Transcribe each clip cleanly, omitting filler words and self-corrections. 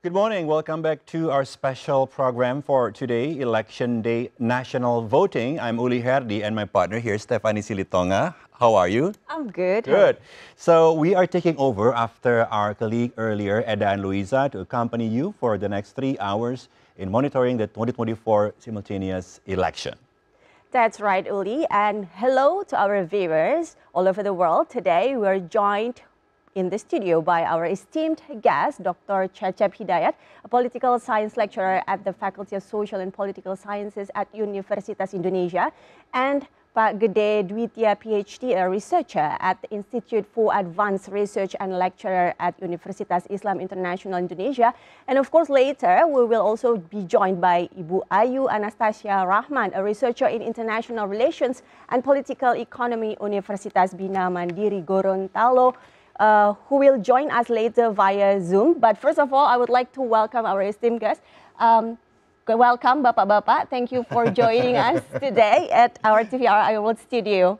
Good morning. Welcome back to our special program for today, Election Day National Voting. I'm Uli Herdi and my partner here, Stephanie Silitonga. How are you? I'm good. Good. So we are taking over after our colleague earlier, Eda and Luisa, to accompany you for the next 3 hours in monitoring the 2024 simultaneous election. That's right, Uli. And hello to our viewers all over the world. Today, we're joined in the studio by our esteemed guest, Dr. Cecep Hidayat, a political science lecturer at the Faculty of Social and Political Sciences at Universitas Indonesia, and Pak Gede Dwitya, PhD, a researcher at the Institute for Advanced Research and lecturer at Universitas Islam International Indonesia. And of course, later, we will also be joined by Ibu Ayu Anastasia Rahman, a researcher in international relations and political economy, Universitas Bina Mandiri Gorontalo, who will join us later via Zoom. But first of all, I would like to welcome our esteemed guest. Welcome, Bapak-Bapak. Thank you for joining us today at our TVRI World Studio.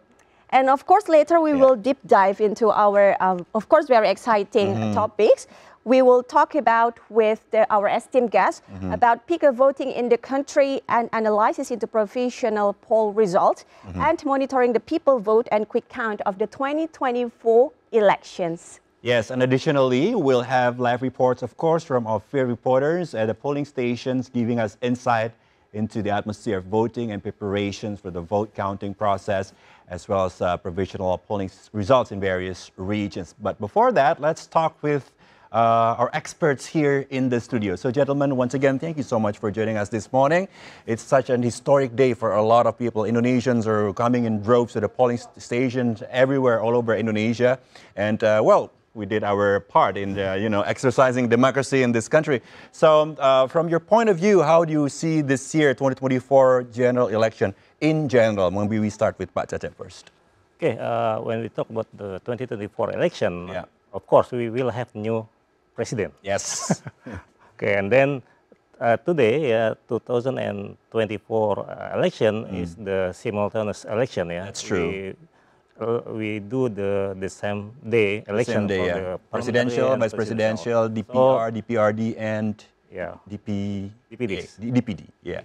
And of course, later we will deep dive into our, of course, very exciting topics. We will talk about with our esteemed guest about peak voting in the country and analysis into professional poll results and monitoring the people vote and quick count of the 2024 elections. Yes, and additionally, we'll have live reports, of course, from our field reporters at the polling stations, giving us insight into the atmosphere of voting and preparations for the vote counting process, as well as provisional polling results in various regions. But before that, let's talk with our experts here in the studio. So, gentlemen, once again, thank you so much for joining us this morning. It's such an historic day for a lot of people. Indonesians are coming in droves to the polling stations everywhere, all over Indonesia. And, well, we did our part in, exercising democracy in this country. So, from your point of view, how do you see this year, 2024 general election in general? Maybe we start with Pak Cecep first. Okay, when we talk about the 2024 election, of course, we will have new president. Yes. Okay, and then today, 2024 election is the simultaneous election. Yeah, that's true. We do the same day election for the presidential, vice presidential, DPR, DPRD, and DPD. Yeah.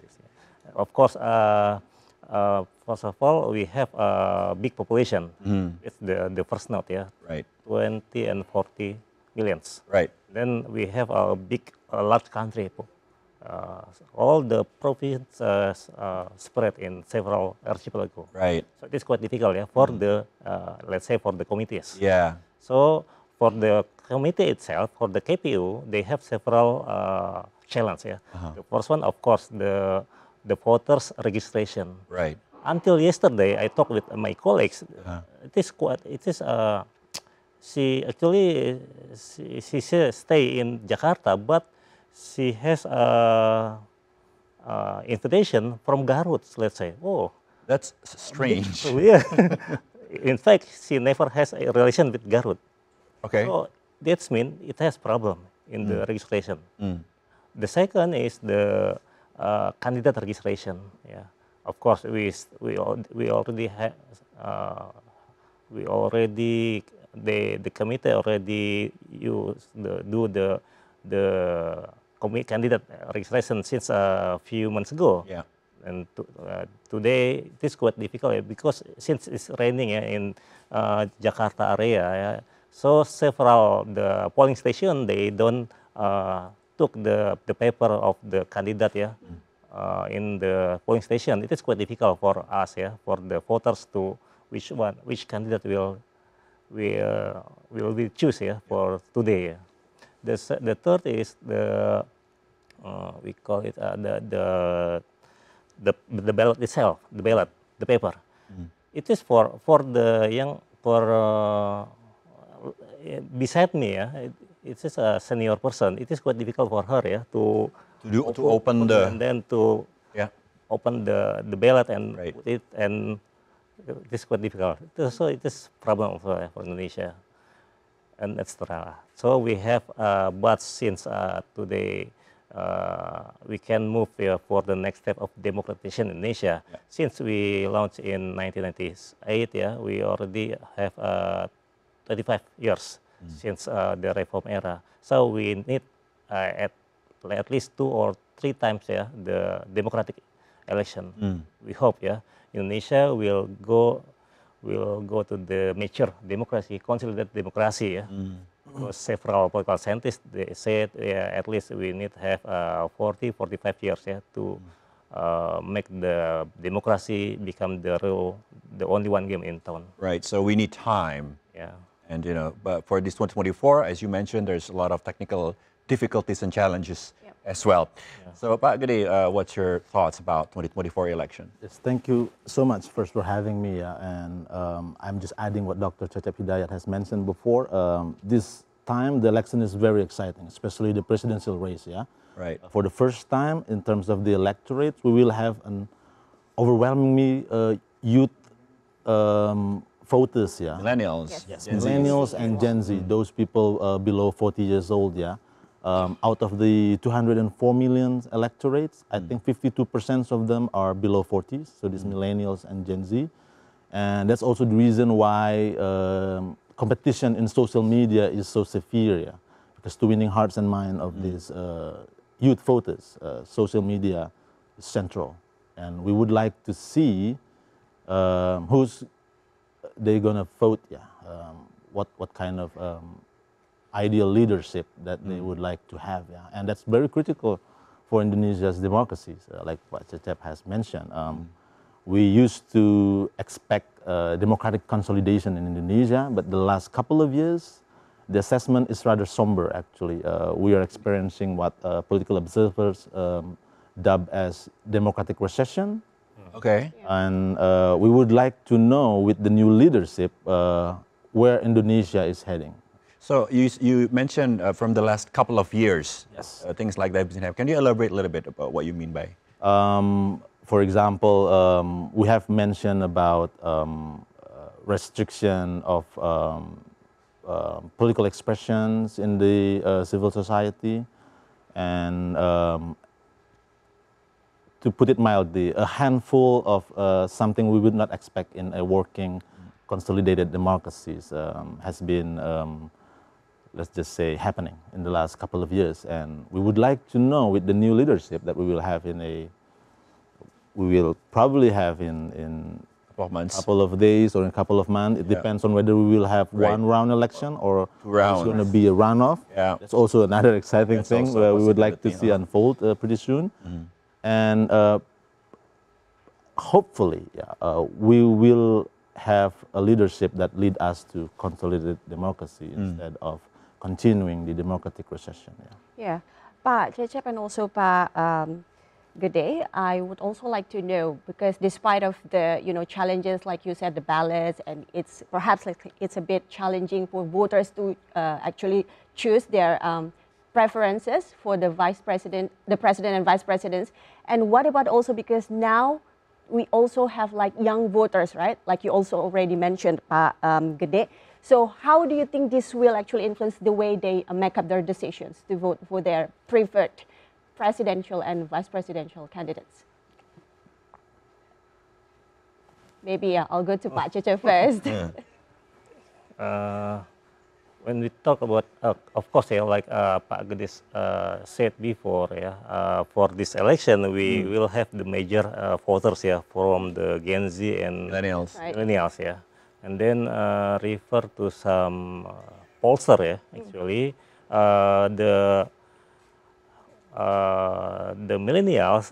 Of course, first of all, we have a big population. It's the first note, Right. 20 and 40 millions. Right. Then we have a large country. All the provinces spread in several archipelago. Right. So it is quite difficult, for the, let's say, for the committees. Yeah. So for the committee itself, for the KPU, they have several challenges. The first one, of course, the voters registration. Right. Until yesterday, I talked with my colleagues. She actually stay in Jakarta, but she has a invitation from Garut, let's say. Oh, that's strange. Yeah. In fact, she never has a relation with Garut. Okay. So that means it has problem in the registration. The second is the candidate registration. Yeah. Of course, we already have the committee already do the candidate registration since a few months ago. Yeah. And today it is quite difficult because since it's raining in Jakarta area, so several the polling station they don't took the paper of the candidate in the polling station. It is quite difficult for us for the voters to which candidate will we choose for today. The third is the we call it the ballot itself, the paper. It is for the young beside me. It is a senior person. It is quite difficult for her to open the and then to open the ballot and put it, and it is quite difficult. So it is problem for Indonesia, and etc. So we have, but since today we can move for the next step of democratization in Indonesia. Since we launched in 1998, we already have 25 years since the reform era. So we need at like at least 2 or 3 times the democratic election. We hope Indonesia will go to the mature democracy, consolidated democracy. Because several political scientists they said at least we need to have 40-45 years to make the democracy become the only one game in town. Right. So we need time. Yeah. And but for this 2024, as you mentioned, there's a lot of technical difficulties and challenges as well. So, Pak Gede, what's your thoughts about 2024 election? Yes, thank you so much first for having me. And I'm just adding what Dr. Checep Hidayat has mentioned before. This time, the election is very exciting, especially the presidential race. Right. For the first time, in terms of the electorate, we will have an overwhelmingly youth voters. Millennials. Yes, Gen Zs. millennials and Gen Z, those people below 40 years old. Out of the 204 million electorates, I think 52% of them are below 40s, so these millennials and Gen Z. And that's also the reason why competition in social media is so severe, because to winning hearts and minds of these youth voters, social media is central. And we would like to see who's they're going to vote, what kind of ideal leadership that they would like to have. And that's very critical for Indonesia's democracies, like what Checep has mentioned. We used to expect democratic consolidation in Indonesia, but the last couple of years, the assessment is rather somber, actually. We are experiencing what political observers dub as democratic recession. Okay. And we would like to know, with the new leadership, where Indonesia is heading. So you mentioned from the last couple of years, Yes. Things like that have been happening. Can you elaborate a little bit about what you mean by? For example, we have mentioned about restriction of political expressions in the civil society, and to put it mildly, a handful of something we would not expect in a working, consolidated democracies has been, let's just say, happening in the last couple of years. And we would like to know, with the new leadership that we will have we will probably have in Couple of months. couple of days or in a couple of months. It depends on whether we will have one round election or it's going to be a runoff. Yeah. That's also another exciting That's thing also a where we would like to possibility, see unfold pretty soon. And hopefully, we will have a leadership that lead us to consolidated democracy instead of continuing the democratic recession. Yeah, Pak Checep and also Pak Gede, I would also like to know, because despite of the challenges, like you said, the ballots, and it's perhaps like it's a bit challenging for voters to actually choose their preferences for the president and vice presidents. And what about also, because now we also have like young voters, right? Like you also already mentioned, Pak Gede. So how do you think this will actually influence the way they make up their decisions to vote for their preferred presidential and vice presidential candidates? Maybe I'll go to Pak Checep first. When we talk about, of course, like Pak Gede said before, for this election, we will have the major voters, from the Gen Z and Millennials. Right. millennials, and then refer to some pollster, actually, the millennials,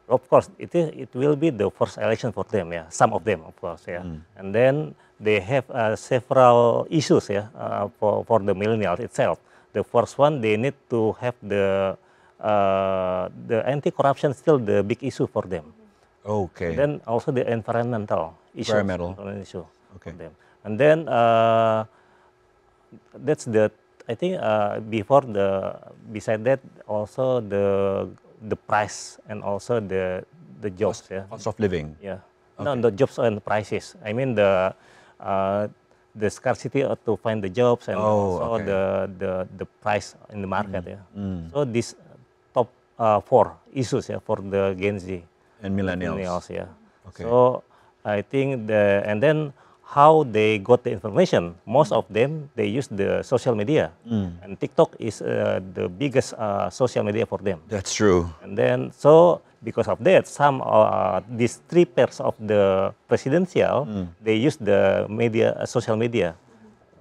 of course, it will be the first election for them, some of them, of course, and then they have several issues, for the millennials itself. The first one, they need to have the anti-corruption still the big issue for them. Okay. Then also the environmental issue. Okay. For them. And then that's I think beside that also the price and also the jobs, Cost of living. Yeah. No, the jobs and prices. I mean the scarcity to find the jobs and also the price in the market. So these top 4 issues for the Gen Z And millennials. yeah. Okay. So I think and then how they got the information. Most of them, they use the social media. And TikTok is the biggest social media for them. That's true. And then, so because of that, some these three pairs of the presidential, they use the media, social media,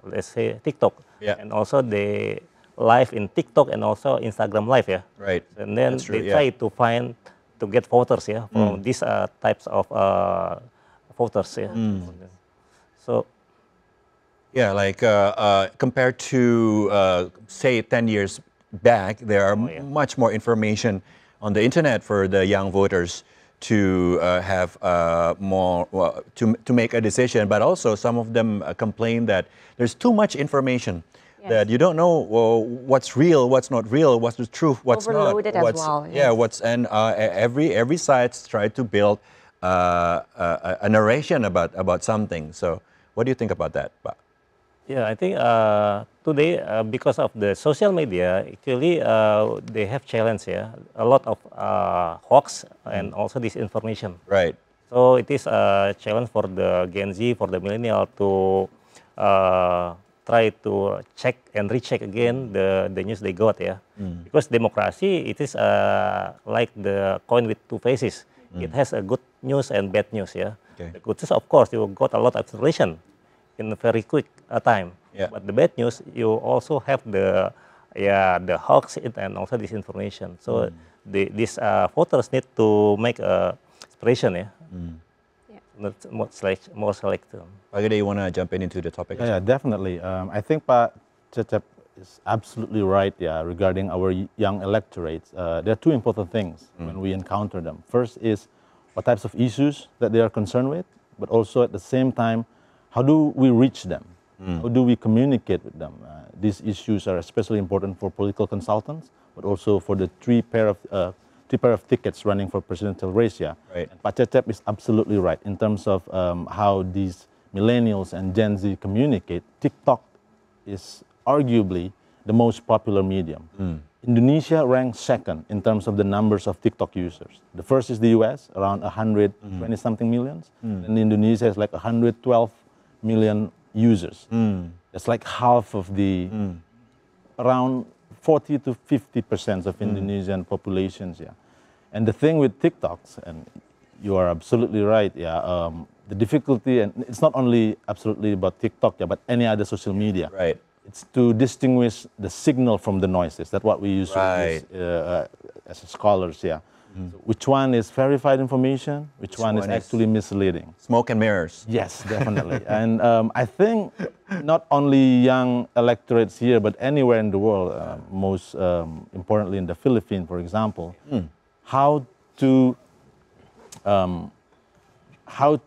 let's say TikTok. Yeah. And also they live in TikTok and also Instagram live, yeah. Right. And then That's true, they yeah. try to get voters, yeah, from these types of voters, yeah. So, Yeah, like compared to say 10 years back, there are yeah. much more information on the internet for the young voters to have more to make a decision. But also, some of them complain that there's too much information. Yes. That you don't know what's real, what's not real, what's the truth, what's Overloaded not. as well, Yeah, yes. what's and every side's try to build a narration about something. So, what do you think about that, Pak? yeah, I think today, because of the social media, actually they have challenge, yeah, a lot of hoax and also disinformation. Right. So it is a challenge for the Gen Z, for the millennial to try to check and recheck again the news they got, yeah. Because democracy, it is like the coin with two faces. It has a good news and bad news, yeah. Okay. The good news, of course, you got a lot of information in a very quick time. Yeah. But the bad news, you also have the hoax and also disinformation. So these voters need to make a expression, yeah. Not more selective. Pak Gede, you want to jump into the topic? Yeah, definitely. I think Pak Cecep is absolutely right, yeah, regarding our young electorates. There are two important things when we encounter them. First is what types of issues that they are concerned with, but also at the same time, how do we reach them? How do we communicate with them? These issues are especially important for political consultants, but also for the three pair of tickets running for presidential race. Yeah, Right. And Pak Cecep is absolutely right in terms of how these millennials and Gen Z communicate. TikTok is arguably the most popular medium. Indonesia ranks second in terms of the numbers of TikTok users. The first is the US, around 120 something millions, and Indonesia is like 112 million users. That's like half of the around 40 to 50% of Indonesian populations. Yeah, and the thing with TikToks, and you are absolutely right. Yeah, the difficulty, and it's not only absolutely about TikTok, yeah, but any other social media. Right. It's to distinguish the signal from the noises. That's what we usually Right. use as scholars. Yeah, so which one is verified information? Which one is one is- actually misleading? Smoke and mirrors. Yes, definitely. And I think not only young electorates here, but anywhere in the world, most importantly in the Philippines, for example, how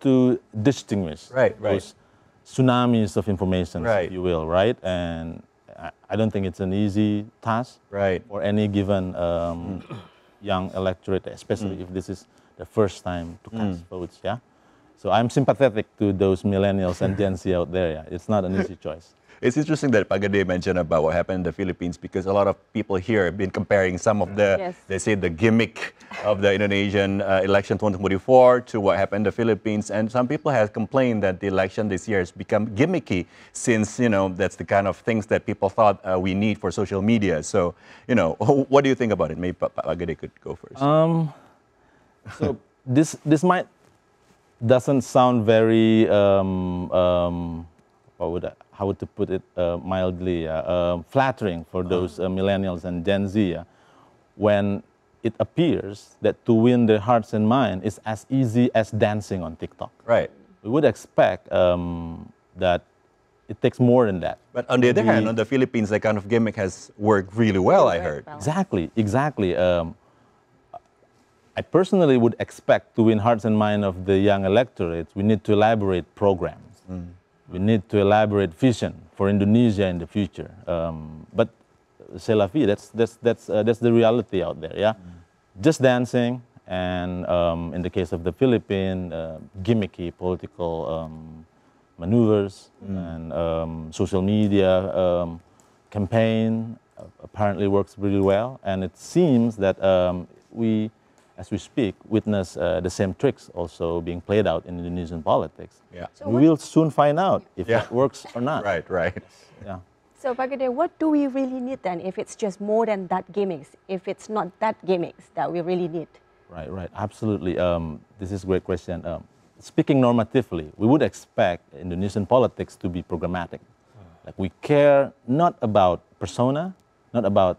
to distinguish Right, right. those tsunamis of information, Right. if you will, right? And I don't think it's an easy task Right. for any given young electorate, especially if this is the first time to cast votes. Yeah. So I'm sympathetic to those millennials and Gen Z out there. Yeah, it's not an easy choice. It's interesting that Pak Gede mentioned about what happened in the Philippines because a lot of people here have been comparing some of the, Yes. they say, the gimmick of the Indonesian election 2024 to what happened in the Philippines. And some people have complained that the election this year has become gimmicky since, that's the kind of things that people thought we need for social media. So, what do you think about it? Maybe Pak Gede could go first. So this might doesn't sound very how to put it mildly flattering for those millennials and Gen Z when it appears that to win their hearts and minds is as easy as dancing on TikTok. Right. We would expect that it takes more than that. But on the other hand, on the Philippines, that kind of gimmick has worked really well, I heard. Exactly. I personally would expect to win hearts and minds of the young electorate, we need to elaborate programs. We need to elaborate vision for Indonesia in the future. But c'est la vie, that's the reality out there. Yeah, just dancing, and in the case of the Philippines, gimmicky political maneuvers and social media campaign apparently works really well. And it seems that we as we speak, witness the same tricks also being played out in Indonesian politics. Yeah. So We will soon find out if Yeah. that works or not. Right, right. Yeah. So, Pak Gede, what do we really need then if it's just more than that gimmicks, if it's not that gimmicks that we really need? Right, right, absolutely. This is a great question. Speaking normatively, we would expect Indonesian politics to be programmatic. Like we care not about persona, not about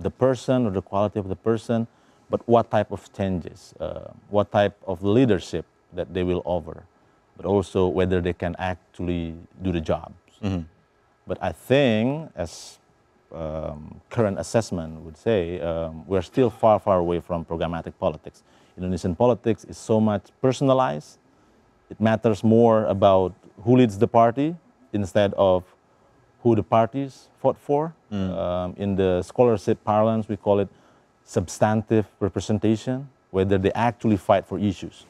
the person or the quality of the person, but what type of changes, what type of leadership that they will offer, but also whether they can actually do the job. But I think, as current assessment would say, we're still far, far away from programmatic politics. Indonesian politics is so much personalized. It matters more about who leads the party instead of who the parties fought for. In the scholarship parlance, we call it substantive representation, whether they actually fight for issues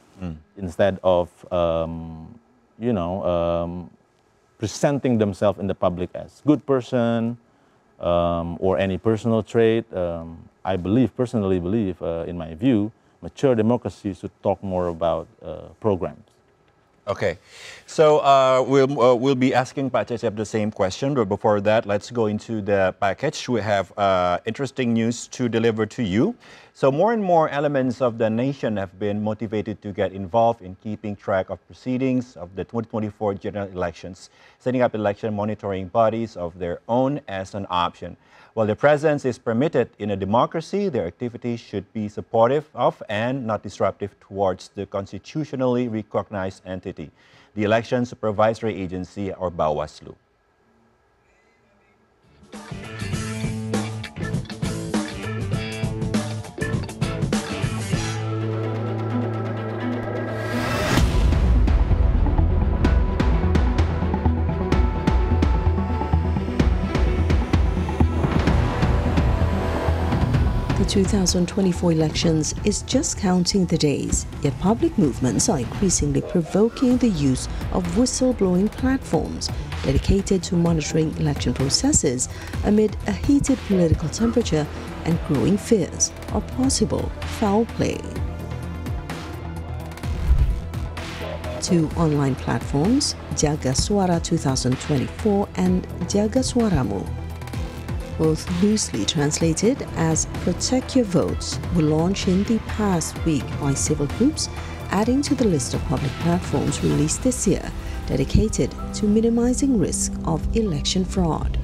instead of, presenting themselves in the public as good person or any personal trait. I personally believe, in my view, mature democracy should talk more about programs. Okay, so we'll be asking Pak Cecep the same question, but before that, let's go into the package. We have interesting news to deliver to you. So more and more elements of the nation have been motivated to get involved in keeping track of proceedings of the 2024 general elections, setting up election monitoring bodies of their own as an option. While their presence is permitted in a democracy, their activities should be supportive of and not disruptive towards the constitutionally recognized entity, the Election Supervisory Agency, or Bawaslu. The 2024 elections is just counting the days, yet public movements are increasingly provoking the use of whistleblowing platforms dedicated to monitoring election processes amid a heated political temperature and growing fears of possible foul play. Two online platforms, Jaga Suara 2024 and Jaga Suaramu, both loosely translated as Protect Your Votes, were launched in the past week by civil groups, adding to the list of public platforms released this year dedicated to minimizing risk of election fraud.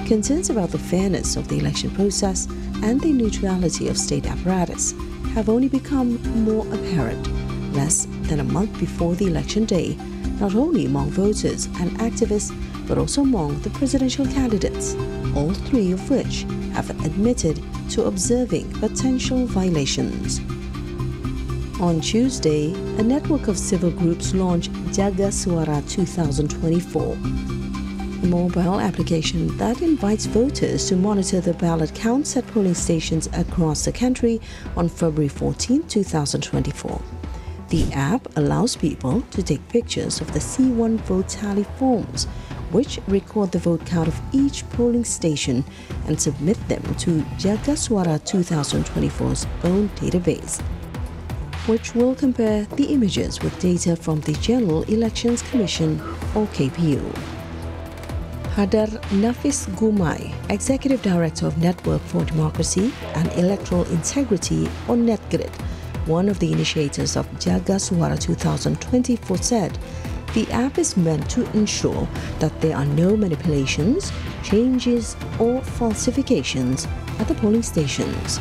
Concerns about the fairness of the election process and the neutrality of state apparatus have only become more apparent less than a month before the election day, not only among voters and activists, but also among the presidential candidates, all three of which have admitted to observing potential violations. On Tuesday, a network of civil groups launched Jaga Suara 2024, a mobile application that invites voters to monitor the ballot counts at polling stations across the country on February 14, 2024. The app allows people to take pictures of the C1 vote tally forms, which record the vote count of each polling station and submit them to Jaga Suara 2024's own database, which will compare the images with data from the General Elections Commission, or KPU. Hadar Nafis Gumai, Executive Director of Network for Democracy and Electoral Integrity, or NetGrid, one of the initiators of Jaga Suara 2024, said, the app is meant to ensure that there are no manipulations, changes, or falsifications at the polling stations.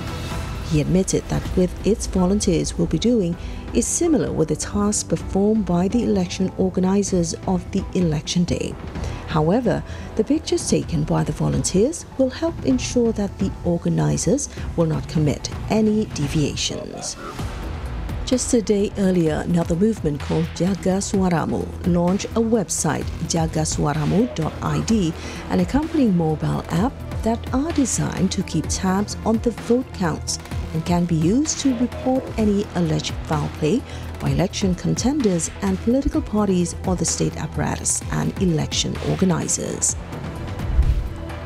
He admitted that with its volunteers will be doing is similar with the tasks performed by the election organizers of the election day. However, the pictures taken by the volunteers will help ensure that the organizers will not commit any deviations. Just a day earlier, another movement called Jaga Suaramu launched a website, jagasuaramu.id, an accompanying mobile app that are designed to keep tabs on the vote counts and can be used to report any alleged foul play by election contenders and political parties or the state apparatus and election organizers.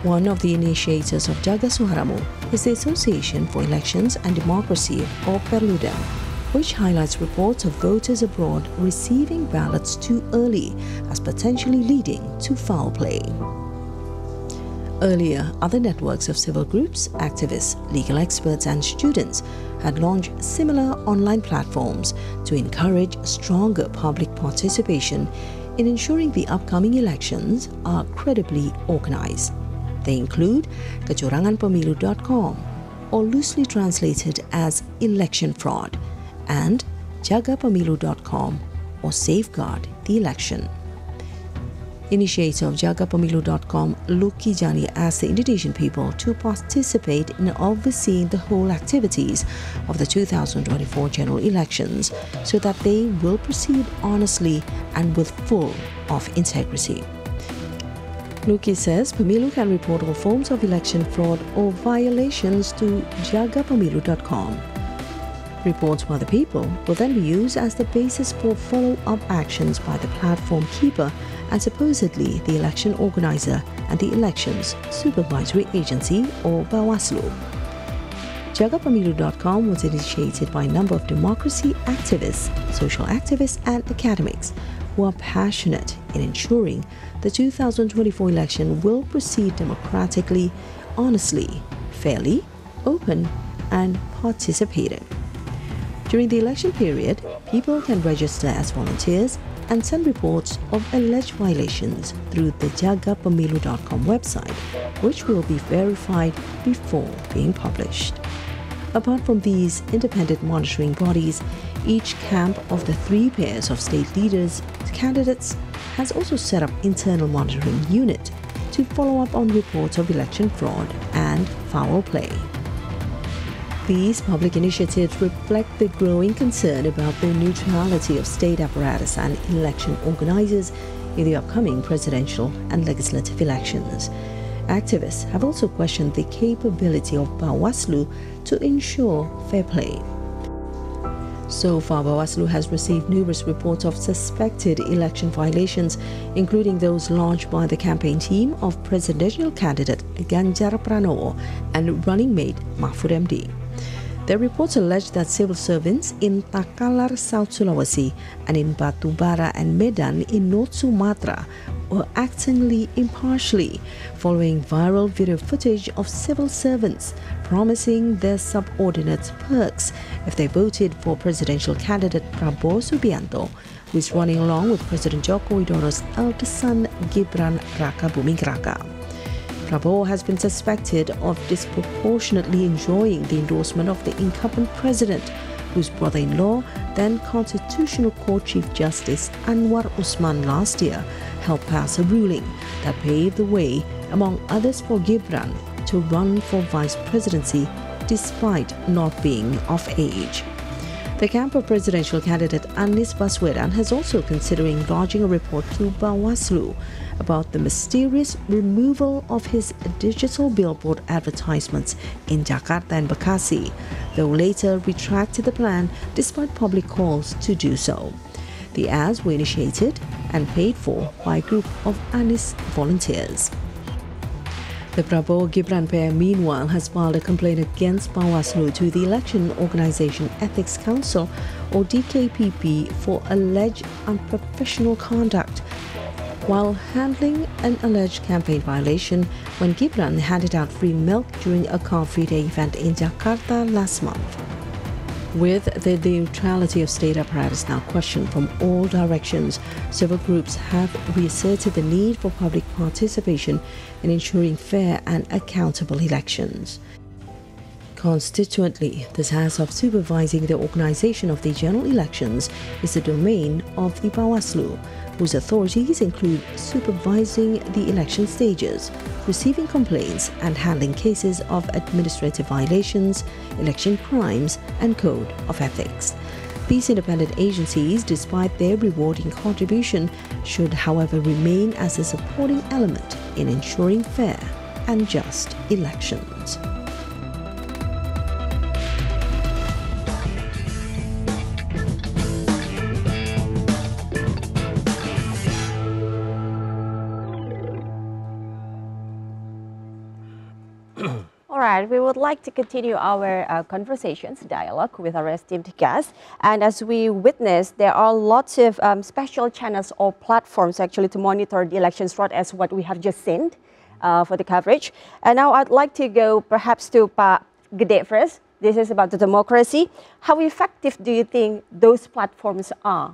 One of the initiators of Jaga Suharamu is the Association for Elections and Democracy, or Perludem, which highlights reports of voters abroad receiving ballots too early as potentially leading to foul play. Earlier, other networks of civil groups, activists, legal experts and students had launched similar online platforms to encourage stronger public participation in ensuring the upcoming elections are credibly organized. They include kecuranganpemilu.com, or loosely translated as election fraud, and jagapemilu.com, or safeguard the election. Initiator of jagapemilu.com, Luki Jani, asked the Indonesian people to participate in overseeing the whole activities of the 2024 general elections so that they will proceed honestly and with full of integrity. Luki says Pemilu can report all forms of election fraud or violations to jagapemilu.com. Reports by the people will then be used as the basis for follow-up actions by the platform keeper and supposedly the election organizer and the Elections Supervisory Agency, or Bawaslu. Jagapemilu.com was initiated by a number of democracy activists, social activists and academics who are passionate in ensuring the 2024 election will proceed democratically, honestly, fairly, open and participative. During the election period, people can register as volunteers and send reports of alleged violations through the jagapemilu.com website, which will be verified before being published. Apart from these independent monitoring bodies, each camp of the 3 pairs of state leaders, candidates, has also set up internal monitoring unit to follow up on reports of election fraud and foul play. These public initiatives reflect the growing concern about the neutrality of state apparatus and election organizers in the upcoming presidential and legislative elections. Activists have also questioned the capability of Bawaslu to ensure fair play. So far, Bawaslu has received numerous reports of suspected election violations, including those lodged by the campaign team of presidential candidate Ganjar Pranowo and running mate Mahfud MD. The reports allege that civil servants in Takalar, South Sulawesi, and in Batubara and Medan in North Sumatra were acting impartially, following viral video footage of civil servants promising their subordinates perks if they voted for presidential candidate Prabowo Subianto, who is running along with President Joko Widodo's eldest son Gibran Rakabuming Raka. Prabowo has been suspected of disproportionately enjoying the endorsement of the incumbent president, whose brother-in-law, then Constitutional Court Chief Justice Anwar Usman, last year helped pass a ruling that paved the way, among others, for Gibran to run for vice presidency despite not being of age. The camp of presidential candidate Anies Baswedan has also considering lodging a report to Bawaslu about the mysterious removal of his digital billboard advertisements in Jakarta and Bekasi, though later retracted the plan despite public calls to do so. The ads were initiated and paid for by a group of Anies volunteers. The Prabowo-Gibran pair, meanwhile, has filed a complaint against Bawaslu to the Election Organization Ethics Council, or DKPP, for alleged unprofessional conduct while handling an alleged campaign violation when Gibran handed out free milk during a Car Free Day event in Jakarta last month. With the neutrality of state apparatus now questioned from all directions, several groups have reasserted the need for public participation in ensuring fair and accountable elections. Constituently, the task of supervising the organization of the general elections is the domain of the Bawaslu, whose authorities include supervising the election stages, receiving complaints and handling cases of administrative violations, election crimes and code of ethics. These independent agencies, despite their rewarding contribution, should however remain as a supporting element in ensuring fair and just elections. All right, we would like to continue our conversations, dialogue with our esteemed guests. And as we witness, there are lots of special channels or platforms actually to monitor the elections, not as what we have just seen for the coverage. And now I'd like to go perhaps to Pak Gede first. This is about the democracy. How effective do you think those platforms are?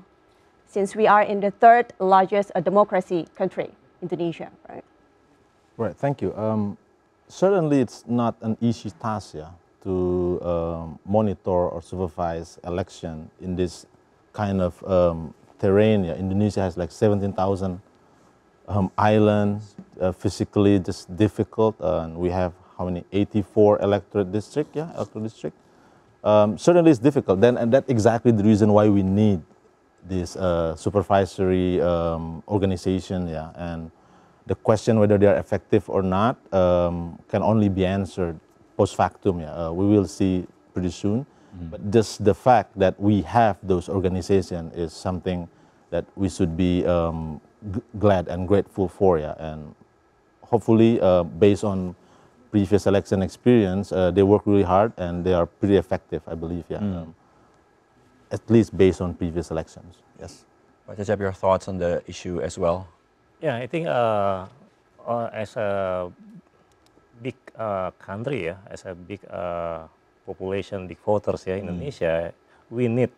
Since we are in the third largest democracy country, Indonesia, right? Right, thank you. Certainly, it's not an easy task to monitor or supervise election in this kind of terrain. Indonesia has like 17,000 islands, physically just difficult, and we have how many? 84 electorate district, electoral district. Certainly, it's difficult. And that's exactly the reason why we need this supervisory organization, and the question whether they are effective or not can only be answered post factum. We will see pretty soon. But just the fact that we have those organizations is something that we should be glad and grateful for. And hopefully, based on previous election experience, they work really hard and they are pretty effective, I believe. At least based on previous elections. Yes. Pak Cecep, your thoughts on the issue as well? Yeah, I think as a big country, as a big population, big voters, Indonesia, we need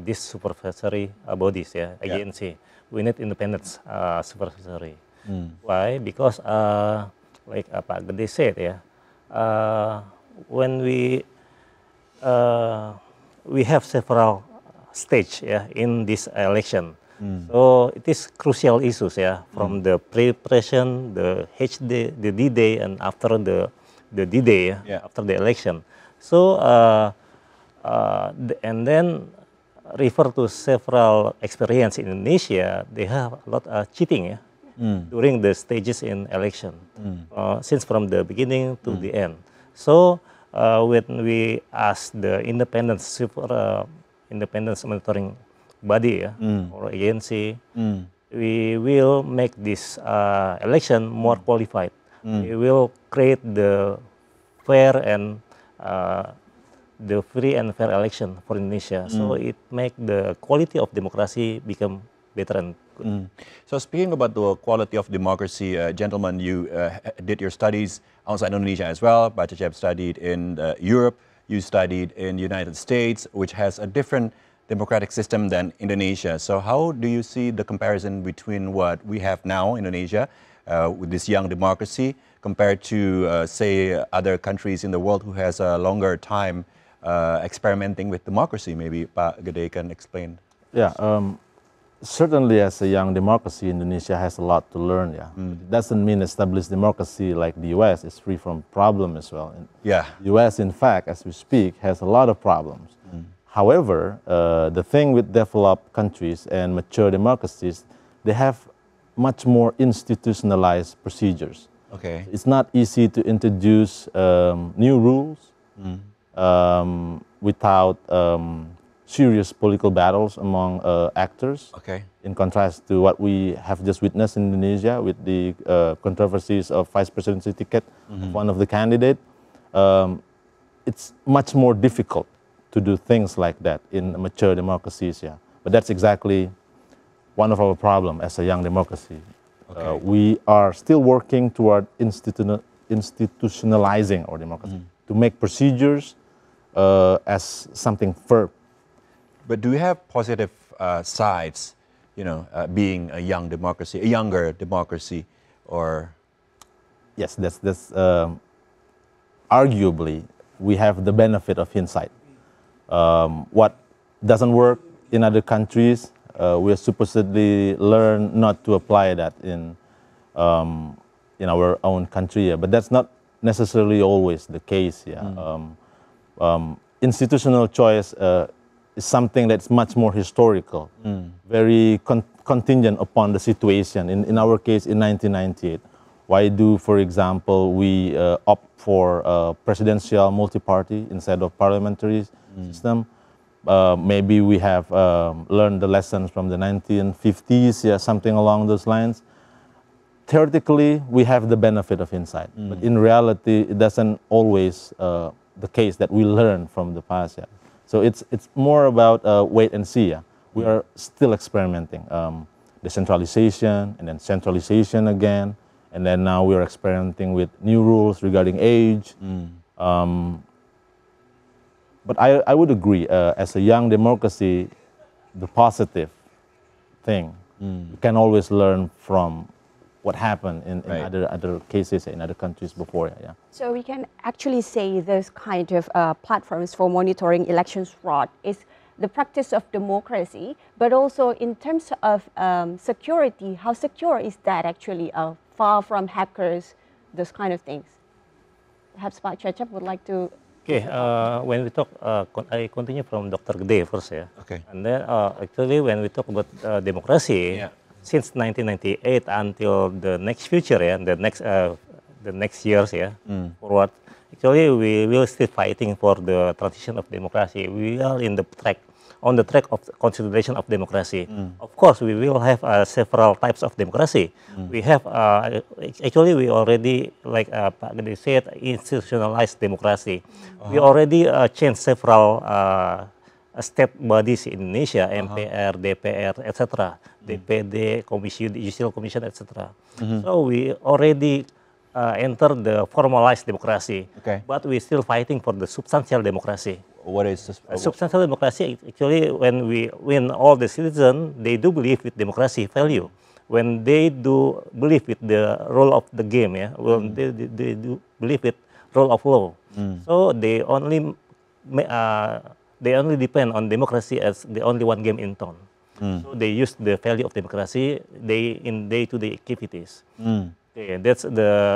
these supervisory bodies, agency. We need independent supervisory. Why? Because like Pak Gede said, when we have several stages in this election. So it is crucial issues, from the preparation, the HD, the D-Day, and after the D-Day, after the election. So and then refer to several experience in Indonesia. They have a lot of cheating, during the stages in election, since from the beginning to the end. So when we ask the independent monitoring body or agency, we will make this election more qualified. We will create the fair and the free and fair election for Indonesia. So it make the quality of democracy become better and good. So speaking about the quality of democracy, gentlemen, you did your studies outside Indonesia as well. Pak Cecep studied in Europe. You studied in the United States, which has a different democratic system than Indonesia. So how do you see the comparison between what we have now in Indonesia with this young democracy compared to, say, other countries in the world who has a longer time experimenting with democracy? Maybe Pak Gede can explain. Yeah, certainly as a young democracy, Indonesia has a lot to learn. It doesn't mean established democracy like the US is free from problem as well. The US, in fact, as we speak, has a lot of problems. However, the thing with developed countries and mature democracies, they have much more institutionalized procedures. Okay. It's not easy to introduce new rules without serious political battles among actors. Okay. In contrast to what we have just witnessed in Indonesia with the controversies of vice presidency ticket of one of the candidates, it's much more difficult to do things like that in mature democracies. But that's exactly one of our problems as a young democracy. Okay. We are still working toward institutionalizing our democracy to make procedures as something firm. But do you have positive sides, being a young democracy, a younger democracy, or? Yes, that's arguably we have the benefit of hindsight. What doesn't work in other countries, we supposedly learn not to apply that in our own country. But that's not necessarily always the case. Institutional choice is something that's much more historical, very contingent upon the situation. In our case, in 1998, why do, for example, we opt for a presidential multi-party instead of parliamentary system? Maybe we have learned the lessons from the 1950s, something along those lines. theoretically, we have the benefit of insight, but in reality, it doesn't always the case that we learn from the past. Yeah. So it's more about wait and see. Yeah. We are still experimenting. Decentralization and then centralization again, and then now we are experimenting with new rules regarding age. But I would agree, as a young democracy, the positive thing, you can always learn from what happened in other cases in other countries before. Yeah. So we can actually say those kind of platforms for monitoring elections fraud is the practice of democracy, but also in terms of security, how secure is that actually, far from hackers, those kind of things? Perhaps Pak Cecep would like to... Okay, when we talk, I continue from Dr. Gede first, yeah. Okay. And then actually when we talk about democracy, since 1998 until the next future, yeah, the next years, yeah, forward, actually we will still fighting for the transition of democracy. We are on the track of consolidation of democracy. Of course, we will have several types of democracy. We have, actually we already, like Pak Gede said, institutionalized democracy. We already changed several state bodies in Indonesia, MPR, DPR, etc., DPD, Judicial Commission, etc. So we already enter the formalized democracy, but we're still fighting for the substantial democracy. What is substantial democracy? Actually, when all the citizens, they do believe with democracy value. When they do believe with the role of the game, yeah, when they do believe with role of law. So they only depend on democracy as the only one game in town. So they use the value of democracy in day-to-day activities. Okay, that's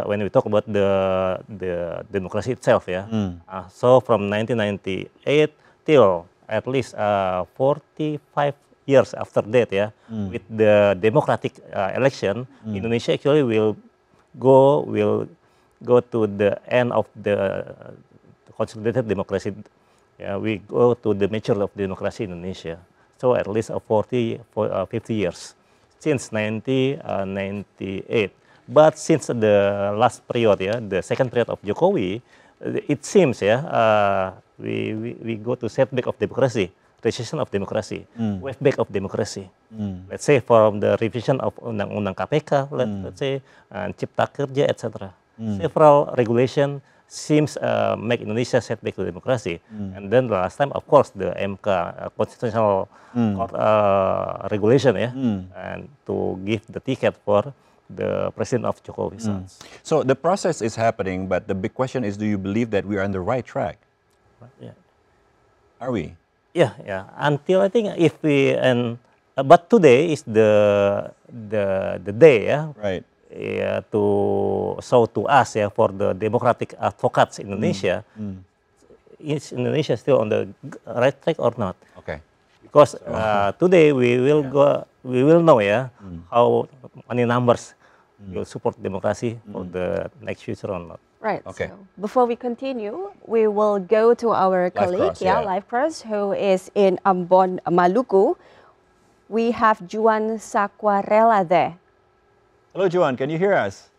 when we talk about the democracy itself, yeah. So from 1998 till at least 45 years after that, yeah, with the democratic election, Indonesia actually will go to the end of the consolidated democracy. Yeah, we go to the mature of democracy in Indonesia. So at least 50 years since 1998. But since the last period, yeah, the second period of Jokowi, it seems, yeah, we go to setback of democracy, recession of democracy, wave back of democracy. Let's say from the revision of Undang-Undang KPK, let's say, and Cipta Kerja, etc. Several regulation seems make Indonesia setback to democracy. And then the last time, of course, the MK constitutional court regulation, yeah, and to give the ticket for the president of Jokowi. So the process is happening, but the big question is, do you believe that we are on the right track? Yeah. Are we? Yeah. Until I think if we but today is the day, yeah. Right. Yeah, to us, yeah, for the democratic advocates in Indonesia, is Indonesia still on the right track or not? Okay. Because today we will know, yeah, how many numbers will support democracy for the next future or not. Right. Okay. So before we continue, we will go to our colleague, Live Cross, who is in Ambon, Maluku. We have Juan Sakwarela there. Hello, Juan. Can you hear us?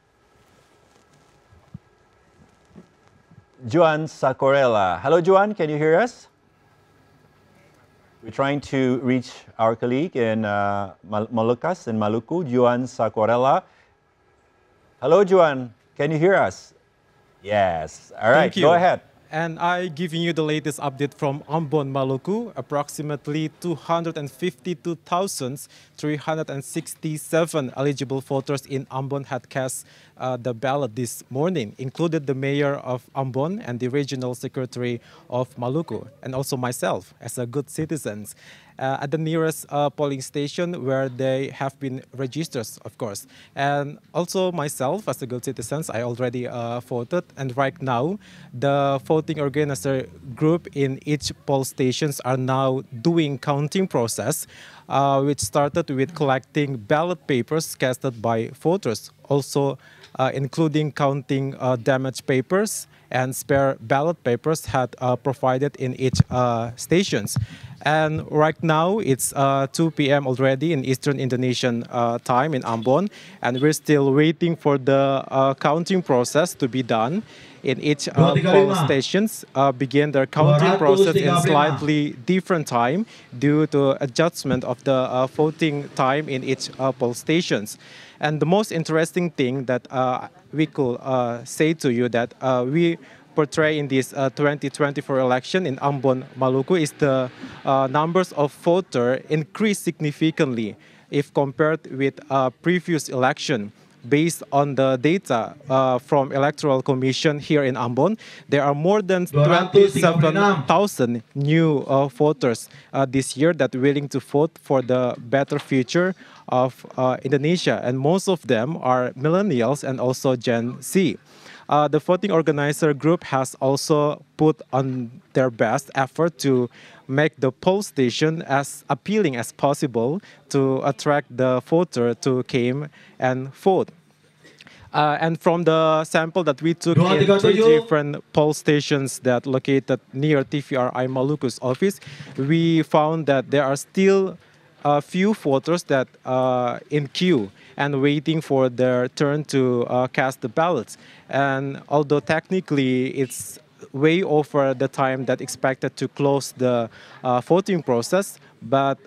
Juan Sakwarela. Hello, Juan. Can you hear us? We're trying to reach our colleague in Molucas in Maluku, Juan Sakwarela. Hello, Juan. Can you hear us? Yes. All right. Thank you. Go ahead. And I giving you the latest update from Ambon, Maluku. Approximately 252,367 eligible voters in Ambon had cast the ballot this morning, included the mayor of Ambon and the regional secretary of Maluku, and also myself as a good citizen. At the nearest polling station where they have been registered, of course. And also myself as a good citizen, I already voted. And right now, the voting organizer group in each poll stations are now doing counting process, which started with collecting ballot papers casted by voters also including counting damaged papers and spare ballot papers had provided in each stations. And right now it's 2 p.m. already in Eastern Indonesian time in Ambon, and we're still waiting for the counting process to be done. In each poll stations begin their counting process in slightly different time due to adjustment of the voting time in each poll stations. And the most interesting thing that we could say to you that we portray in this 2024 election in Ambon, Maluku is the numbers of voters increased significantly if compared with previous election. Based on the data from Electoral Commission here in Ambon, there are more than 27,000 new voters this year that are willing to vote for the better future of Indonesia, and most of them are millennials and also Gen Z. The voting organizer group has also put on their best effort to make the poll station as appealing as possible to attract the voter to come and vote. And from the sample that we took in 3 different poll stations that located near TVRI Maluku's office, we found that there are still a few voters that are in queue and waiting for their turn to cast the ballots. And although technically it's way over the time that expected to close the voting process, but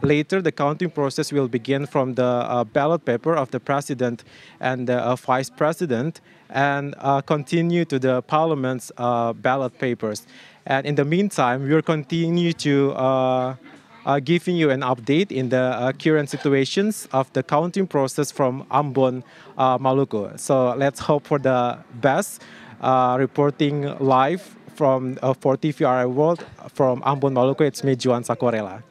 later the counting process will begin from the ballot paper of the president and the vice president and continue to the parliament's ballot papers. And in the meantime, we will continue to giving you an update in the current situations of the counting process from Ambon, Maluku. So let's hope for the best. Reporting live from for TVRI World from Ambon, Maluku, it's me, Juan Sakorela.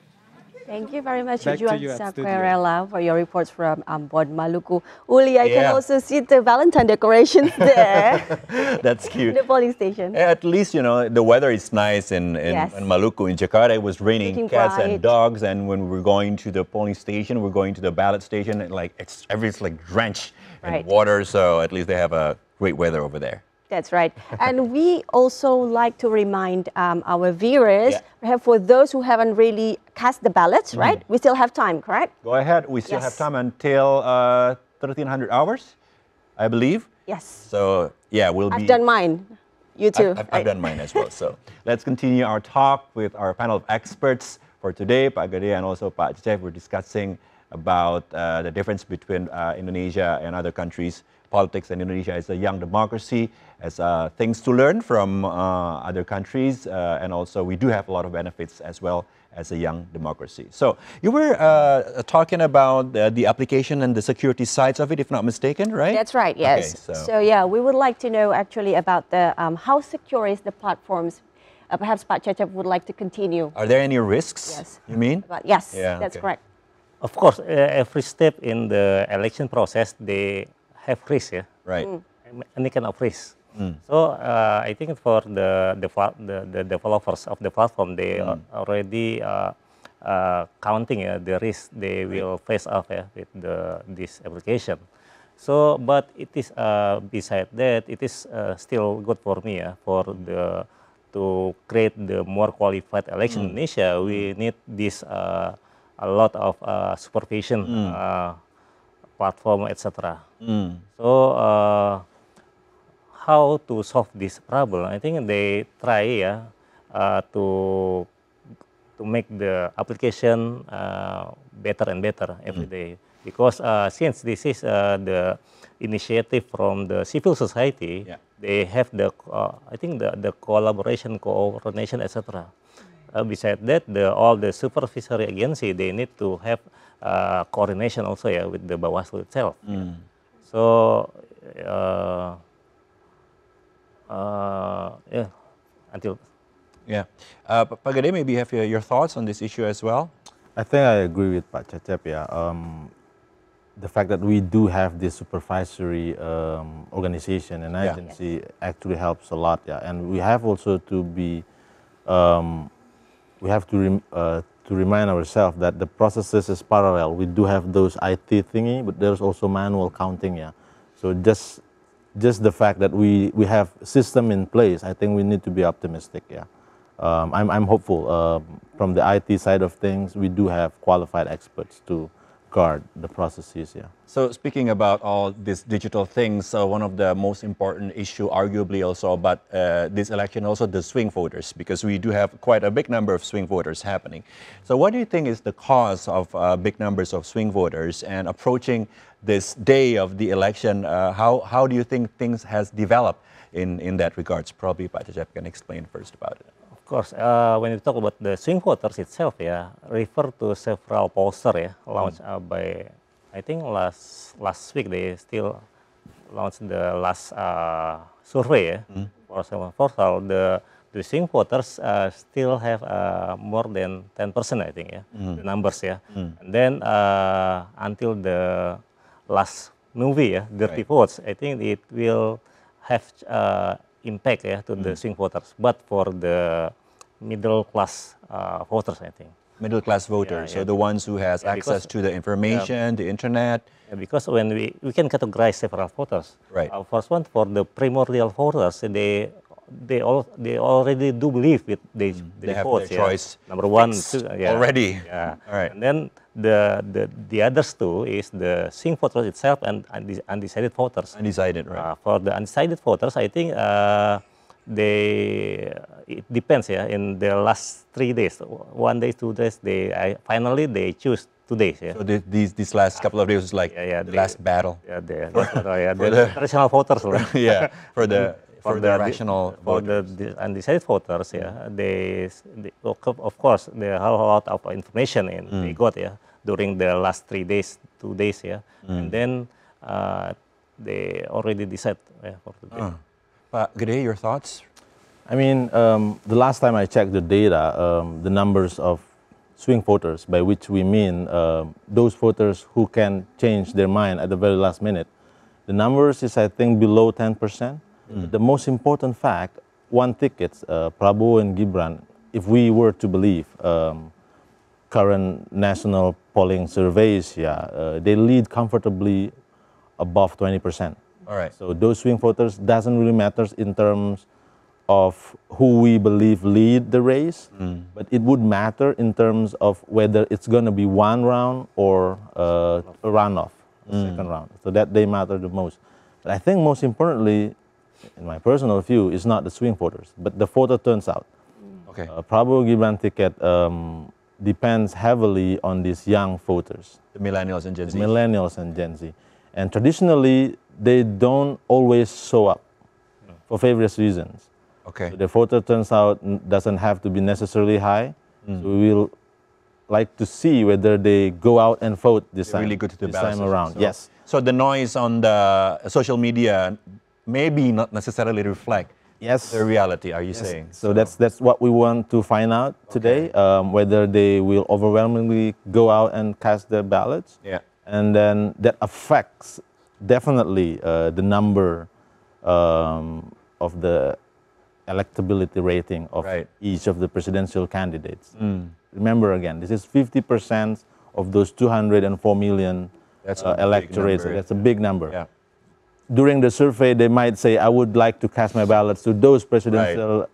Thank you very much, Back to Juan you at studio. Sakorela, for your reports from Ambon, Maluku. Uli, I can also see the Valentine decorations there. That's cute. In the polling station. At least, you know, the weather is nice in Maluku. In Jakarta, it was raining Looking cats bright. and dogs. And when we're going to the polling station, we're going to the ballot station, and like everything's like drenched in water. So at least they have a great weather over there. That's right. And we also like to remind our viewers, perhaps for those who haven't really cast the ballots, right? We still have time, correct? Go ahead. We still have time until 1300 hours, I believe. Yes. So yeah, we'll be. I've done mine. You too. I've done mine as well. So let's continue our talk with our panel of experts for today. Pak Gede and also Pak Cecep, we're discussing about the difference between Indonesia and other countries. Politics in Indonesia is a young democracy, has things to learn from other countries, and also we do have a lot of benefits as well as a young democracy. So you were talking about the application and the security sides of it, if not mistaken, right? That's right, yes. Okay, so yeah, we would like to know actually about the how secure is the platforms. Perhaps Pak Cecep would like to continue. Are there any risks, Yes. you mean? Yes, Yeah, that's okay. correct. Of course, every step in the election process, they have risk, yeah? Right. Any kind of risk. So I think for the developers of the platform, they are already counting the risk they will face off with this application. So, but it is beside that, it is still good for me to create the more qualified election in Indonesia. We need this a lot of supervision platform, etc. So how to solve this problem? I think they try to make the application better and better every day. Because since this is the initiative from the civil society, they have the I think the collaboration, coordination, etc. Besides that, all the supervisory agency, they need to have coordination also with the Bawaslu itself. So until Pak Gede, maybe you have your thoughts on this issue as well. I think I agree with Pak Cecep. The fact that we do have this supervisory organization and agency actually helps a lot. And we have also to be, we have to to remind ourselves that the processes is parallel. We do have those IT thingy, but there's also manual counting, yeah. So just the fact that we have system in place, I think we need to be optimistic, yeah. I'm hopeful. From the IT side of things, we do have qualified experts to guard the processes, yeah. So speaking about all these digital things, one of the most important issue, arguably also about this election, also the swing voters, because we do have quite a big number of swing voters happening. So what do you think is the cause of big numbers of swing voters, and approaching this day of the election, how do you think things has developed in that regards? Probably Pak Cecep can explain first about it. Of course, when you talk about the swing voters itself, yeah, refer to several poster, launched by, I think last week they still launched the last survey, for several portal. The swing voters still have more than 10%, I think, yeah, the numbers, yeah. And then until the last movie, Dirty Votes, I think it will have impact, yeah, to the swing voters, but for the middle class voters, I think. Middle class voters, so the ones who has access to the information, the internet. Yeah, because when we can categorize several voters. Right. First one, for the primordial voters, they already do believe with they have votes, their choice. Number one, two, already. Yeah. All right. And then the others two is the swing voters itself and undecided voters. Undecided, right. For the undecided voters, I think it depends, yeah. In the last 3 days, 1 day, 2 days, finally they choose 2 days, yeah. So these last couple of days was like the last battle. Yeah, the traditional voters, yeah, for the rational voters. For the undecided voters, yeah, they of course they have a lot of information they got, yeah, during the last 3 days, 2 days, yeah, and then they already decide, yeah, for the day. Pak Gede, your thoughts? I mean, the last time I checked the data, the numbers of swing voters, by which we mean those voters who can change their mind at the very last minute, the numbers is, I think, below 10%. The most important fact, one ticket, Prabowo and Gibran, if we were to believe current national polling surveys, they lead comfortably above 20%. All right. So those swing voters doesn't really matter in terms of who we believe lead the race, but it would matter in terms of whether it's going to be one round or a runoff, second round. So that they matter the most. But I think most importantly, in my personal view, is not the swing voters, but the voter turns out. Okay. Prabowo Gibran ticket depends heavily on these young voters. The millennials and Gen Z. Millennials and Gen Z. And traditionally, they don't always show up for various reasons. Okay. So the voter turnout doesn't have to be necessarily high. So we will like to see whether they go out and vote this time. Really good to the this time balance. around. So, yes. So the noise on the social media maybe not necessarily reflect the reality. Are you saying? So that's what we want to find out today. Whether they will overwhelmingly go out and cast their ballots. Yeah. And then that affects definitely the number of the electability rating of each of the presidential candidates. Remember again, this is 50% of those 204 million electorates. That's a big number. Yeah. During the survey, they might say, I would like to cast my ballots to those presidential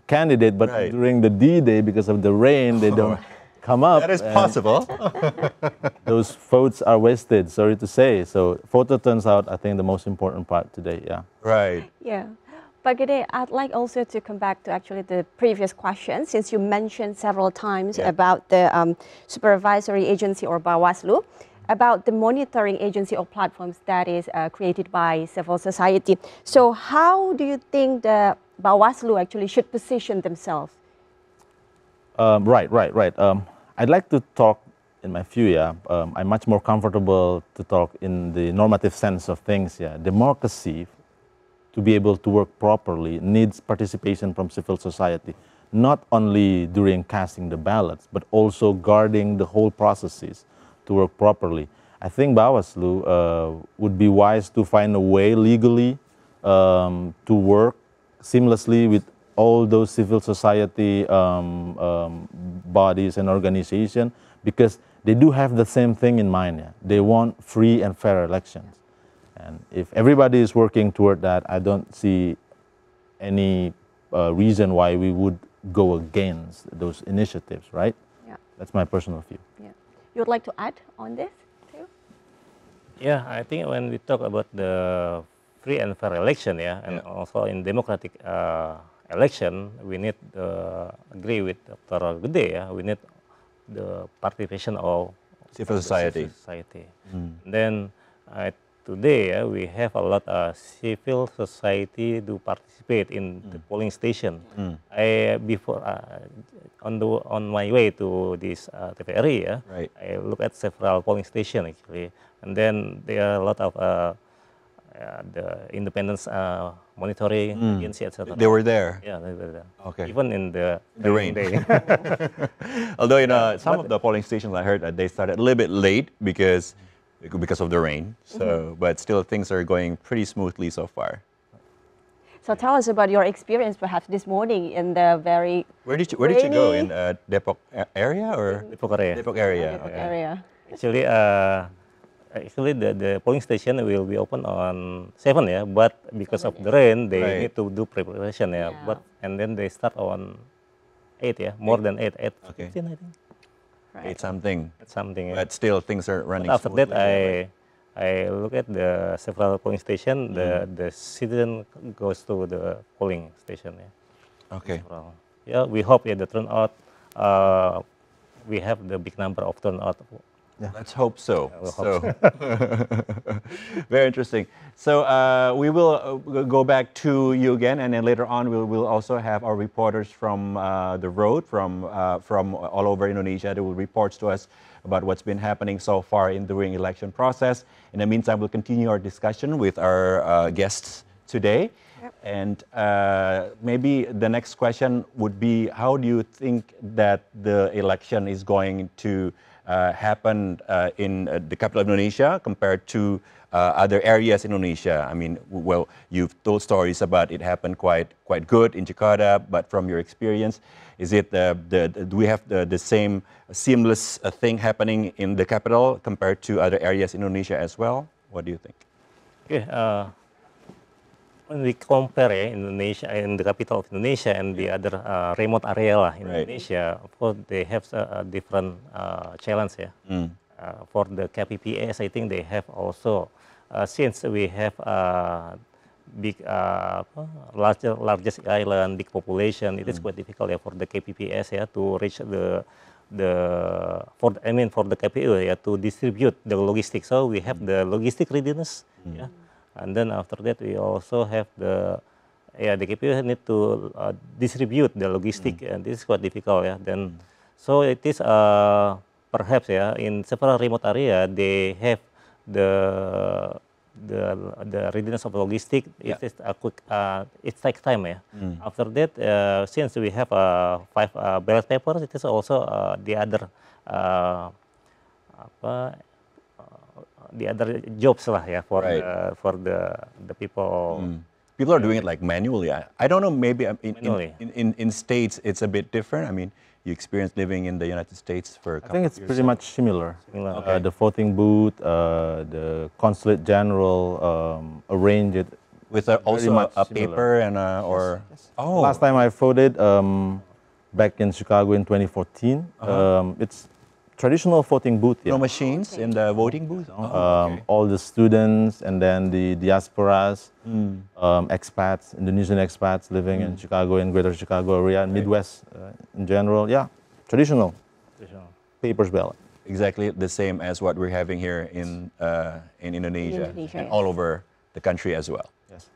candidates, but during the D-Day, because of the rain, they don't come up. That is possible. Those votes are wasted, sorry to say. So voter turns out, I think, the most important part today, Right. Yeah. Pak Gede, I'd like also to come back to actually the previous question, since you mentioned several times about the supervisory agency or Bawaslu, about the monitoring agency or platforms that is created by civil society. So how do you think the Bawaslu actually should position themselves? Right. I'd like to talk in my view, I'm much more comfortable to talk in the normative sense of things. Democracy, to be able to work properly, needs participation from civil society, not only during casting the ballots, but also guarding the whole processes to work properly. I think Bawaslu would be wise to find a way legally to work seamlessly with all those civil society bodies and organizations, because they do have the same thing in mind. Yeah? They want free and fair elections. And if everybody is working toward that, I don't see any reason why we would go against those initiatives, right? Yeah. That's my personal view. Yeah. You would like to add on this too? Yeah, I think when we talk about the free and fair election, yeah, and also in democratic election, we need agree with Dr. Gede, yeah, we need the participation of Civil society. Civil society. Then today we have a lot of civil society to participate in the polling station. Before on my way to this TVRI, Right. I look at several polling stations actually, and then there are a lot of the independence monitoring agency, etc. They were there. Yeah, they were there. Okay. Even in the rain. day. Although some of the polling stations I heard that they started a little bit late because of the rain. So, but still things are going pretty smoothly so far. So tell us about your experience perhaps this morning in the very Where did you go, in rainy- Depok area or Depok area. Depok area? Depok Okay. area. Actually, the polling station will be open on 7, yeah, but because of the rain, they Right. need to do preparation, yeah. Yeah. And then they start on 8, yeah, more than 8, 8, Okay. 15, I think. Right. It's something. That's something. Yeah. But still things are running But after that, smoothly. I look at the several polling station. The citizen goes to the polling station. Yeah. Okay. Several. Yeah, we hope the turnout. We have the big number of turnout. Let's hope so. we'll So, very interesting. So we will go back to you again, and then later on we'll also have our reporters from the road, from all over Indonesia. They will report to us about what's been happening so far during election process. In the meantime, we'll continue our discussion with our guests today. And maybe the next question would be, how do you think that the election is going to happen in the capital of Indonesia compared to other areas in Indonesia? I mean, well, you've told stories about it happened quite good in Jakarta, but from your experience, is it do we have the same seamless thing happening in the capital compared to other areas in Indonesia as well? What do you think? Okay. When we compare Indonesia in the capital of Indonesia and the other remote area in Right. Indonesia, of course they have a different challenge. Yeah. For the KPPS, I think they have also since we have big largest island, big population, it is quite difficult for the KPPS to reach for the KPU to distribute the logistics. So we have the logistic readiness. Yeah. And then after that, we also have the KPU need to distribute the logistic, and this is quite difficult. Yeah. Then, so it is perhaps in several remote area they have the readiness of logistic. It is a quick. It takes time. Yeah. After that, since we have 5 ballot papers, it is also the other. The other jobs lah for Right. the people. People are doing it like manually. I don't know. Maybe Manually. in states it's a bit different. I mean, you experienced living in the United States for a I couple think of it's years. pretty much similar. Similar. Okay. The voting booth, the consulate general arranged it. with also much a similar. paper and or oh Last time I voted back in Chicago in 2014, it's traditional voting booth. no Yeah. machines in the voting booth. Oh, okay. All the students and then the diasporas, expats, Indonesian expats living in Chicago and Greater Chicago area and Midwest in general. Yeah, traditional papers ballot. Exactly the same as what we're having here in Indonesia, Indonesia, and yes. all over the country as well. Yes.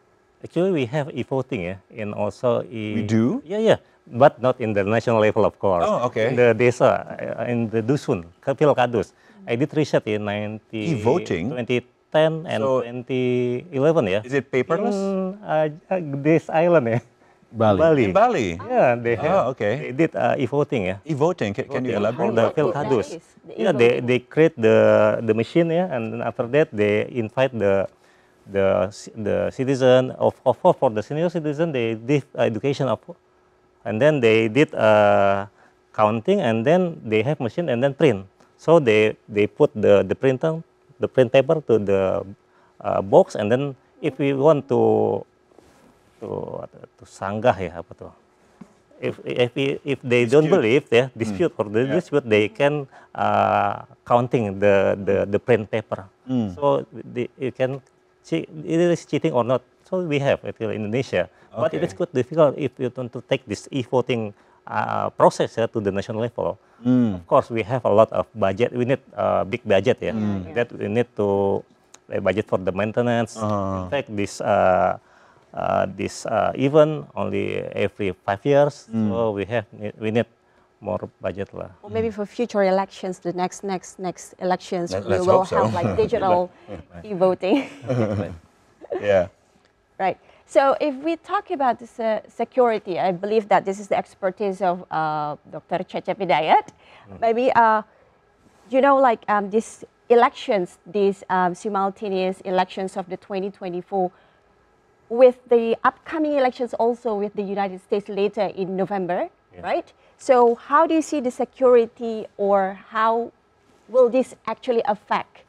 Actually, we have e-voting, and also We do? Yeah, but not in the national level, of course. Oh, okay. In the desa, in the dusun, Pilkadus. I did research in E-voting? 2010 and So- 2011. Yeah. Is it paperless? This island, Bali. In Bali. Yeah, they have. Oh, okay. They did e-voting, E-voting. Can you For elaborate? the What Pilkadus. that is, the Yeah, e-voting. they create the machine, and then after that they invite the citizen for the senior citizen. They give education and then they did counting, and then they have machine and then print. So they put the print paper to the box, and then if we want to sanggah ya apa tuh, if they don't believe ya dispute or the dispute, they can counting the print paper. So you can see it is cheating or not. So we have it in Indonesia, but it is quite difficult if you want to take this e-voting process to the national level. Of course, we have a lot of budget. We need big budget, that we need to budget for the maintenance. In fact, this event only every 5 years, so we need more budget lah. Or maybe for future elections, the next elections, we Let's will hope so. have like digital e-voting. Yeah. Right. So if we talk about this, security, I believe that this is the expertise of Dr. Cecep Hidayat. Maybe, like these elections, these simultaneous elections of the 2024, with the upcoming elections also with the United States later in November, right? So how do you see the security, or how will this actually affect?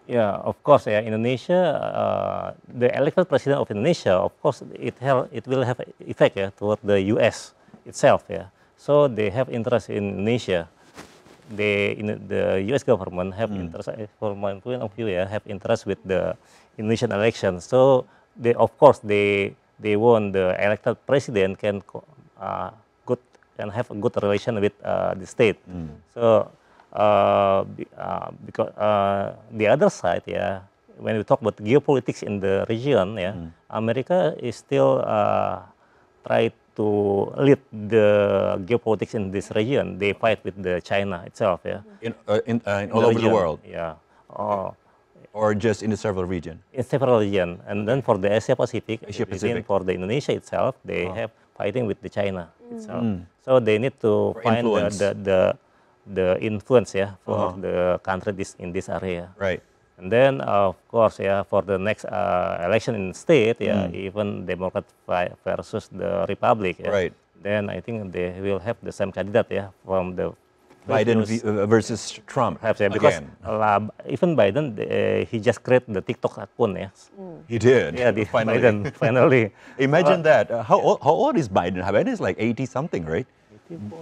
Yeah, of course. Yeah, Indonesia, the elected president of Indonesia, of course, it will have effect toward the U.S. itself. Yeah, so they have interest in Indonesia. The U.S. government have interest, from my point of view, have interest with the Indonesian election. So of course, they want the elected president can have a good relation with the state. So. Because the other side, when we talk about geopolitics in the region, America is still try to lead the geopolitics in this region. They fight with the China itself, In all over the world, or just in the several region? In several regions, and then for the Asia Pacific, for the Indonesia itself, they have fighting with the China itself. So they need to find the influence for the country in this area. Right. And then of course for the next election in the state, even Democrat versus the Republic, Right. Then I think they will have the same candidate from the Biden versus Trump. Perhaps, because even Biden, he just created the TikTok account. He did. Yeah, finally. Biden finally. Imagine that. How old is Biden? Biden is like 80 something, right?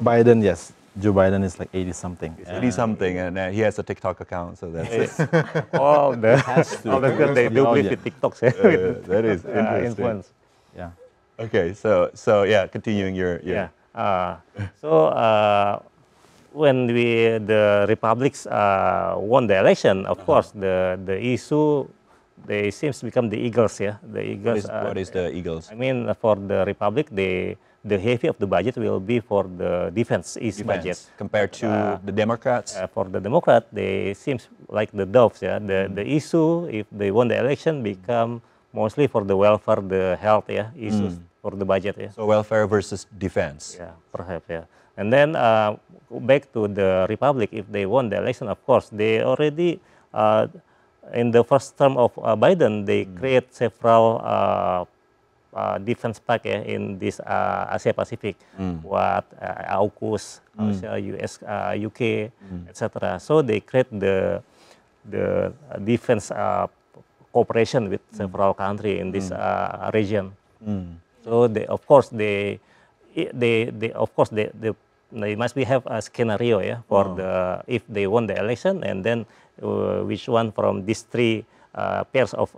Biden, yes. Joe Biden is like 80 something. 80 something, and he has a TikTok account, so that's all the good they do with TikToks. That is interesting. Influence. Yeah. Okay, so yeah, continuing your when the Republics won the election, of course the issue they seems to become the Eagles. The Eagles. What is the Eagles? I mean, for the Republic, the heavy of the budget will be for the defense budget compared to the Democrats. For the Democrat, they seems like the doves. The issue, if they won the election, become mostly for the welfare, the health issues for the budget. So welfare versus defense. Yeah, perhaps. Yeah, and then back to the Republic, if they won the election, of course, they already in the first term of Biden, they create several defense pack in this Asia Pacific, what AUKUS, US, UK, etc. So they create the defense cooperation with several countries in this region. So they must have a scenario for if they won the election, and then which one from these three pairs of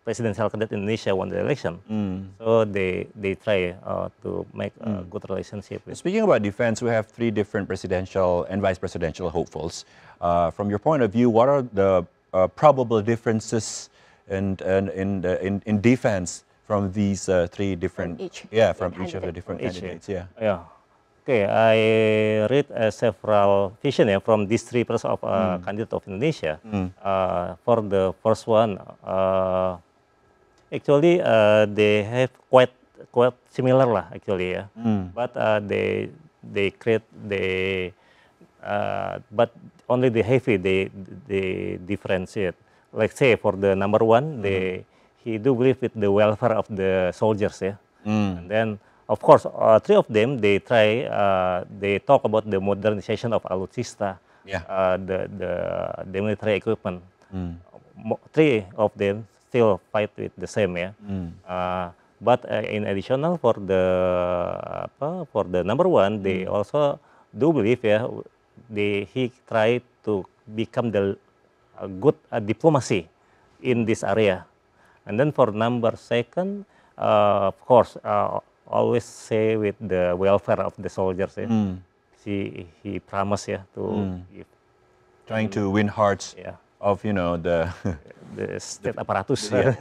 presidential candidate in Indonesia won the election. So they try to make a good relationship. Speaking about defense, we have three different presidential and vice presidential hopefuls. From your point of view, what are the probable differences in defense from these three different? From each of the different candidates. Okay, I read several vision from these three pairs of candidates of Indonesia. For the first one, actually they have quite similar lah actually but they create but only the heavy they differentiate. Like say for the number one, he do believe with the welfare of the soldiers and then of course, three of them, they talk about the modernization of alutsista, Yeah. the military equipment. Three of them still fight with the same, yeah. But in additional for the number one, they also do believe, yeah, he tried to become the good diplomacy in this area. And then for number second, of course, always say with the welfare of the soldiers. Yeah. He promised, yeah, to give, Trying to win hearts yeah, of, the the state apparatus. Yeah.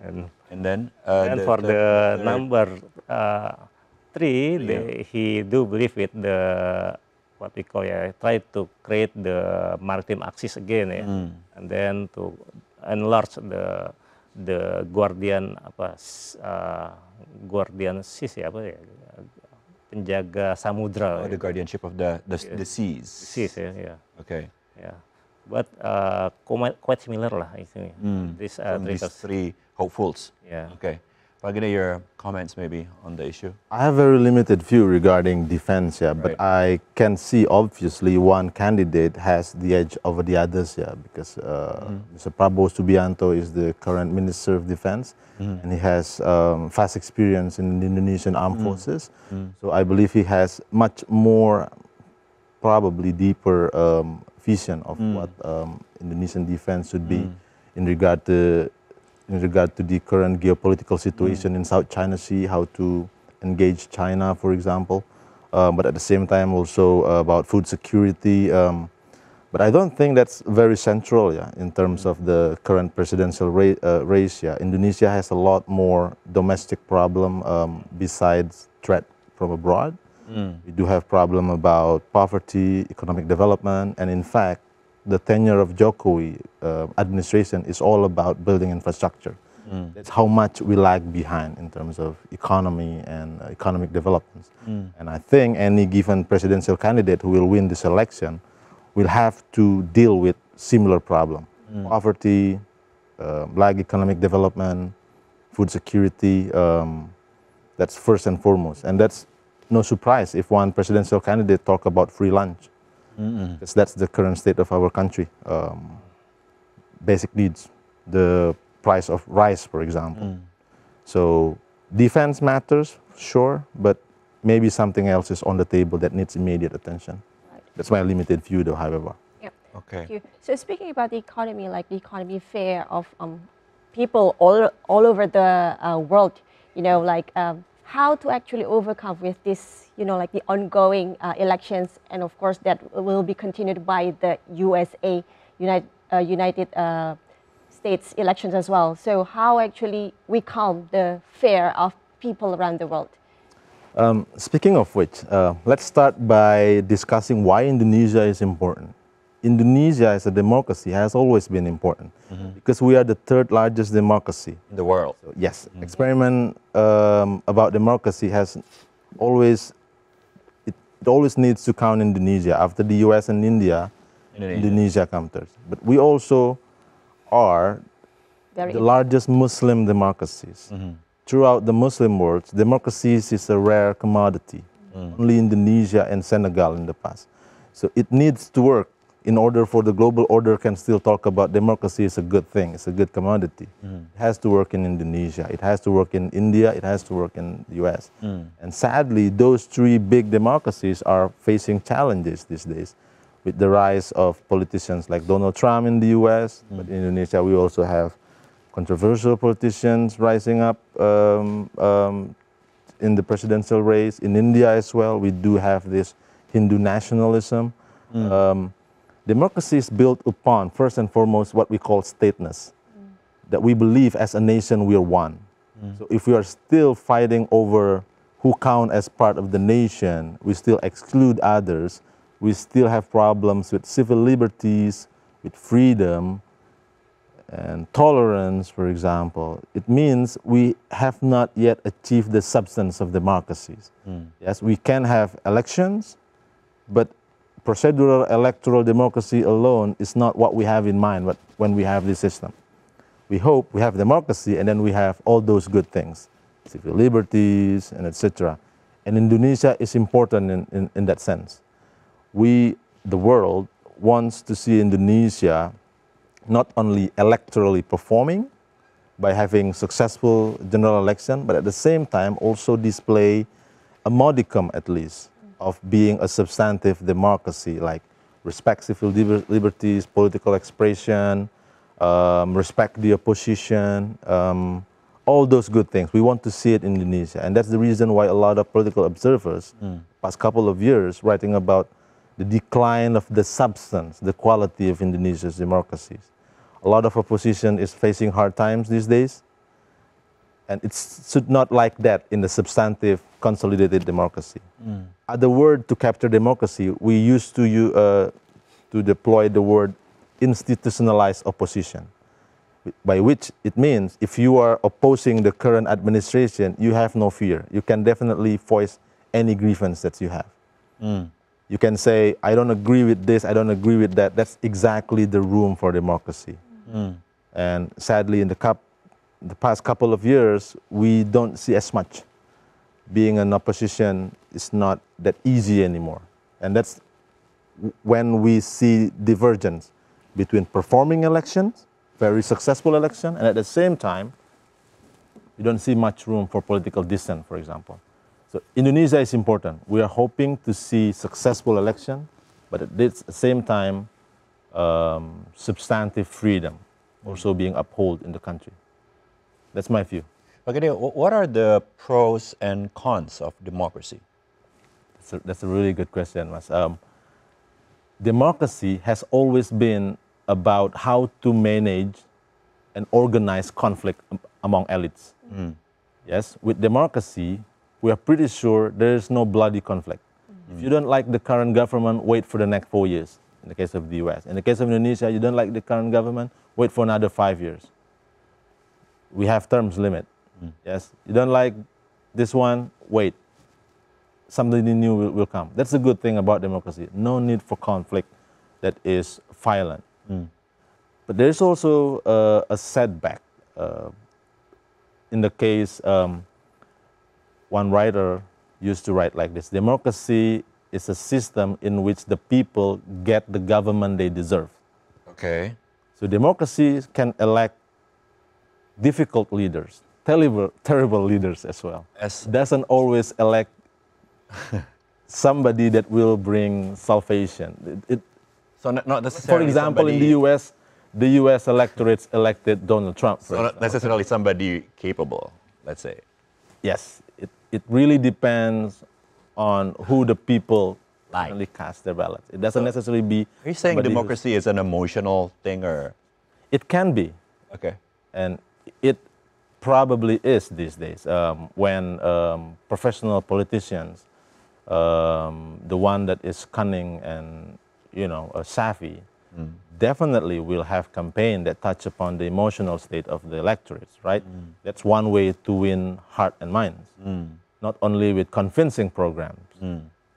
and and then and for the third- number three, he do believe with the what we call, yeah, try to create the maritime axis again, yeah, and then to enlarge the guardian guardian seas, ya, apa ya, penjaga samudra, the guardianship of the seas. seas, ya, yeah. Okay. Yeah. But quite similar lah isinya. These From three. these three hopefuls. Yeah. Okay. Pagina, your comments maybe on the issue? I have very limited view regarding defense, yeah, but I can see obviously one candidate has the edge over the others, yeah, because Mr. Prabowo Subianto is the current Minister of Defense, and he has vast experience in the Indonesian armed forces. So I believe he has much more, probably deeper vision of what Indonesian defense should be in regard to the current geopolitical situation in South China Sea, how to engage China, for example, but at the same time also about food security. But I don't think that's very central, yeah, in terms of the current presidential race. Yeah, Indonesia has a lot more domestic problem besides threat from abroad. We do have problem about poverty, economic development, and in fact, the tenure of Jokowi administration is all about building infrastructure. That's how much we lag behind in terms of economy and economic developments. And I think any given presidential candidate who will win this election will have to deal with similar problem. Poverty, lag economic development, food security, that's first and foremost. And that's no surprise if one presidential candidate talk about free lunch. Because that's the current state of our country. Basic needs, the price of rice, for example. So defense matters, sure, but maybe something else is on the table that needs immediate attention. Right. That's my limited view, though, however. Yep. Okay. Thank you. So speaking about the economy, like the economy fair of people all over the world, like how to actually overcome with this, like the ongoing elections, and of course that will be continued by the USA, United States elections as well. So how actually we calm the fear of people around the world? Speaking of which, let's start by discussing why Indonesia is important. Indonesia as a democracy has always been important because we are the third largest democracy In the world. So, yes, experiment about democracy has always, it always needs to count Indonesia. After the US and India, Indonesia comes third. But we also are Very the largest Muslim democracies. Throughout the Muslim world, democracies is a rare commodity. Only Indonesia and Senegal in the past. So it needs to work in order for the global order can still talk about democracy is a good thing, it's a good commodity. It has to work in Indonesia, it has to work in India, it has to work in the US. And sadly, those three big democracies are facing challenges these days with the rise of politicians like Donald Trump in the US, but in Indonesia we also have controversial politicians rising up in the presidential race. In India as well, we do have this Hindu nationalism. Democracy is built upon, first and foremost, what we call stateless. That we believe as a nation we are one. So if we are still fighting over who count as part of the nation, we still exclude others, we still have problems with civil liberties, with freedom, and tolerance, for example, it means we have not yet achieved the substance of democracies. Yes, we can have elections, but procedural electoral democracy alone is not what we have in mind when we have this system. We hope we have democracy and then we have all those good things. civil liberties, and etc. And Indonesia is important in that sense. The world, wants to see Indonesia not only electorally performing by having successful general election, but at the same time also display a modicum at least of being a substantive democracy, like respect civil liberties, political expression, respect the opposition, all those good things. We want to see it in Indonesia. And that's the reason why a lot of political observers, past couple of years, writing about the decline of the substance, the quality of Indonesia's democracies. A lot of opposition is facing hard times these days. And it should not like that in the substantive, consolidated democracy. Other word to capture democracy, we used to deploy the word institutionalized opposition, by which it means if you are opposing the current administration, you have no fear. You can definitely voice any grievance that you have. You can say, I don't agree with this, I don't agree with that. That's exactly the room for democracy. And sadly, in the past couple of years, we don't see as much. Being an opposition is not that easy anymore. And that's when we see divergence between performing elections, very successful election, and at the same time, you don't see much room for political dissent, for example. So Indonesia is important. We are hoping to see successful election, but at the same time, substantive freedom also being upheld in the country. That's my view. Okay, what are the pros and cons of democracy? That's a really good question, Mas. Democracy has always been about how to manage and organize conflict among elites. Yes, with democracy, we are pretty sure there is no bloody conflict. If you don't like the current government, wait for the next 4 years, in the case of the US. In the case of Indonesia, you don't like the current government, wait for another 5 years. We have terms limit. Yes, you don't like this one, wait. Something new will come. That's the good thing about democracy. No need for conflict that is violent. But there is also a setback. In the case, one writer used to write like this: democracy is a system in which the people get the government they deserve. Okay. So democracy can elect difficult leaders, terrible leaders as well. Doesn't always elect somebody that will bring salvation. So not necessarily. For example, in the U.S. electorates elected Donald Trump. So not necessarily somebody capable, let's say. Yes, it really depends on who the people finally cast their ballots. It doesn't necessarily be. Are you saying democracy is an emotional thing, or? It can be. Okay. And it probably is these days when professional politicians, the one that is cunning and savvy, definitely will have campaign that touch upon the emotional state of the electorates, right? That's one way to win heart and minds. Not only with convincing programs.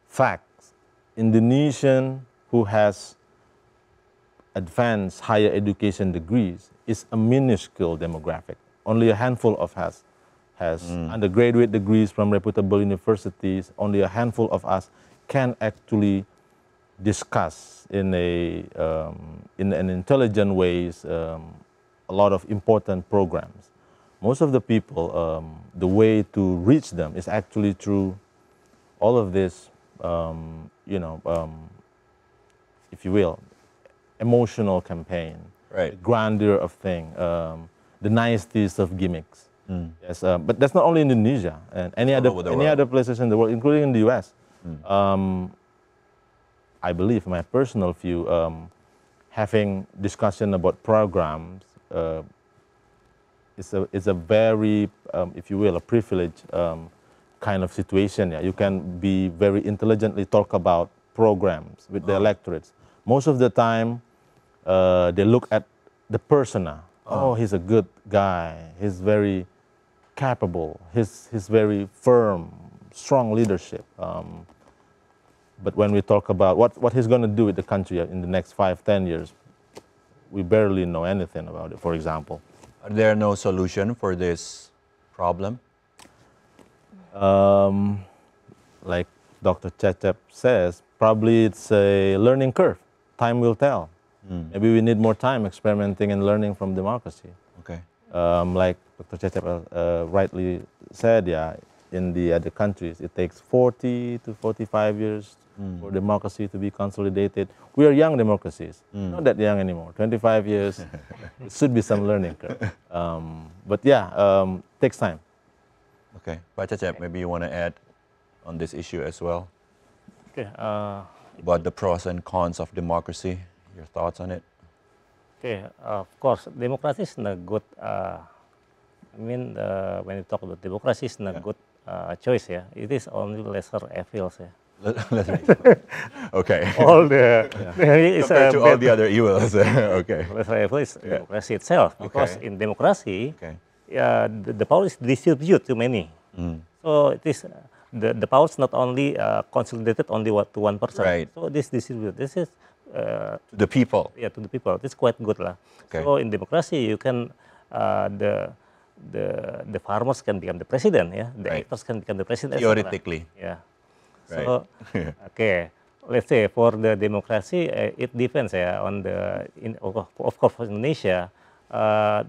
Facts. Indonesian who has advanced higher education degrees is a minuscule demographic. Only a handful of us has undergraduate degrees from reputable universities. Only a handful of us can actually discuss in an intelligent ways a lot of important programs. Most of the people, the way to reach them is actually through all of this, if you will, emotional campaign, right? Grandeur of thing, the niceties of gimmicks. Yes, but that's not only Indonesia and any other places in the world, including in the U.S. I believe, my personal view, having discussion about programs is a very, if you will, a privileged kind of situation. Yeah, you can be very intelligently talk about programs with the electorates. Most of the time, they look at the persona. Oh, he's a good guy. He's very capable. He's very firm, strong leadership. But when we talk about what he's going to do with the country in the next 5-10 years, we barely know anything about it, for example. Are there no solution for this problem? Like Dr. Cecep says, probably it's a learning curve. Time will tell. Maybe we need more time experimenting and learning from democracy. Okay. Like Dr. Cecep rightly said, yeah, in the other countries, it takes 40 to 45 years for democracy to be consolidated. We are young democracies, not that young anymore. 25 years, it should be some learning curve. But yeah, takes time. Okay. Pak Cecep, maybe you want to add on this issue as well, Okay. about the pros and cons of democracy. Your thoughts on it? Okay, of course, democracy is not good. When you talk about democracy, is not good choice. Yeah, it is only lesser evils. Yeah. Okay. All the it's Compared to all the other evils. Okay. lesser evil is democracy itself, because Okay. in democracy, Okay. the power is distributed to many. So it is the power is not only consolidated only to one person. Right. So this distribute. This is To the people. yeah, to the people. It's quite good lah. Okay. So in democracy, you can the farmers can become the president, yeah. The Right. actors can become the president. et cetera. Theoretically. Yeah. Right. So okay, let's say for the democracy, it depends yeah on the of course for Indonesia,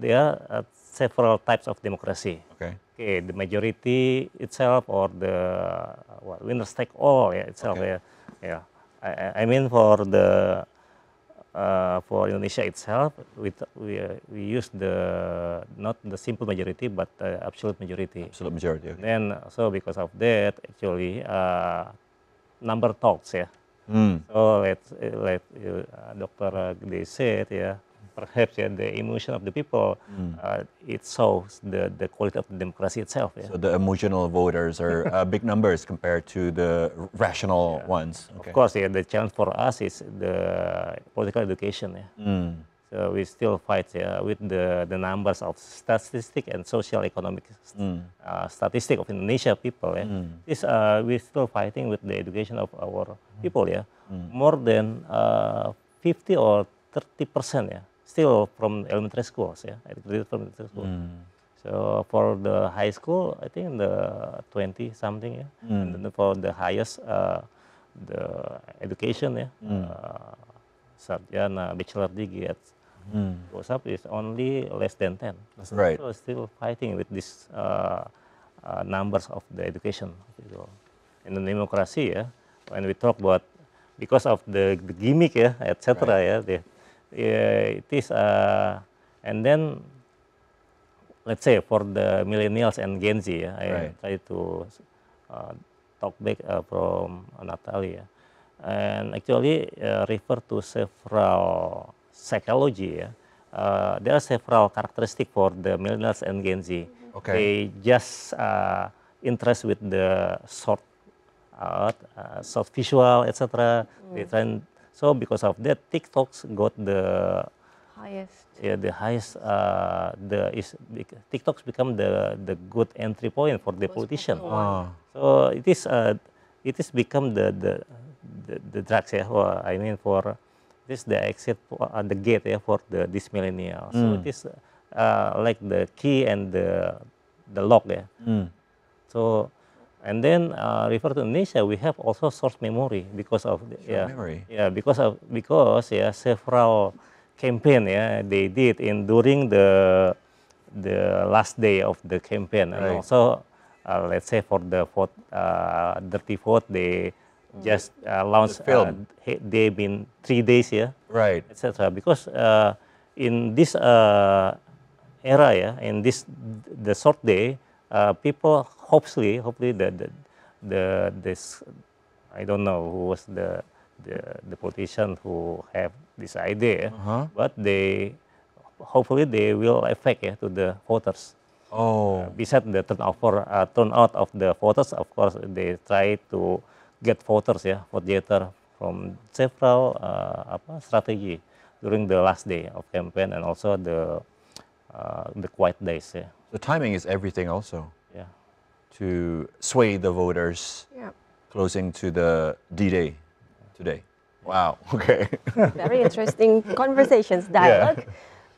there are several types of democracy. Okay. Okay, the majority itself or the winners take all yeah, itself. Okay. Yeah, yeah. I mean for Indonesia itself, we use not the simple majority but the absolute majority. Absolute majority. Okay. Then so because of that, actually, number talks. Yeah. So let Dr. Gede said, yeah, perhaps yeah, the emotion of the people, it shows the quality of the democracy itself. Yeah. So the emotional voters are big numbers compared to the rational ones. Okay. Of course, yeah, the challenge for us is the political education. Yeah. So we still fight with the numbers of statistic and social economic statistic of Indonesia people. Yeah. This we're still fighting with the education of our people. Yeah, more than 50 or 30%. Yeah, still from elementary schools. Yeah, from elementary school. So for the high school, I think the 20 something. Yeah, and then for the highest the education. Yeah, sarjana, bachelor degree. Goes up is only less than 10. Right. So still fighting with these numbers of the education. In the democracy, yeah, when we talk about because of the gimmick, yeah, etc. Right. It is, and then let's say for the millennials and Gen Z, yeah, I Right. try to talk back from Natalia, and actually refer to several psychology. Yeah. There are several characteristics for the millennials and Gen Z. Okay. They just interest with the short visual, etc. They try so because of that, TikToks got the Highest. yeah, the highest TikToks become the good entry point for the politician. So it is become the drugs, yeah. Well, I mean for this the exit the gate, yeah, for this millennial. So it is like the key and the lock, yeah. So and then refer to Indonesia, we have also source memory because of memory. yeah, because yeah, several campaign, yeah, they did during the last day of the campaign. And Right. also let's say for the vote dirty vote, they just launched film. they've been 3 days, yeah, Right. etc. Because in this era, yeah, in the short day, people hopefully this I don't know who was the politician who have this idea, but they hopefully they will affect, yeah, to the voters. Oh. Besides the turnout of the voters, of course they try to get voters, yeah, vote getter from several strategy during the last day of campaign and also the quiet days. Yeah. The timing is everything also Yeah. to sway the voters Yeah. closing to the D-Day today. Wow. Okay. Very interesting conversations, dialogue.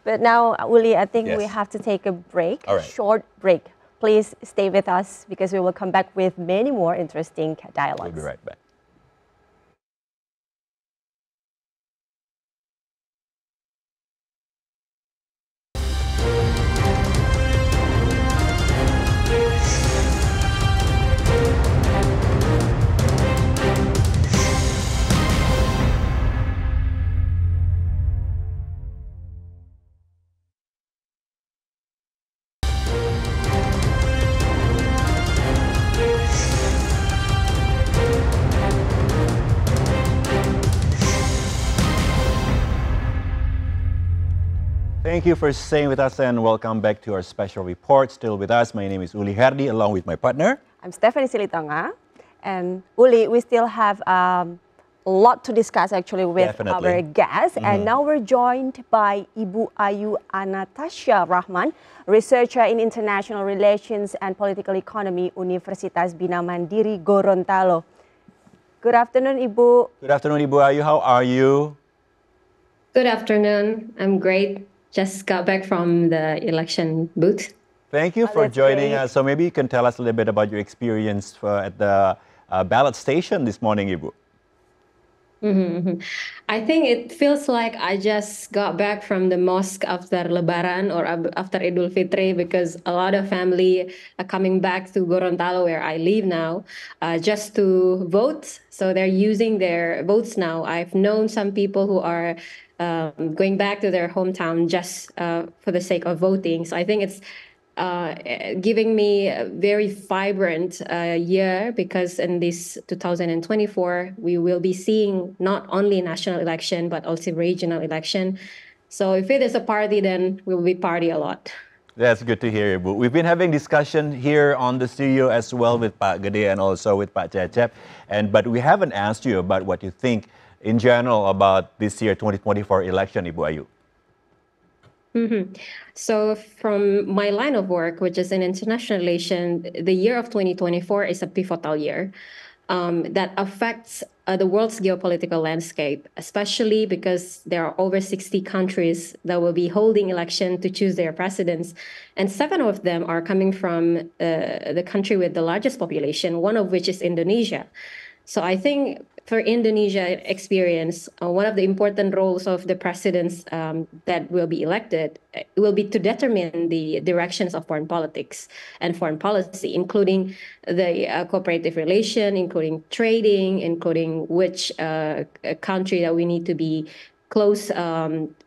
But now, Uli, I think we Yes. have to take a break, All right. short break. Please stay with us because we will come back with many more interesting We'll dialogues. be right back. Thank you for staying with us and welcome back to our special report. Still with us, my name is Uli Herdi along with my partner. I'm Stephanie Silitonga. And Uli, we still have a lot to discuss actually with Definitely. our guests. And now we're joined by Ibu Ayu Anastasia Rahman, researcher in international relations and political economy, Universitas Bina Mandiri Gorontalo. Good afternoon, Ibu. Good afternoon, Ibu Ayu. How are you? Good afternoon. I'm great. Just got back from the election booth. Thank you for that's joining great. us. So maybe you can tell us a little bit about your experience at the ballot station this morning, Ibu. I think it feels like I just got back from the mosque after Lebaran or after Idul Fitri because a lot of family are coming back to Gorontalo where I live now just to vote. So they're using their votes now. I've known some people who are going back to their hometown just for the sake of voting. So I think it's giving me a very vibrant year because in this 2024 we will be seeing not only national election but also regional election. So if it is a party, then we will be party a lot. That's good to hear, Ibu. We've been having discussion here on the studio as well with Pak Gede and also with Pak Cecep. But we haven't asked you about what you think in general about this year 2024 election, Ibu Ayu. So from my line of work, which is in international relations, the year of 2024 is a pivotal year that affects the world's geopolitical landscape, especially because there are over 60 countries that will be holding election to choose their presidents. And 7 of them are coming from the country with the largest population, one of which is Indonesia. So I think for Indonesia experience, one of the important roles of the presidents that will be elected will be to determine the directions of foreign politics and foreign policy, including the cooperative relation, including trading, including which country that we need to be close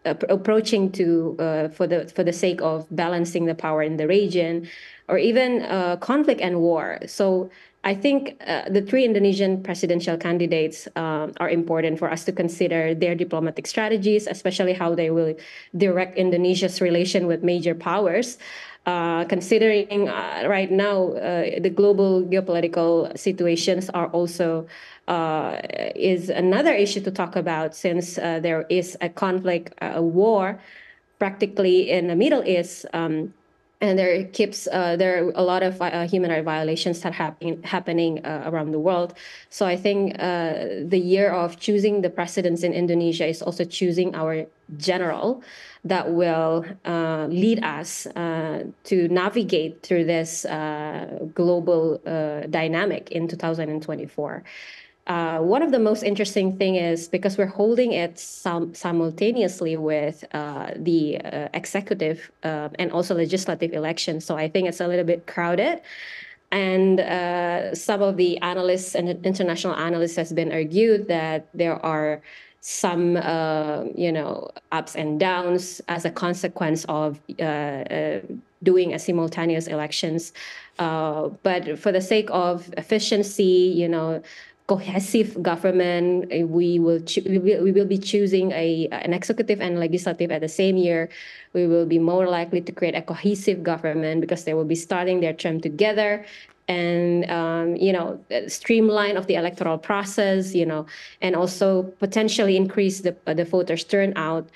approaching to for the sake of balancing the power in the region, or even conflict and war. So I think the 3 Indonesian presidential candidates are important for us to consider their diplomatic strategies, especially how they will direct Indonesia's relation with major powers. Considering right now the global geopolitical situations are also is another issue to talk about, since there is a conflict, a war practically in the Middle East. And there are a lot of human rights violations that happening around the world. So I think the year of choosing the presidents in Indonesia is also choosing our general that will lead us to navigate through this global dynamic in 2024. One of the most interesting thing is because we're holding it simultaneously with the executive and also legislative elections. So I think it's a little bit crowded. And some of the analysts and international analysts has been argued that there are some, ups and downs as a consequence of doing a simultaneous elections. But for the sake of efficiency, cohesive government, we will be choosing an executive and legislative at the same year. We will be more likely to create a cohesive government because they will be starting their term together, and streamline of the electoral process, and also potentially increase the voters' turnout.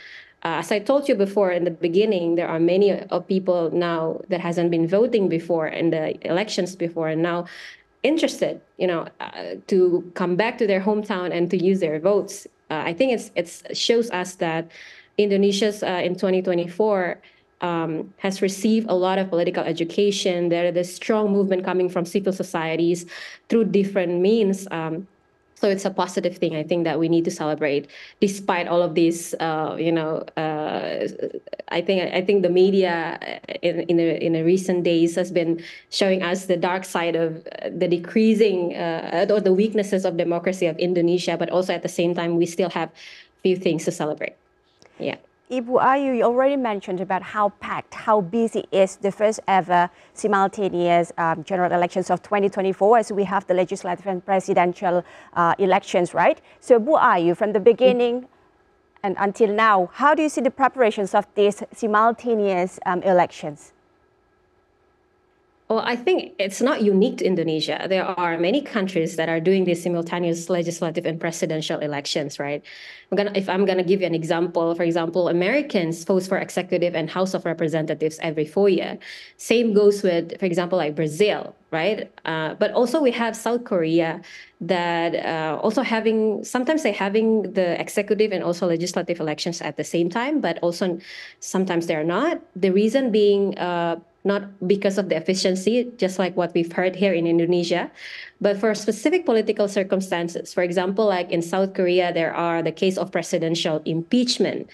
As I told you before in the beginning, there are many people now that hasn't been voting before in the elections before, and now interested, to come back to their hometown and to use their votes. I think it shows us that Indonesia's in 2024 has received a lot of political education. There is a strong movement coming from civil societies through different means. So it's a positive thing, I think, that we need to celebrate, despite all of these. I think the media in the recent days has been showing us the dark side of the decreasing or the weaknesses of democracy of Indonesia, but also at the same time we still have few things to celebrate. Yeah. Ibu Ayu, you already mentioned about how packed, how busy is the first ever simultaneous general elections of 2024 as we have the legislative and presidential elections, right? So Bu Ayu, from the beginning and until now, how do you see the preparations of these simultaneous elections? Well, I think it's not unique to Indonesia. There are many countries that are doing these simultaneous legislative and presidential elections, right? If I'm gonna give you an example, for example, Americans vote for executive and House of Representatives every 4 years. Same goes with, for example, like Brazil, right? But also we have South Korea that also sometimes they're having the executive and also legislative elections at the same time, but also sometimes they're not. The reason being not because of the efficiency, just like what we've heard here in Indonesia, but for specific political circumstances. For example, like in South Korea, there are the case of presidential impeachment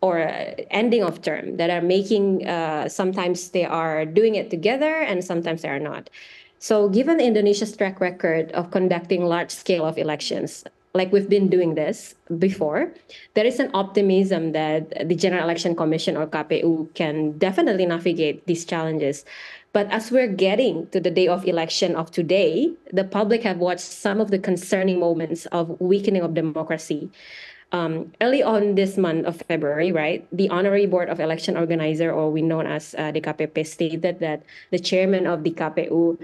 or ending of term that are making, sometimes they are doing it together and sometimes they are not. So given Indonesia's track record of conducting large scale of elections, like we've been doing this before, there is an optimism that the General Election Commission or KPU can definitely navigate these challenges. But as we're getting to the day of election of today, the public have watched some of the concerning moments of weakening of democracy. Early on this month of February, right, the Honorary Board of Election Organizer, or we known as DKPP, stated that the chairman of the KPU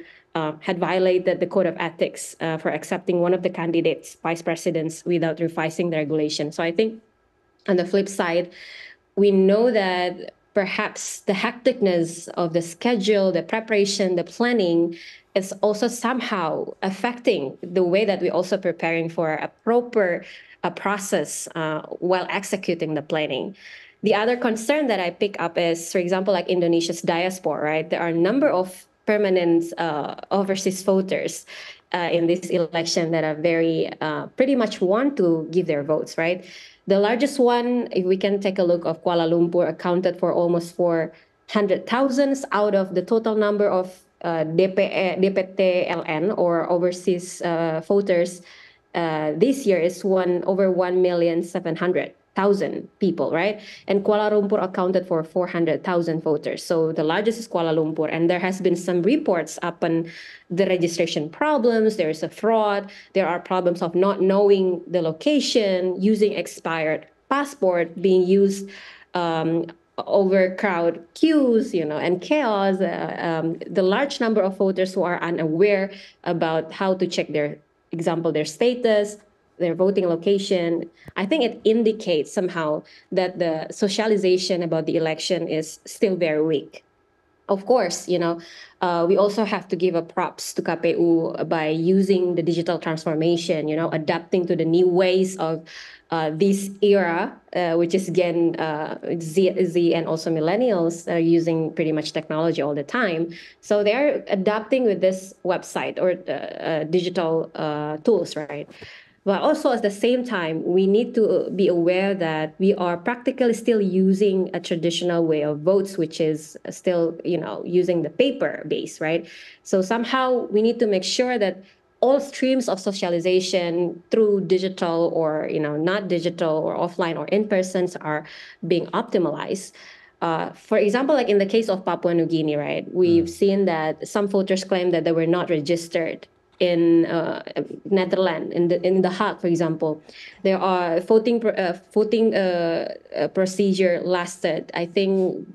had violated the code of ethics for accepting one of the candidates, vice presidents, without revising the regulation. So I think on the flip side, we know that perhaps the hecticness of the schedule, the preparation, the planning is also somehow affecting the way that we're also preparing for a proper process while executing the planning. The other concern that I pick up is, for example, like Indonesia's diaspora, right? There are a number of permanent overseas voters in this election that are very pretty much want to give their votes, right? The largest one, if we can take a look of Kuala Lumpur, accounted for almost 400,000 out of the total number of DPT-LN or overseas voters this year is over 1,700,000 people, right? And Kuala Lumpur accounted for 400,000 voters. So the largest is Kuala Lumpur. And there has been some reports upon the registration problems. There is a fraud. There are problems of not knowing the location, using expired passport, being used overcrowd queues, and chaos. The large number of voters who are unaware about how to check their status, their voting location. I think it indicates somehow that the socialization about the election is still very weak. Of course, we also have to give a props to KPU by using the digital transformation, adapting to the new ways of this era, which is again Z and also millennials are using pretty much technology all the time. So they're adapting with this website or digital tools, right? But also at the same time, we need to be aware that we are practically still using a traditional way of votes, which is still, using the paper base, right? So somehow we need to make sure that all streams of socialization through digital or, not digital or offline or in-persons are being optimized. For example, like in the case of Papua New Guinea, right? We've seen that some voters claim that they were not registered in Netherlands, in the Hague, for example. There are voting procedure lasted. I think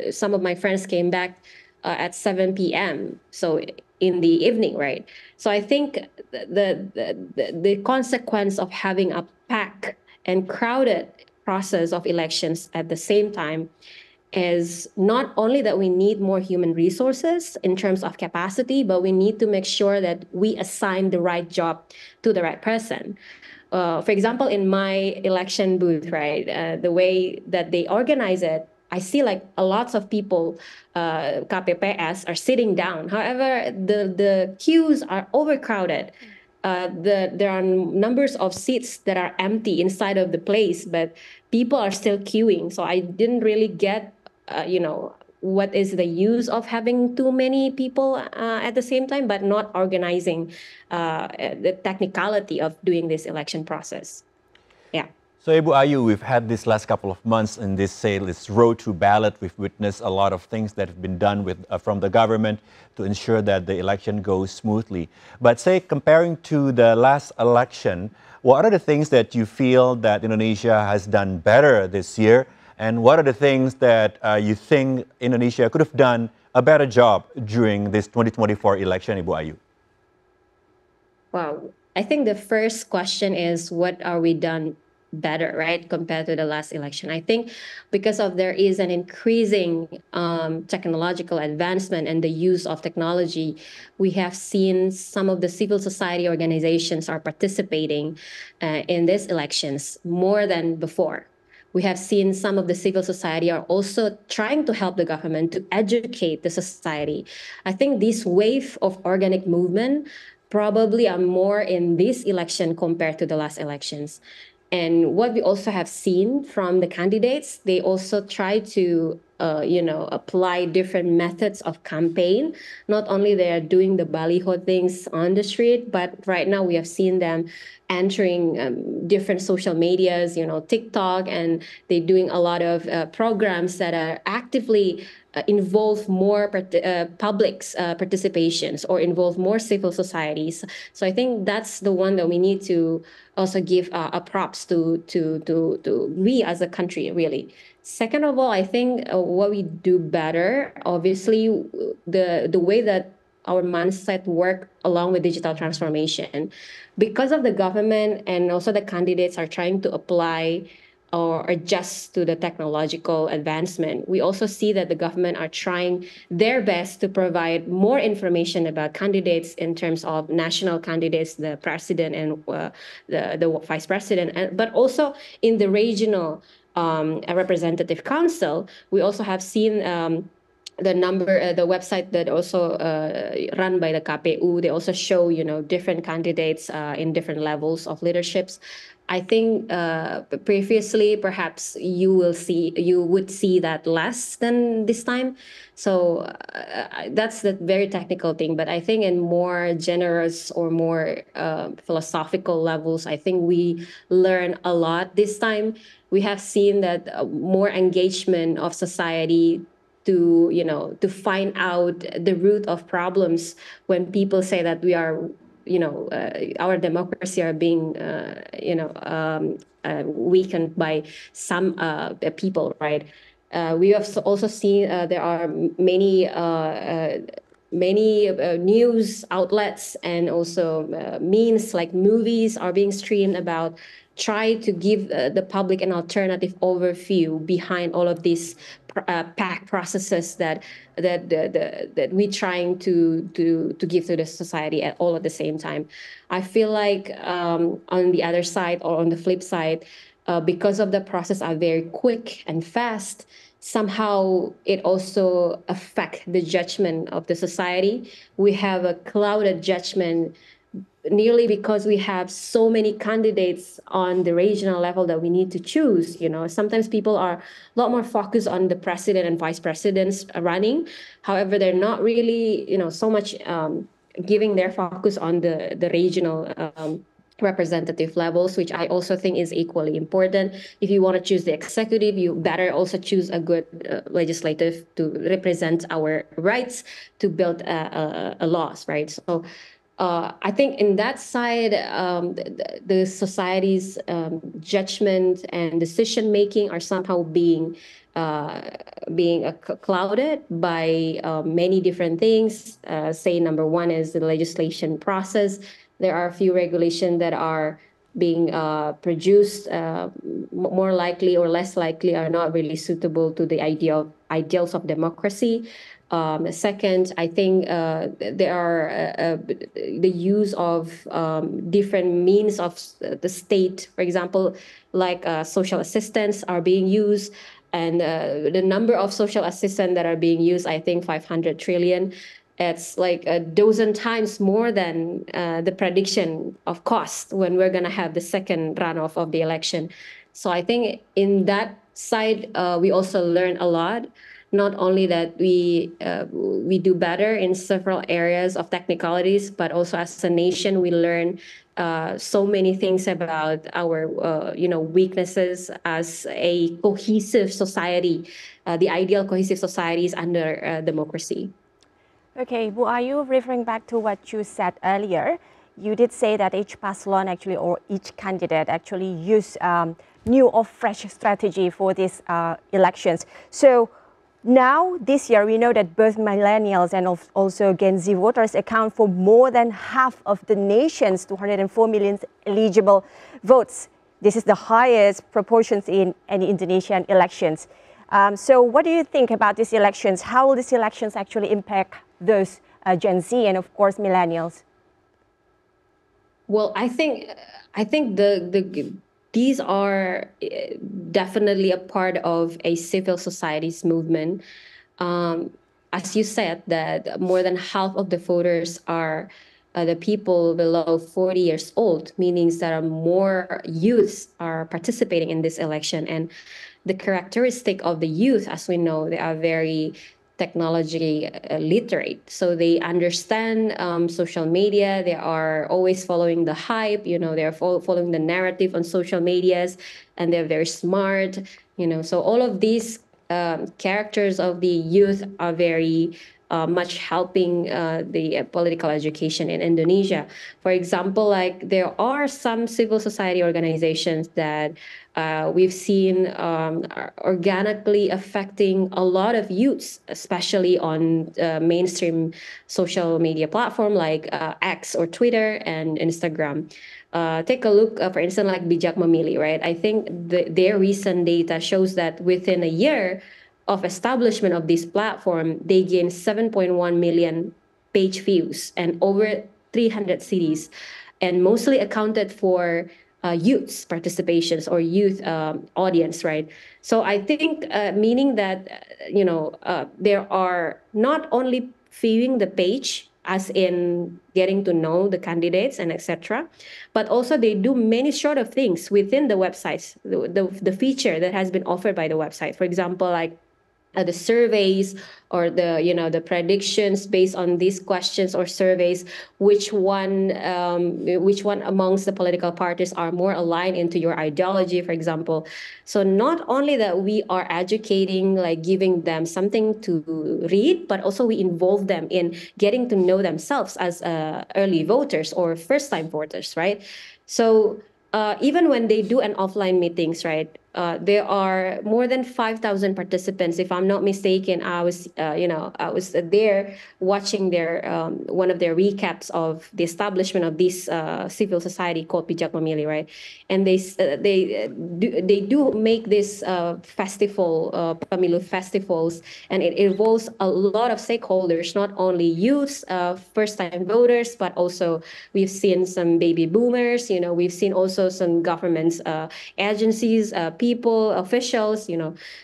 some of my friends came back at 7 p.m. So in the evening, right? So I think the consequence of having a packed and crowded process of elections at the same time is not only that we need more human resources in terms of capacity, but we need to make sure that we assign the right job to the right person. For example, in my election booth, right, the way that they organize it, I see like a lots of people, KPPS, are sitting down. However, the queues are overcrowded. There are numbers of seats that are empty inside of the place, but people are still queuing. So I didn't really get, what is the use of having too many people at the same time, but not organizing the technicality of doing this election process. Yeah. So, Ibu Ayu, we've had this last couple of months in this, say, this road to ballot. We've witnessed a lot of things that have been done with from the government to ensure that the election goes smoothly. But say, comparing to the last election, what are the things that you feel that Indonesia has done better this year? And what are the things that you think Indonesia could have done a better job during this 2024 election, Ibu Ayu? Wow. I think the first question is, what are we done better, right, compared to the last election? I think because of there is an increasing technological advancement and the use of technology, we have seen some of the civil society organizations are participating in these elections more than before. We have seen some of the civil society are also trying to help the government to educate the society. I think this wave of organic movement probably are more in this election compared to the last elections. And what we also have seen from the candidates, they also try to, apply different methods of campaign. Not only they are doing the baliho things on the street, but right now we have seen them entering different social medias, TikTok, and they're doing a lot of programs that are actively involve more public's participations or involve more civil societies. So I think that's the one that we need to also give a props to we as a country, really. Second of all, I think what we do better, obviously, the way that our mindset work along with digital transformation, because of the government and also the candidates are trying to apply or adjust to the technological advancement. We also see that the government are trying their best to provide more information about candidates in terms of national candidates, the president and the vice president, but also in the regional representative council. We also have seen the website that also run by the KPU, they also show, different candidates in different levels of leaderships. I think previously, perhaps you would see that less than this time. So that's the very technical thing. But I think in more generous or more philosophical levels, I think we learn a lot this time. We have seen that more engagement of society to find out the root of problems when people say that we are our democracy are being weakened by some people, right? We have also seen there are many news outlets and also means like movies are being streamed about try to give the public an alternative overview behind all of these pack processes that we're trying to give to the society at all at the same time. I feel like on the other side or on the flip side, because of the process are very quick and fast, somehow it also affect the judgment of the society. We have a clouded judgment nearly because we have so many candidates on the regional level that we need to choose. Sometimes people are a lot more focused on the president and vice presidents running. However, they're not really, so much giving their focus on the regional representative levels, which I also think is equally important. If you want to choose the executive, you better also choose a good legislative to represent our rights to build laws, right? So I think in that side, the society's judgment and decision making are somehow being clouded by many different things. Say number one is the legislation process. There are a few regulations that are being produced, more likely or less likely are not really suitable to the ideals of democracy. Second, I think there are the use of different means of the state, for example, like social assistance are being used. And the number of social assistants that are being used, I think 500 trillion. It's like a dozen times more than the prediction of cost when we're going to have the second runoff of the election. So I think in that side, we also learn a lot. Not only that we do better in several areas of technicalities, but also as a nation, we learn so many things about our weaknesses as a cohesive society. The ideal cohesive society is under democracy. Okay, Bu Ayu, referring back to what you said earlier, you did say that each paslon actually, or each candidate actually use new or fresh strategy for these elections. So now, this year, we know that both millennials and also Gen Z voters account for more than half of the nation's 204 million eligible votes. This is the highest proportions in any Indonesian elections. So what do you think about these elections? How will these elections actually impact those Gen Z and, of course, millennials? Well, I think these are definitely a part of a civil society's movement. As you said, that more than half of the voters are the people below 40 years old, meaning that more youths are participating in this election. And the characteristic of the youth, as we know, they are very technology literate. So they understand social media. They are always following the hype. They're following the narrative on social medias, and they're very smart. So all of these characters of the youth are very much helping the political education in Indonesia. For example, like there are some civil society organizations that we've seen organically affecting a lot of youths, especially on mainstream social media platform like X or Twitter and Instagram. Take a look, for instance, like Bijak Memilih, right? I think their recent data shows that within a year of establishment of this platform, they gained 7.1 million page views and over 300 cities, and mostly accounted for youth's participations or youth audience, right? So I think meaning that there are not only viewing the page as in getting to know the candidates and etc., but also they do many sort of things within the websites, the feature that has been offered by the website. For example, like the surveys or the predictions based on these questions or surveys, which one amongst the political parties are more aligned into your ideology, for example. So not only that we are educating, like giving them something to read, but also we involve them in getting to know themselves as early voters or first-time voters, right? So even when they do an offline meetings, right, there are more than 5,000 participants. If I'm not mistaken, I was there watching their one of their recaps of the establishment of this civil society called Bijak Memilih, right? And they do make this festival, Pemilu festivals, and it involves a lot of stakeholders, not only youths, first-time voters, but also we've seen some baby boomers. We've seen also some governments, agencies, people, officials,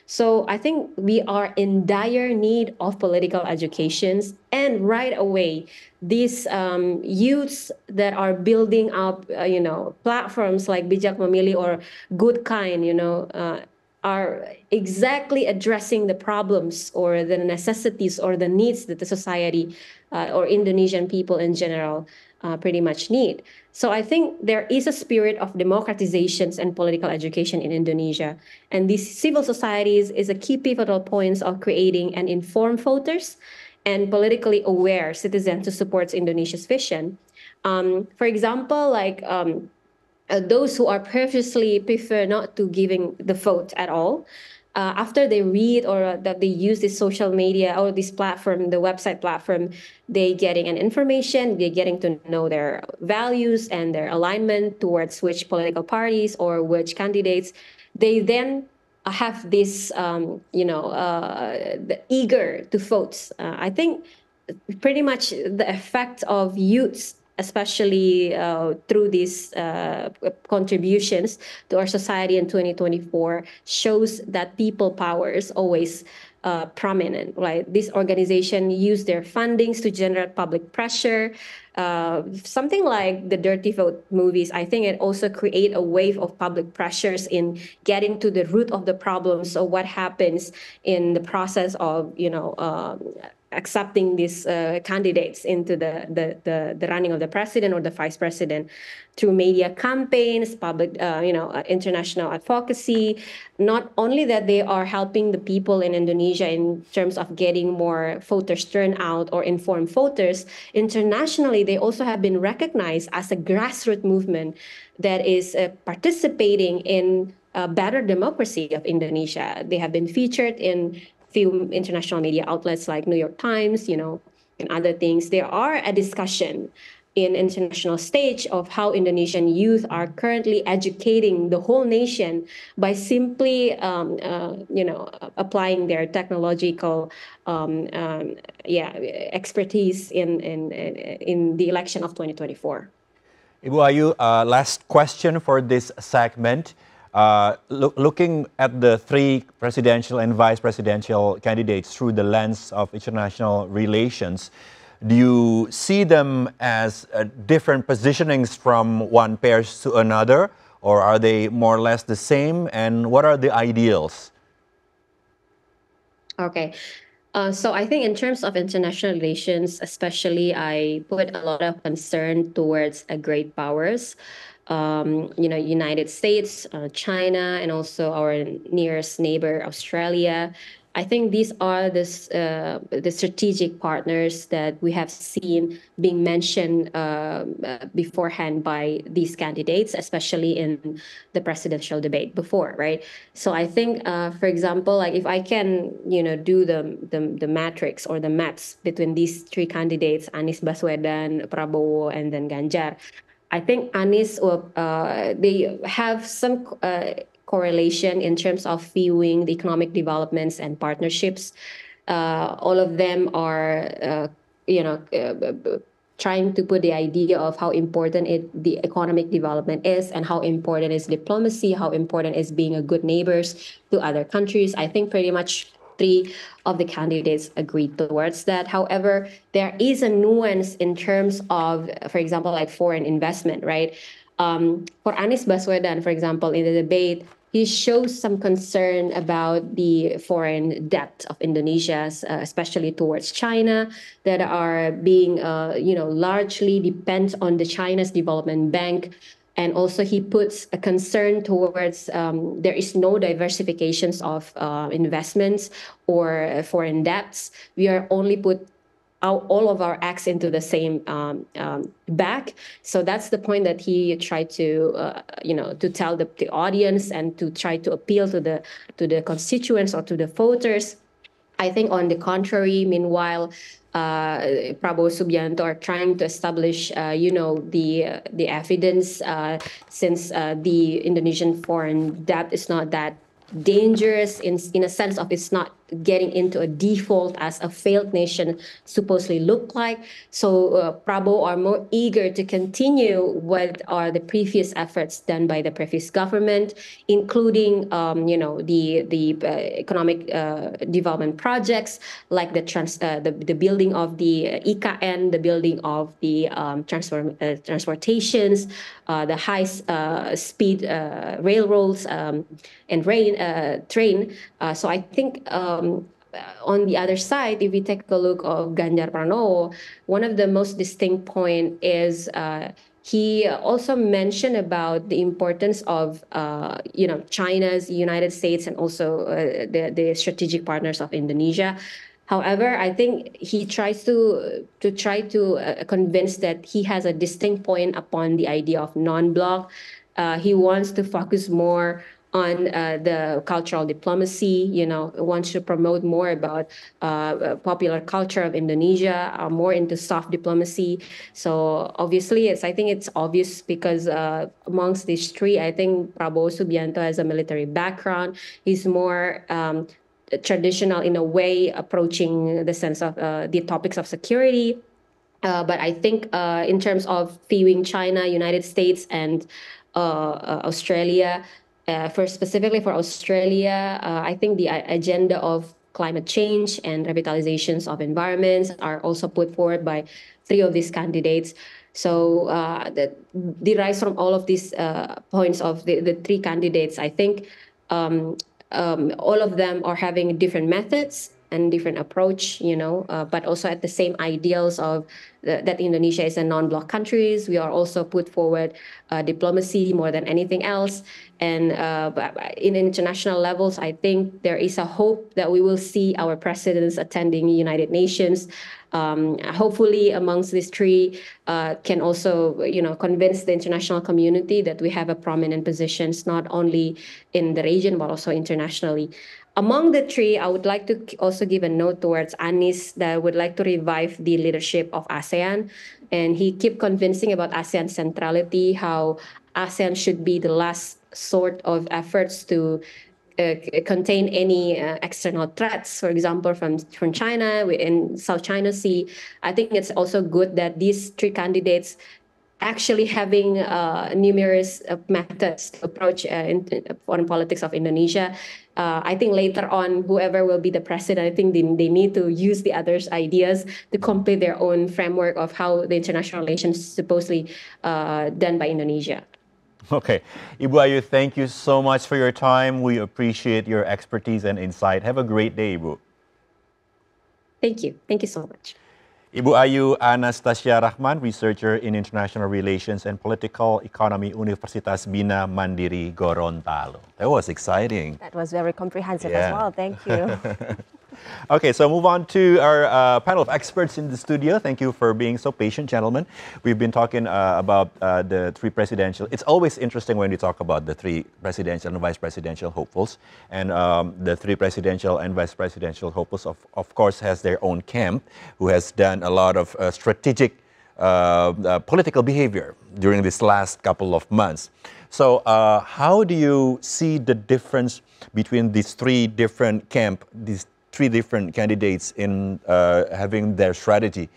So I think we are in dire need of political educations. And right away, these youths that are building up, platforms like Bijak Memilih or Good Kind, are exactly addressing the problems or the necessities or the needs that the society or Indonesian people in general pretty much need. So I think there is a spirit of democratizations and political education in Indonesia. And these civil societies is a key pivotal points of creating an informed voters and politically aware citizens to support Indonesia's vision. For example, like those who are previously prefer not to giving the vote at all, after they read or that they use this social media or this platform, the website platform, they getting an information, they're getting to know their values and their alignment towards which political parties or which candidates. They then have this, eager to vote. I think pretty much the effect of youths especially through these contributions to our society in 2024, shows that people power is always prominent, right? This organization use their fundings to generate public pressure. Something like the Dirty Vote movies, I think it also create a wave of public pressures in getting to the root of the problem. So what happens in the process of, accepting these candidates into the running of the president or the vice president through media campaigns, public, international advocacy. Not only that they are helping the people in Indonesia in terms of getting more voters turnout or informed voters, internationally, they also have been recognized as a grassroots movement that is participating in a better democracy of Indonesia. They have been featured in few international media outlets like New York Times, and other things. There are a discussion in international stage of how Indonesian youth are currently educating the whole nation by simply, applying their technological, expertise in the election of 2024. Ibu Ayu, last question for this segment. Looking at the three presidential and vice presidential candidates through the lens of international relations, do you see them as different positionings from one pair to another, or are they more or less the same? And what are the ideals? Okay. So I think in terms of international relations, especially, I put a lot of concern towards great powers. United States, China, and also our nearest neighbor, Australia. I think these are the strategic partners that we have seen being mentioned beforehand by these candidates, especially in the presidential debate before, right? So I think, for example, like if I can, do the matrix or the maps between these three candidates, Anies Baswedan, Prabowo, and then Ganjar, I think Anies, they have some correlation in terms of viewing the economic developments and partnerships. All of them are, trying to put the idea of how important the economic development is and how important is diplomacy, how important is being a good neighbors to other countries. I think pretty much three of the candidates agreed towards that. However, there is a nuance in terms of, for example, like foreign investment, right? For Anies Baswedan, for example, in the debate, he shows some concern about the foreign debt of Indonesia, especially towards China, that are being, largely depend on the China's development bank. And also he puts a concern towards there is no diversifications of investments or foreign debts. We are only put all of our eggs into the same bag. So that's the point that he tried to, to tell the audience and to try to appeal to the constituents or to the voters. I think on the contrary, meanwhile, Prabowo Subianto are trying to establish, the evidence since the Indonesian foreign debt is not that dangerous in a sense of it's not getting into a default as a failed nation supposedly look like. So Prabowo are more eager to continue what are the previous efforts done by the previous government, including the economic development projects like the building of the IKN, the building of the transportations, the high speed railroads and train. So I think on the other side, if we take a look of Ganjar Pranowo, one of the most distinct point is he also mentioned about the importance of China's, United States, and also the strategic partners of Indonesia. However, I think he tries to convince that he has a distinct point upon the idea of non-bloc. He wants to focus more on the cultural diplomacy, wants to promote more about popular culture of Indonesia, more into soft diplomacy. So obviously, I think it's obvious because amongst these three, I think Prabowo Subianto has a military background. He's more traditional in a way, approaching the sense of the topics of security. But I think in terms of viewing China, United States, and Australia, specifically for Australia, I think the agenda of climate change and revitalizations of environments are also put forward by three of these candidates. So that derives from all of these points of the three candidates. I think all of them are having different methods and different approach, but also at the same ideals of that Indonesia is a non-bloc countries. We are also put forward diplomacy more than anything else. And in international levels, I think there is a hope that we will see our presidents attending United Nations. Hopefully, amongst these three, can also convince the international community that we have a prominent positions not only in the region but also internationally. Among the three, I would like to also give a note towards Anies that would like to revive the leadership of ASEAN. And he keep convincing about ASEAN centrality, how ASEAN should be the last sort of efforts to contain any external threats, for example, from China in South China Sea. I think it's also good that these three candidates actually having numerous methods to approach in foreign politics of Indonesia. I think later on, whoever will be the president, I think they need to use the others' ideas to complete their own framework of how the international relations is supposedly done by Indonesia. Okay. Ibu Ayu, thank you so much for your time. We appreciate your expertise and insight. Have a great day, Ibu. Thank you. Thank you so much. Ibu Ayu Anastasia Rahman, researcher in international relations and political economy, Universitas Bina Mandiri Gorontalo. That was exciting. That was very comprehensive as well. Thank you. Okay, so move on to our panel of experts in the studio. Thank you for being so patient, gentlemen. We've been talking about the three presidential. It's always interesting when we talk about the three presidential and vice presidential hopefuls. And the three presidential and vice presidential hopefuls, of course, has their own camp, who has done a lot of strategic political behavior during this last couple of months. So how do you see the difference between these three different these three different candidates in having their strategy,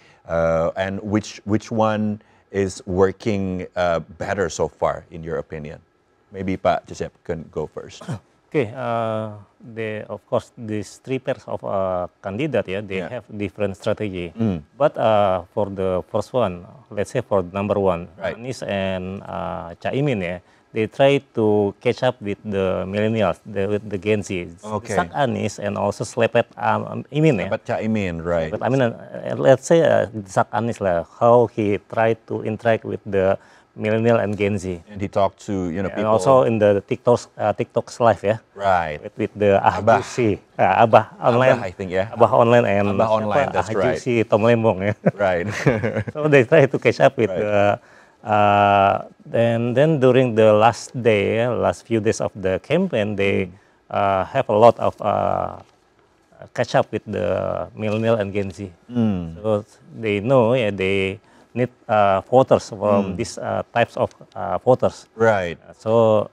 and which one is working better so far, in your opinion? Maybe Pak Cecep can go first. Okay, of course, these three pairs of candidates, they have different strategy. But for the first one, let's say for number one, Anies and Caimin, they try to catch up with the millennials, with the Gen Z. Okay. Sak Anies and also Slepet Imin. But Caimin, right. But I mean, let's say Sak Anies, how he tried to interact with the millennial and Gen Z. And he talked to, people. And also in the TikTok's live, Right. With the Ahjusi, Abah online. Abah, I think, Abah online and Abah online, that's right. Ahjusi Tom Lembong, Right. So they try to catch up with then during the last few days of the campaign, they have a lot of catch up with the millennial and Gen Z. So they know they need voters from these types of voters. Right. So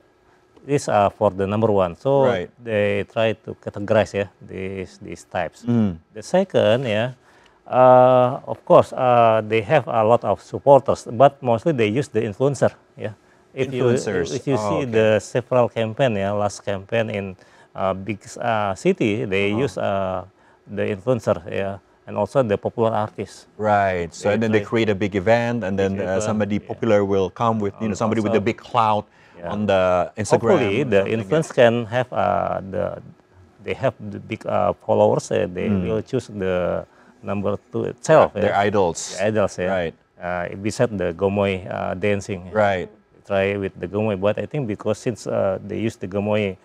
these are for the number one. So Right. they try to categorize these types. The second, of course, they have a lot of supporters, but mostly they use the influencer. Influencers. If you see the several campaign, last campaign in big city, they use the influencer, and also the popular artists. Right. So and then they create a big event, and then somebody popular will come with, somebody with a big clout on the Instagram. Hopefully, the influence can have they have the big followers. They will choose the number two itself. Their idols. The idols, Right. Besides the Gomoy dancing. Right. Try with the Gomoy, but I think because since they use the Gomoy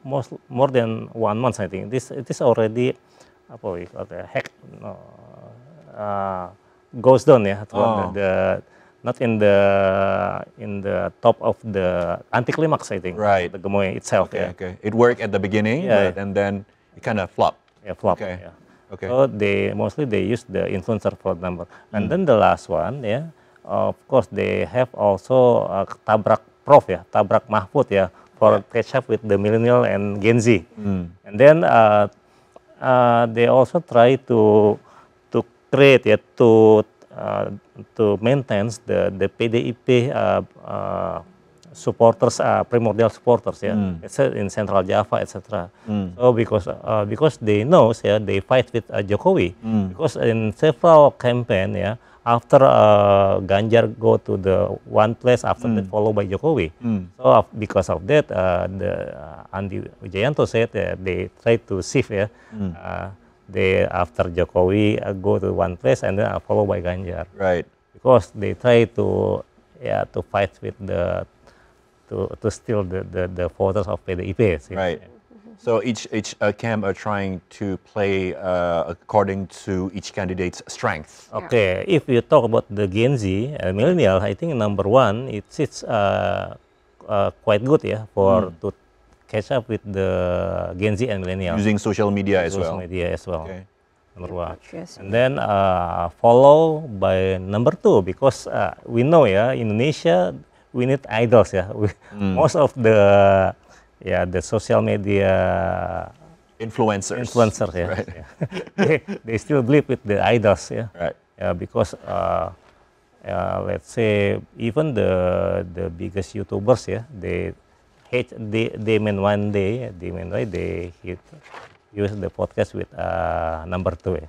more than 1 month, I think it is already goes down, not in the top of the anticlimax, I think. Right. The Gomoy itself. Okay. It worked at the beginning, and then it kind of flopped. Flop. Okay. Okay. So they use the influencer for number, and then the last one, of course they have also Tabrak Prof, Tabrak Mahfud, for catch up with the millennial and Gen Z, and then they also try to create to maintain the PDIP supporters, primordial supporters, in Central Java, etc. So because they know, they fight with Jokowi, because in several campaign, after Ganjar go to the one place, after that followed by Jokowi. So because of that, the Andi Wijayanto said they try to shift, they after Jokowi go to one place and then followed by Ganjar. Right. Because they try to fight with to steal the voters of PDIP. Right. So each camp are trying to play according to each candidate's strengths. Okay, if you talk about the Gen Z, millennial, I think number one, it's quite good, for to catch up with the Gen Z and millennial. Using social media as well. Social media as well. Okay. Number one. Yes. And then follow by number two, because we know, Indonesia, we need idols, Most of the social media Influencers. Right. They still believe with the idols, Right. Because let's say even the biggest YouTubers, they hate they mean one day they use the podcast with number two.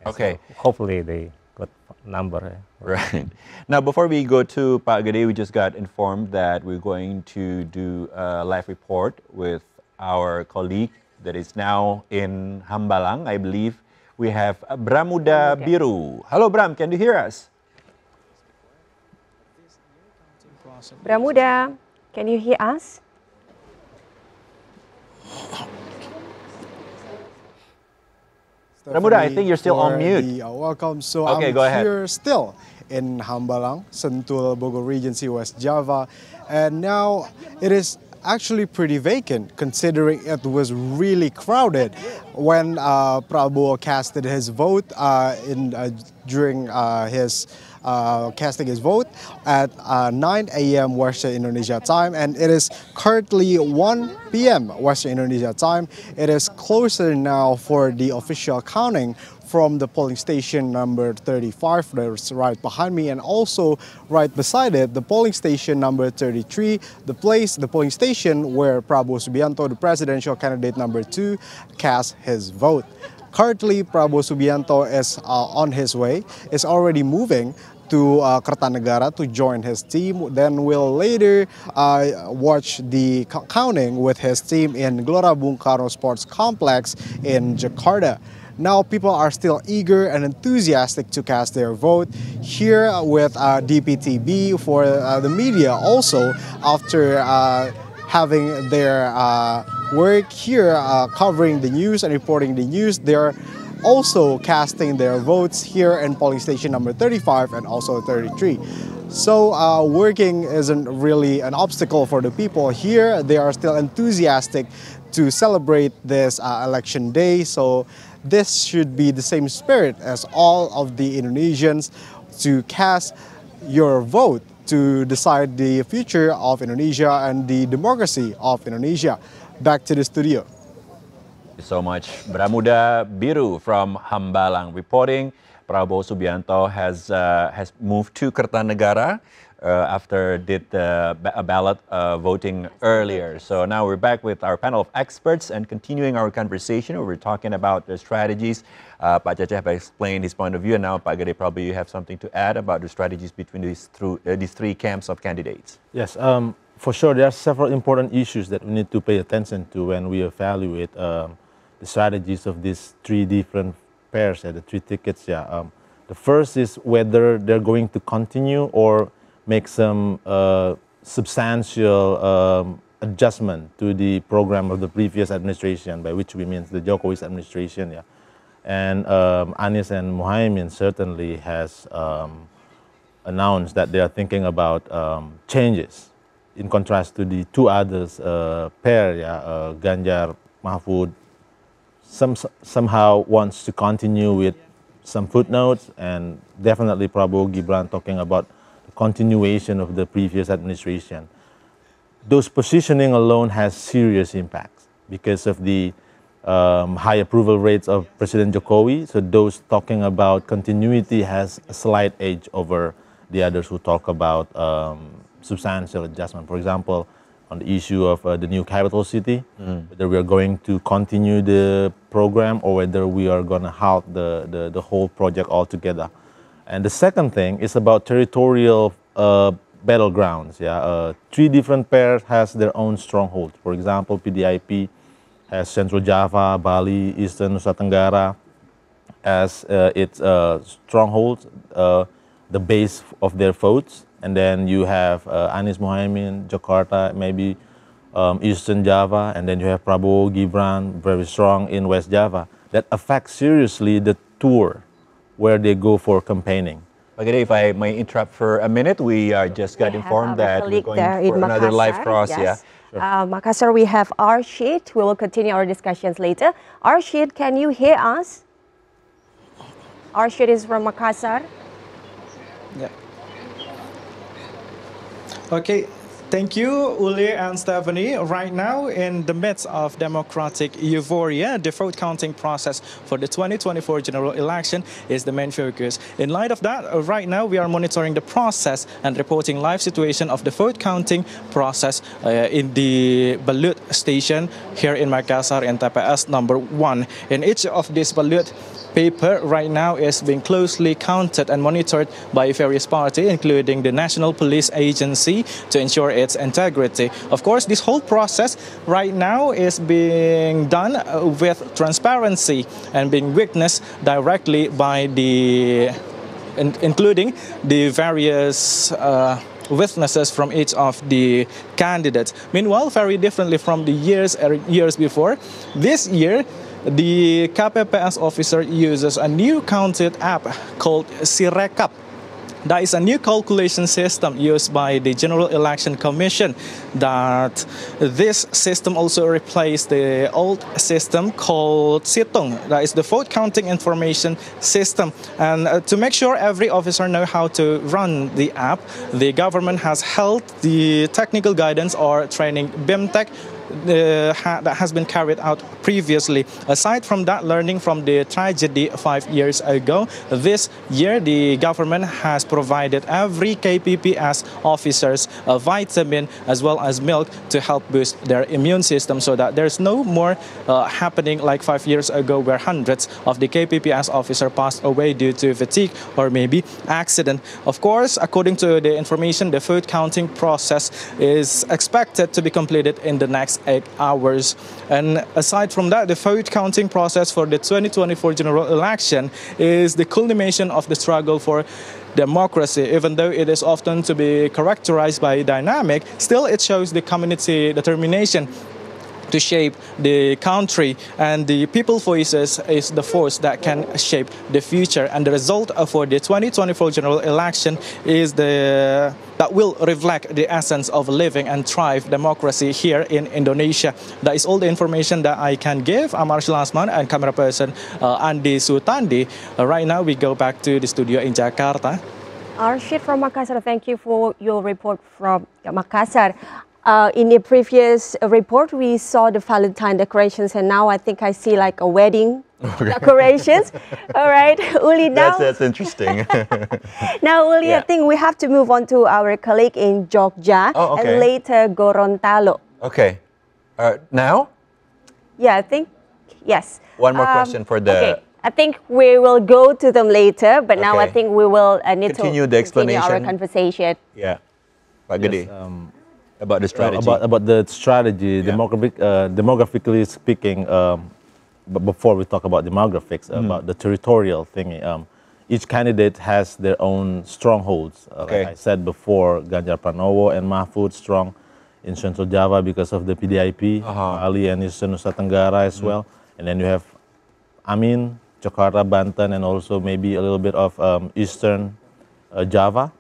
Okay. So hopefully they got number. Right. Now, before we go to Pak Gede, we just got informed that we're going to do a live report with our colleague that is now in Hambalang. I believe we have Bramuda Biru. Hello, Bram. Can you hear us? Bramuda, can you hear us? Bramuda, I think you're still on mute. Welcome. So Okay, I'm go ahead. here still in Hambalang, Sentul, Bogor Regency, West Java. And now it is actually pretty vacant considering it was really crowded when Prabowo casted his vote during his casting his vote at 9 a.m. Western Indonesia time, and it is currently 1 p.m. Western Indonesia time. It is closer now for the official counting from the polling station number 35 that's right behind me, and also right beside it the polling station number 33, the polling station where Prabowo Subianto, the presidential candidate number 2, cast his vote. Currently, Prabowo Subianto is on his way, is already moving to Kertanegara to join his team. Then we'll later watch the counting with his team in Gelora Bung Karno Sports Complex in Jakarta. Now people are still eager and enthusiastic to cast their vote here with DPTB for the media also after having their work here covering the news and reporting the news. They're also casting their votes here in polling station number 35 and also 33. So working isn't really an obstacle for the people here. They are still enthusiastic to celebrate this election day. So this should be the same spirit as all of the Indonesians to cast your vote to decide the future of Indonesia and the democracy of Indonesia. Back to the studio. Thank you so much. Bramuda Biru from Hambalang reporting. Prabowo Subianto has moved to Kertanegara after did a ballot voting earlier. So now we're back with our panel of experts and continuing our conversation. We're talking about the strategies. Pak Cecep explained his point of view, and now Pak Gede, probably you have something to add about the strategies between these three camps of candidates. Yes, for sure there are several important issues that we need to pay attention to when we evaluate the strategies of these three different pairs, the three tickets. The first is whether they're going to continue or make some substantial adjustment to the program of the previous administration, by which we mean the Jokowi's administration. And Anies and Muhaimin certainly has announced that they are thinking about changes, in contrast to the two others pair, Ganjar, Mahfud, somehow wants to continue with some footnotes, and definitely Prabowo Gibran talking about the continuation of the previous administration. Those positioning alone has serious impacts because of the high approval rates of President Jokowi. So those talking about continuity has a slight edge over the others who talk about substantial adjustment. For example, on the issue of the new capital city, whether we are going to continue the program or whether we are going to halt the whole project altogether. And the second thing is about territorial battlegrounds. Yeah, 3 different pairs has their own strongholds. For example, PDIP has Central Java, Bali, Eastern Nusa Tenggara as its strongholds, the base of their votes. And then you have Anies Mohaimin, Jakarta, maybe Eastern Java, and then you have Prabowo, Gibran, very strong in West Java. That affects seriously the tour where they go for campaigning. Okay, if I may interrupt for a minute, we just got informed that we're going for another live cross. Yes. Yeah. Makassar, we have Arshid. We will continue our discussions later. Arshid, can you hear us? Arshid is from Makassar. Yeah. Okay, thank you, Uli and Stephanie. Right now, in the midst of democratic euphoria, the vote counting process for the 2024 general election is the main focus. In light of that, right now we are monitoring the process and reporting live situation of the vote counting process in the Balut station here in Makassar in TPS number 1. In each of these Balut paper right now is being closely counted and monitored by various parties, including the National Police Agency, to ensure its integrity. Of course, this whole process right now is being done with transparency and being witnessed directly by including the various witnesses from each of the candidates. Meanwhile, very differently from the years before, this year, the KPPS officer uses a new counted app called Sirekap. That is a new calculation system used by the General Election Commission. That this system also replaced the old system called Situng. That is the vote counting information system. And to make sure every officer knows how to run the app, the government has held the technical guidance or training BIMTech that has been carried out previously. Aside from that, learning from the tragedy 5 years ago, this year the government has provided every KPPS officers a vitamin as well as milk to help boost their immune system, so that there's no more happening like 5 years ago where hundreds of the KPPS officers passed away due to fatigue or maybe accident. Of course, according to the information, the vote counting process is expected to be completed in the next 8 hours. And aside from that, the vote counting process for the 2024 general election is the culmination of the struggle for democracy. Even though it is often to be characterized by dynamic, still it shows the community determination to shape the country, and the people's voices is the force that can shape the future. And the result for the 2024 general election is that will reflect the essence of living and thrive democracy here in Indonesia. That is all the information that I can give. I'm Arshid Lasman and camera person Andi Sutandi. Right now we go back to the studio in Jakarta. Arshid from Makassar, thank you for your report from Makassar. In the previous report, we saw the Valentine decorations, and now I think I see like a wedding decorations. All right, Uli, now... That's interesting. Now, Uli, I think we have to move on to our colleague in Jogja and later Gorontalo. Okay. Now? Yeah, I think, yes. One more question for the... Okay. I think we will go to them later, but now I think we will need continue to continue our conversation. Yeah. Pak Gede. About the strategy. About the strategy, demographically speaking, but before we talk about demographics, about the territorial thingy, each candidate has their own strongholds. Like I said before, Ganjar Pranowo and Mahfud strong in Central Java because of the PDIP, Ali and Eastern Nusa Tenggara as well. And then you have Amin, Jakarta, Banten, and also maybe a little bit of Eastern Java.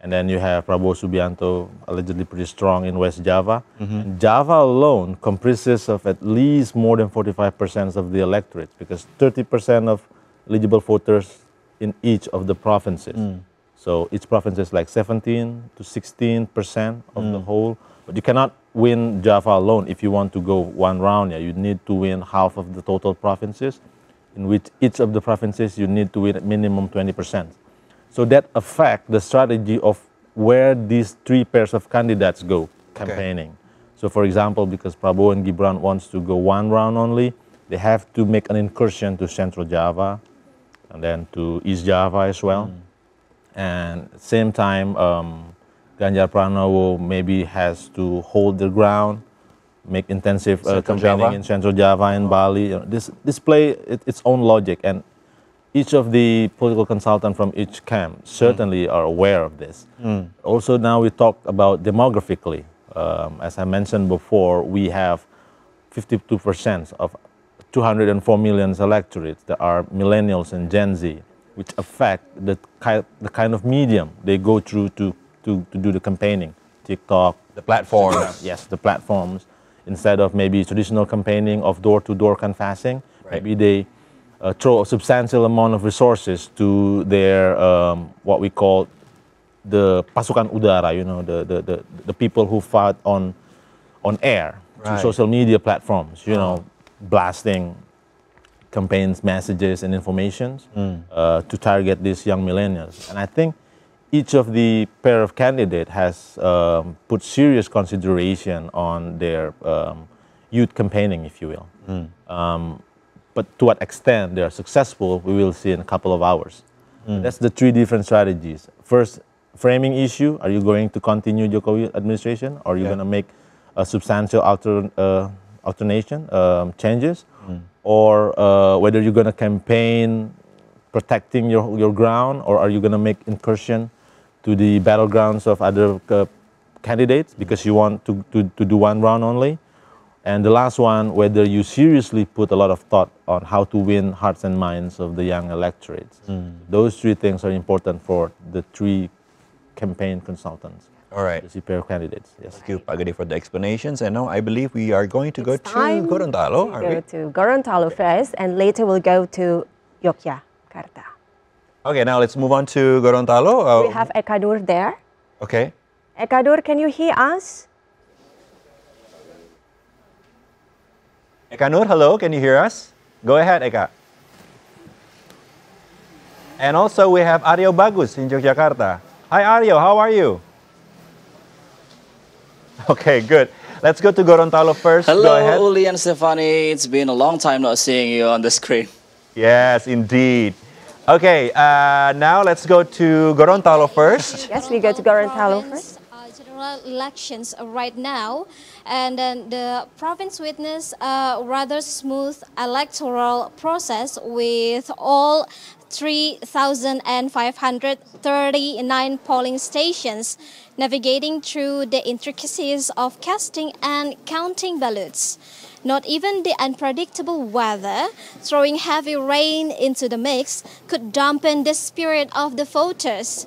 And then you have Prabowo Subianto, allegedly pretty strong in West Java. And Java alone comprises of at least more than 45% of the electorate, because 30% of eligible voters in each of the provinces. So each province is like 17 to 16% of the whole. But you cannot win Java alone, if you want to go one round, you need to win half of the total provinces, in which each of the provinces you need to win at minimum 20%. So that affects the strategy of where these three pairs of candidates go campaigning. So for example, because Prabowo and Gibran wants to go one round only, they have to make an incursion to Central Java and then to East Java as well. And at the same time, Ganjar Pranowo maybe has to hold the ground, make intensive campaigning in Central Java and Bali. This play its own logic, and each of the political consultants from each camp certainly are aware of this. Also now we talk about demographically. As I mentioned before, we have 52% of 204 million electorates that are millennials and Gen Z, which affect the kind of medium they go through to do the campaigning. TikTok. The platforms. Yes, the platforms. Instead of maybe traditional campaigning of door-to-door canvassing, maybe they throw a substantial amount of resources to their, what we call the pasukan udara, you know, the people who fight on air, through social media platforms, you know, blasting campaigns, messages, and information to target these young millennials. And I think each of the pair of candidates has put serious consideration on their youth campaigning, if you will. But to what extent they are successful, we will see in a couple of hours. That's the three different strategies. First, framing issue. Are you going to continue Jokowi administration, or are you going to make a substantial alternation, changes? Or whether you're going to campaign protecting your ground, or are you going to make incursion to the battlegrounds of other candidates because you want to do one round only? And the last one, whether you seriously put a lot of thought on how to win hearts and minds of the young electorates. Those three things are important for the three campaign consultants. All right. The pair of candidates. Yes. Thank you, Pak Gede, for the explanations. And now I believe we are going to go to Gorontalo. Go to Gorontalo first, and later we'll go to Yogyakarta. Okay, now let's move on to Gorontalo. We have Eka Nur there. Okay. Eka Nur, can you hear us? Eka Nur, hello, can you hear us? Go ahead, Eka. And also we have Aryo Bagus in Yogyakarta. Hi, Aryo, how are you? Okay, good. Let's go to Gorontalo first. Hello, go ahead. Uli and Stefani. It's been a long time not seeing you on the screen. Yes, indeed. Okay, now let's go to Gorontalo first. Yes, we go to Gorontalo first. General elections right now, and then the province witnessed a rather smooth electoral process with all 3,539 polling stations navigating through the intricacies of casting and counting ballots. Not even the unpredictable weather, throwing heavy rain into the mix, could dampen the spirit of the voters.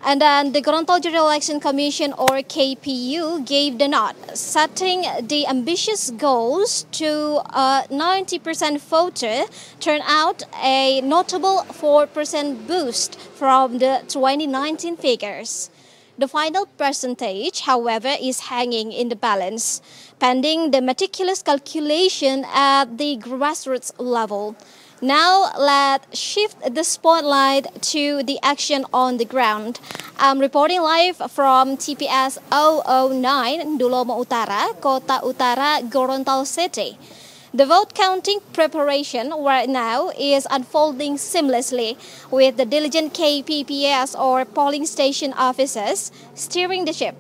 And then the Gorontalo General Election Commission, or KPU, gave the nod, setting the ambitious goals to a 90% voter turnout, a notable 4% boost from the 2019 figures. The final percentage, however, is hanging in the balance, pending the meticulous calculation at the grassroots level. Now let's shift the spotlight to the action on the ground. I'm reporting live from TPS 009 Ndulomo Utara, Kota Utara, Gorontalo City. The vote counting preparation right now is unfolding seamlessly, with the diligent KPPS or polling station officers steering the ship.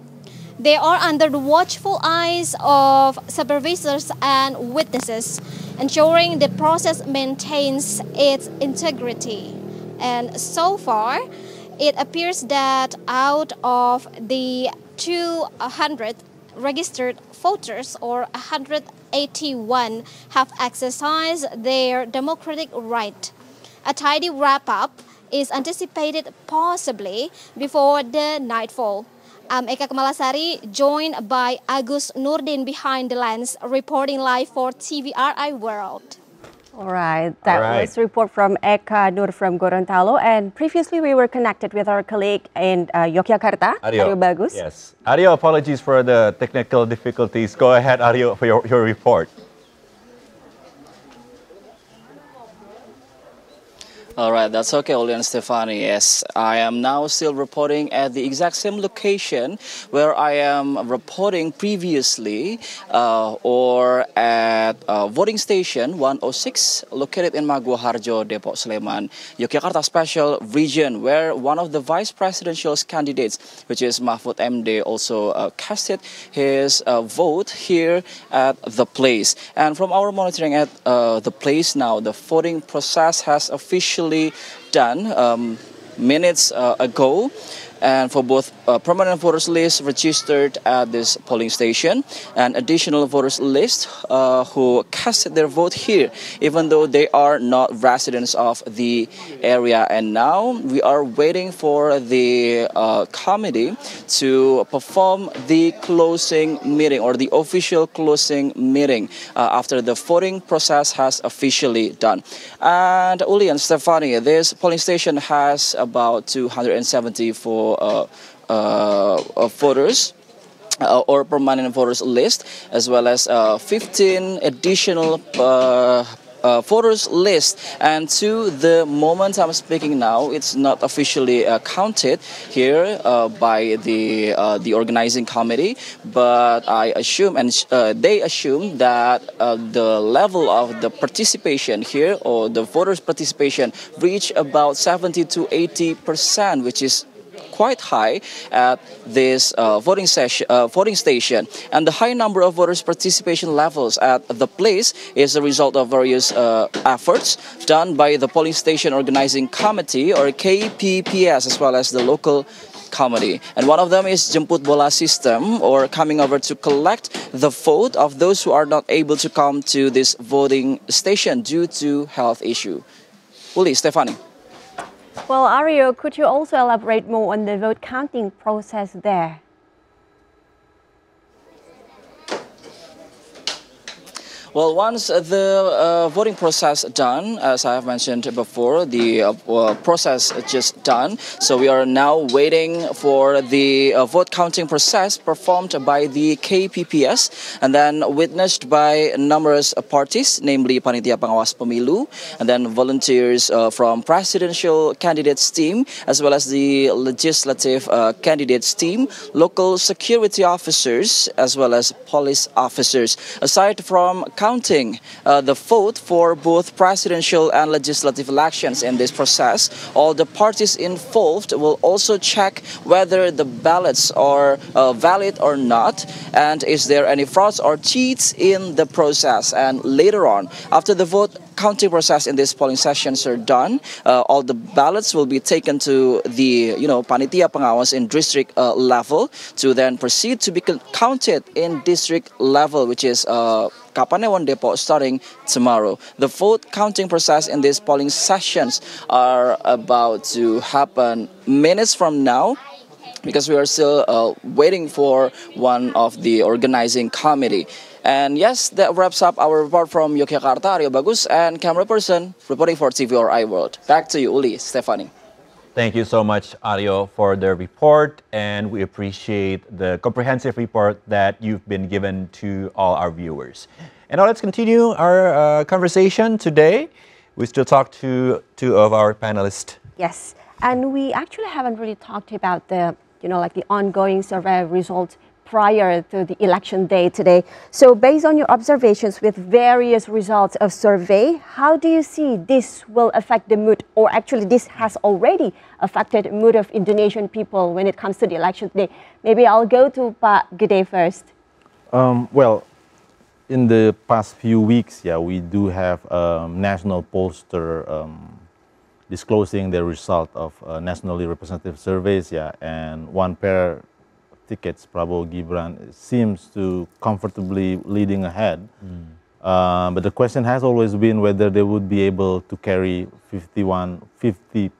They are under the watchful eyes of supervisors and witnesses, ensuring the process maintains its integrity. And so far, it appears that out of the 200 registered voters, or 181 have exercised their democratic right. A tidy wrap-up is anticipated possibly before the nightfall. I'm Eka Kamalasari, joined by Agus Nurdin behind the lens, reporting live for TVRI World. All right, that was a report from Eka Nur from Gorontalo, and previously we were connected with our colleague in Yogyakarta, Aryo Bagus. Yes, Aryo, apologies for the technical difficulties. Go ahead, Aryo, for your report. All right, that's okay, Oli and Stefani. Yes, I am now still reporting at the exact same location where I am reporting previously, or at voting station 106, located in Maguwoharjo, Depok, Sleman, Yogyakarta Special Region, where one of the vice presidential candidates, which is Mahfud MD, also casted his vote here at the place. And from our monitoring at the place now, the voting process has officially done minutes ago, and for both permanent voters list registered at this polling station and additional voters list who casted their vote here, even though they are not residents of the area. And now we are waiting for the committee to perform the closing meeting, or the official closing meeting, after the voting process has officially done. And Uli and Stefani, this polling station has about 274 voters or permanent voters list, as well as 15 additional voters list. And to the moment I'm speaking now, it's not officially counted here by the organizing committee, but I assume, and they assume, that the level of the participation here, or the voters participation, reach about 70 to 80%, which is quite high at this voting station. And the high number of voters participation levels at the place is a result of various efforts done by the polling station organizing committee, or KPPS, as well as the local committee. And one of them is Jemput Bola system, or coming over to collect the vote of those who are not able to come to this voting station due to health issue. Uli, Stefani. Well, Aryo, could you also elaborate more on the vote counting process there? Well, once the voting process done, as I have mentioned before, the process just done. So we are now waiting for the vote counting process performed by the KPPS, and then witnessed by numerous parties, namely Panitia Pengawas Pemilu, and then volunteers from presidential candidates team, as well as the legislative candidates team, local security officers, as well as police officers. Aside from counting the vote for both presidential and legislative elections in this process, all the parties involved will also check whether the ballots are valid or not, and is there any frauds or cheats in the process. And later on, after the vote counting process in these polling sessions are done, all the ballots will be taken to the Panitia Pengawas in district level, to then proceed to be counted in district level, which is Kapanewon Depok, starting tomorrow. The vote counting process in these polling sessions are about to happen minutes from now, because we are still waiting for one of the organizing committee. And yes, that wraps up our report from Yogyakarta. Aryo Bagus and camera person reporting for TVR iWorld. Back to you, Uli, Stefani. Thank you so much, Aryo, for the report, and we appreciate the comprehensive report that you've been given to all our viewers. And now let's continue our conversation today. We still talk to two of our panelists. Yes, and we actually haven't really talked about the, like the ongoing survey results prior to the election day today. So based on your observations with various results of survey, how do you see this will affect the mood, or actually this has already affected the mood of Indonesian people when it comes to the election day? Maybe I'll go to Pak Gede first. Well, in the past few weeks, we do have national pollster disclosing the result of nationally representative surveys, and one pair tickets, Prabowo Gibran, seems to comfortably leading ahead. But the question has always been whether they would be able to carry 50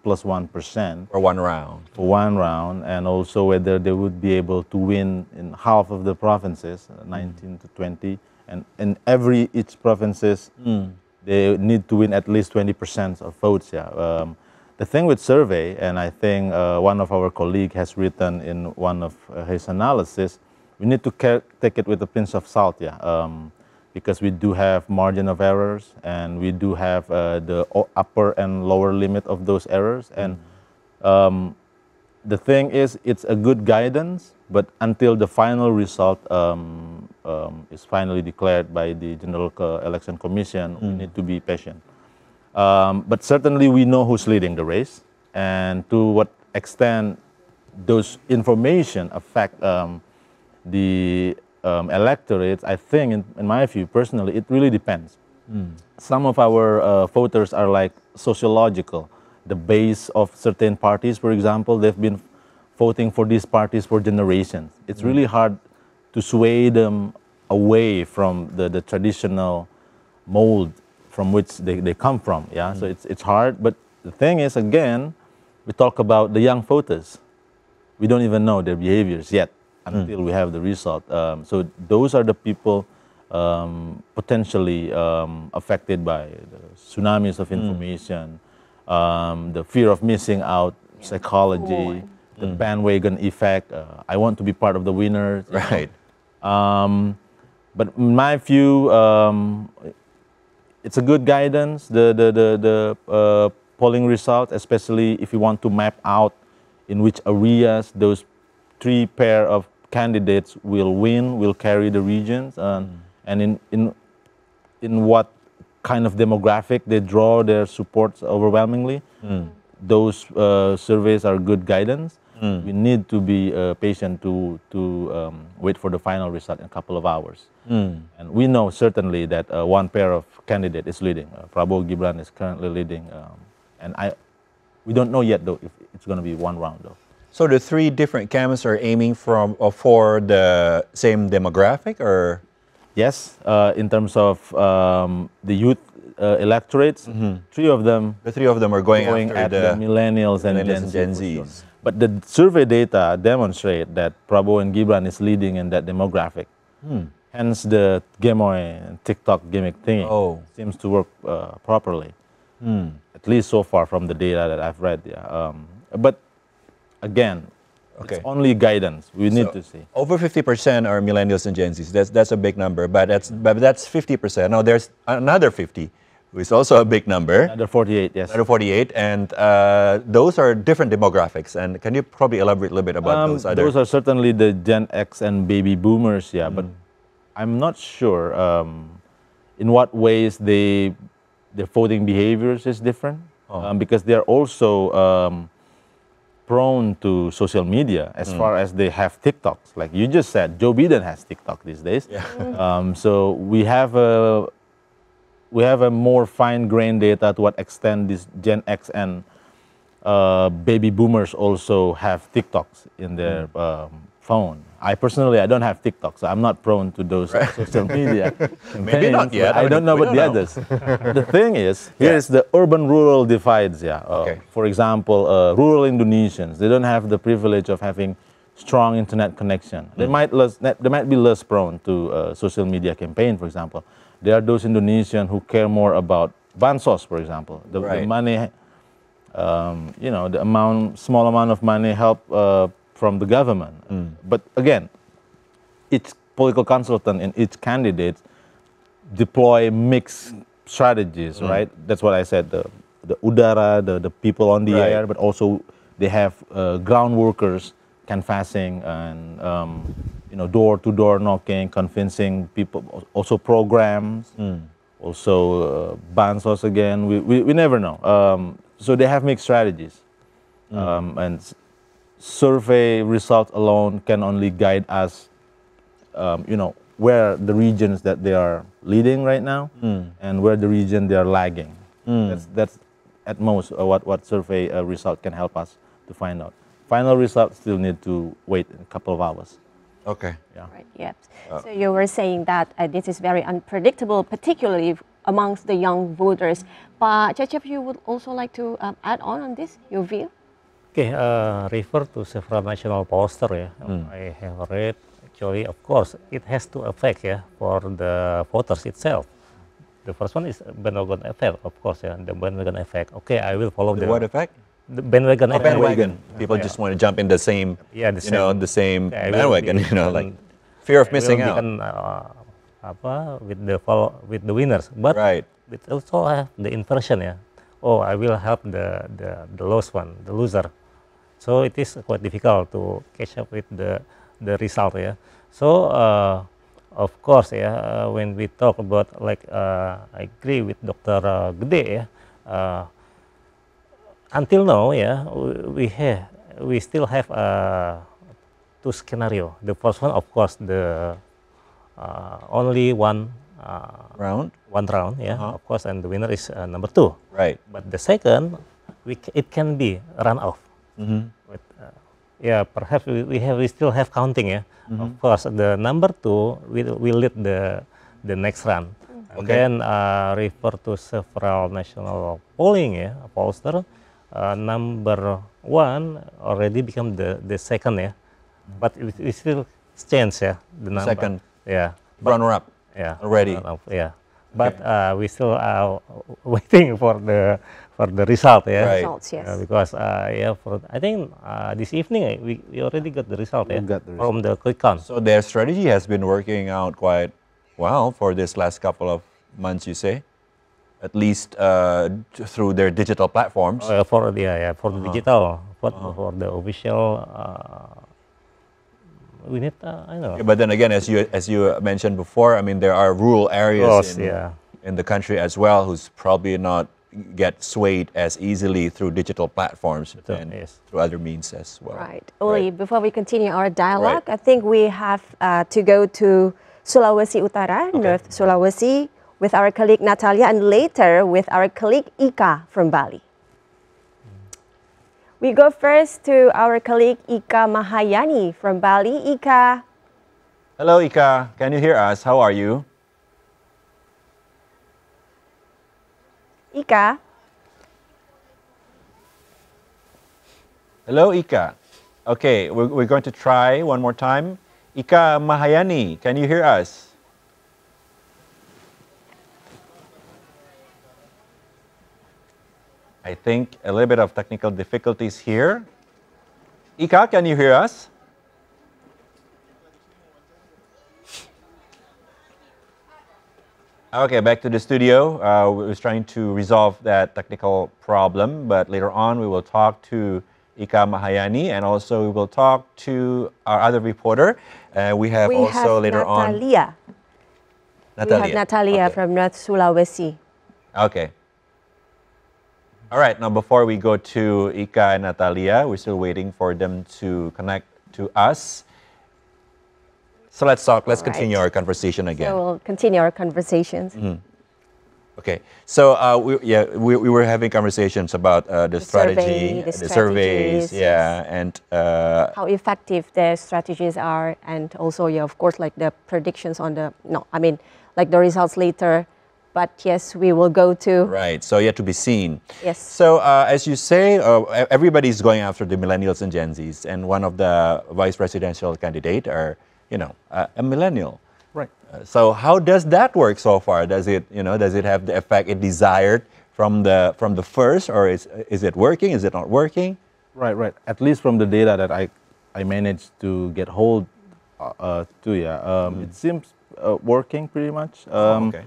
plus 1% for one round. For one round, and also whether they would be able to win in half of the provinces, 19 to 20, and in each provinces they need to win at least 20% of votes. Yeah. The thing with survey, and I think one of our colleagues has written in one of his analysis, we need to take it with a pinch of salt. Yeah. Because we do have margin of errors, and we do have the upper and lower limit of those errors. And the thing is, it's a good guidance, but until the final result is finally declared by the General Election Commission, we need to be patient. But certainly we know who's leading the race, and to what extent those information affect the electorate, I think, in my view, personally, it really depends. Some of our voters are like sociological. The base of certain parties, for example, they've been voting for these parties for generations. It's really hard to sway them away from the traditional mold from which they come from. Yeah, so it's hard. But the thing is, again, we talk about the young voters. We don't even know their behaviors yet until we have the result. So those are the people potentially affected by the tsunamis of information, the fear of missing out, psychology, the bandwagon effect. I want to be part of the winners. Right. But in my view, it's a good guidance, the polling result, especially if you want to map out in which areas those three pair of candidates will win, will carry the regions, and in what kind of demographic they draw their supports overwhelmingly. Those surveys are good guidance. We need to be patient to wait for the final result in a couple of hours. And we know certainly that one pair of candidate is leading. Prabowo Gibran is currently leading, and we don't know yet though if it's going to be one round though. So the three different camps are aiming for the same demographic, or? Yes, in terms of the youth electorates, three of them. The three of them are going after at the millennials and Gen Zs. But the survey data demonstrate that Prabowo and Gibran is leading in that demographic. Hence the Gemoy and TikTok gimmick thing seems to work properly. At least so far from the data that I've read. Yeah. But again, it's only guidance. We need to see. Over 50% are millennials and Gen Zs. That's a big number, but that's 50%. Now there's another 50, which is also a big number. Another 48, yes. Another 48, and those are different demographics. And can you probably elaborate a little bit about those other? Those are certainly the Gen X and baby boomers, yeah. But I'm not sure in what ways their voting behaviors is different, because they're also prone to social media as far as they have TikToks. Like you just said, Joe Biden has TikTok these days. Yeah. So we have a more fine-grained data to what extent these Gen X and baby boomers also have TikToks in their phone. I don't have TikTok, so I'm not prone to those social media. Maybe not yet. I don't know about the others. The thing is, here's the urban-rural divides. Yeah. For example, rural Indonesians, they don't have the privilege of having strong internet connection. They might be less prone to social media campaign, for example. There are those Indonesians who care more about bansos, for example. The money, the small amount of money help from the government. But again, each political consultant and each candidate deploy mixed strategies, right? That's what I said, the udara, the people on the air, but also they have ground workers canvassing and door-to-door knocking, convincing people, also programs, also bansos again. We never know. So they have mixed strategies. And survey results alone can only guide us, where the regions that they are leading right now and where the region they are lagging. That's at most what survey result can help us to find out. Final results still need to wait a couple of hours. Okay. Yeah. Right. Yes. So you were saying that this is very unpredictable, particularly amongst the young voters. Pak Cecep, you would also like to add on this, your view? Okay, refer to several national poster. I have read. Actually, of course, it has to affect for the voters itself. The first one is bandwagon effect, of course. Yeah, the bandwagon effect. Okay, I will follow the what effect? The bandwagon effect. Bandwagon. People just want to jump in the same, Yeah, the you know, same. the same Okay, I will bandwagon. be- You know, like fear of I will missing out. become, with the winners, but Right. it also have the inversion. Yeah. Oh, I will help the lost one, the loser. So it is quite difficult to catch up with the result. Yeah. So of course, yeah, when we talk about like I agree with Dr. Gede. Yeah, until now, yeah, we still have two scenario. The first one, of course, the only one Round. one round, yeah, of course, and the winner is number 2. Right. But the second, it can be run off. But, yeah, perhaps we still have counting, yeah. Of course, the number 2 will lead the next round. And Okay. then refer to several national polling, yeah, pollster. Number 1 already become the second, yeah. But it still change, yeah, the number. Second. Yeah. Runner up. Yeah. Already. Yeah. But we still are waiting for the result. Yeah. Right. Results, yes. Because yeah, I think this evening we already got the result. We Yeah. got the From the quick count. So their strategy has been working out quite well for this last couple of months, you say? At least through their digital platforms. For the digital, for the official. We need I know. Yeah, but then again, as you mentioned before, I mean, there are rural areas Course, in, yeah. in the country as well who's probably not get swayed as easily through digital platforms and yes. through other means as well. Right. Uli, before we continue our dialogue, Right. I think we have to go to Sulawesi Utara, North Sulawesi, with our colleague Natalia, and later with our colleague Ika from Bali. We go first to our colleague Ika Mahayani from Bali. Ika. Hello, Ika. Can you hear us? How are you? Ika. Hello, Ika. Okay, we're going to try one more time. Ika Mahayani, can you hear us? I think a little bit of technical difficulties here. Ika, can you hear us? Okay, back to the studio. We was trying to resolve that technical problem, but later on we will talk to Ika Mahayani, and also we will talk to our other reporter. We have later Natalia. on We have Natalia Okay. from North Sulawesi. Okay. All right, now before we go to Ika and Natalia, we're still waiting for them to connect to us. So let's talk, let's continue our conversation again. So we'll continue our conversations. Okay, so we were having conversations about the strategy, survey, the the surveys, strategies, yeah, and How effective the strategies are, and also, yeah, of course, like the predictions on the, like the results later. But yes, we will go to. right, so yet to be seen. Yes. So as you say, everybody's going after the millennials and Gen Zs, and one of the vice presidential candidate are, a millennial. Right. So how does that work so far? Does it have the effect it desired from the first, or is it working? Is it not working? Right, right. At least from the data that I managed to get hold to, it seems working pretty much. Okay.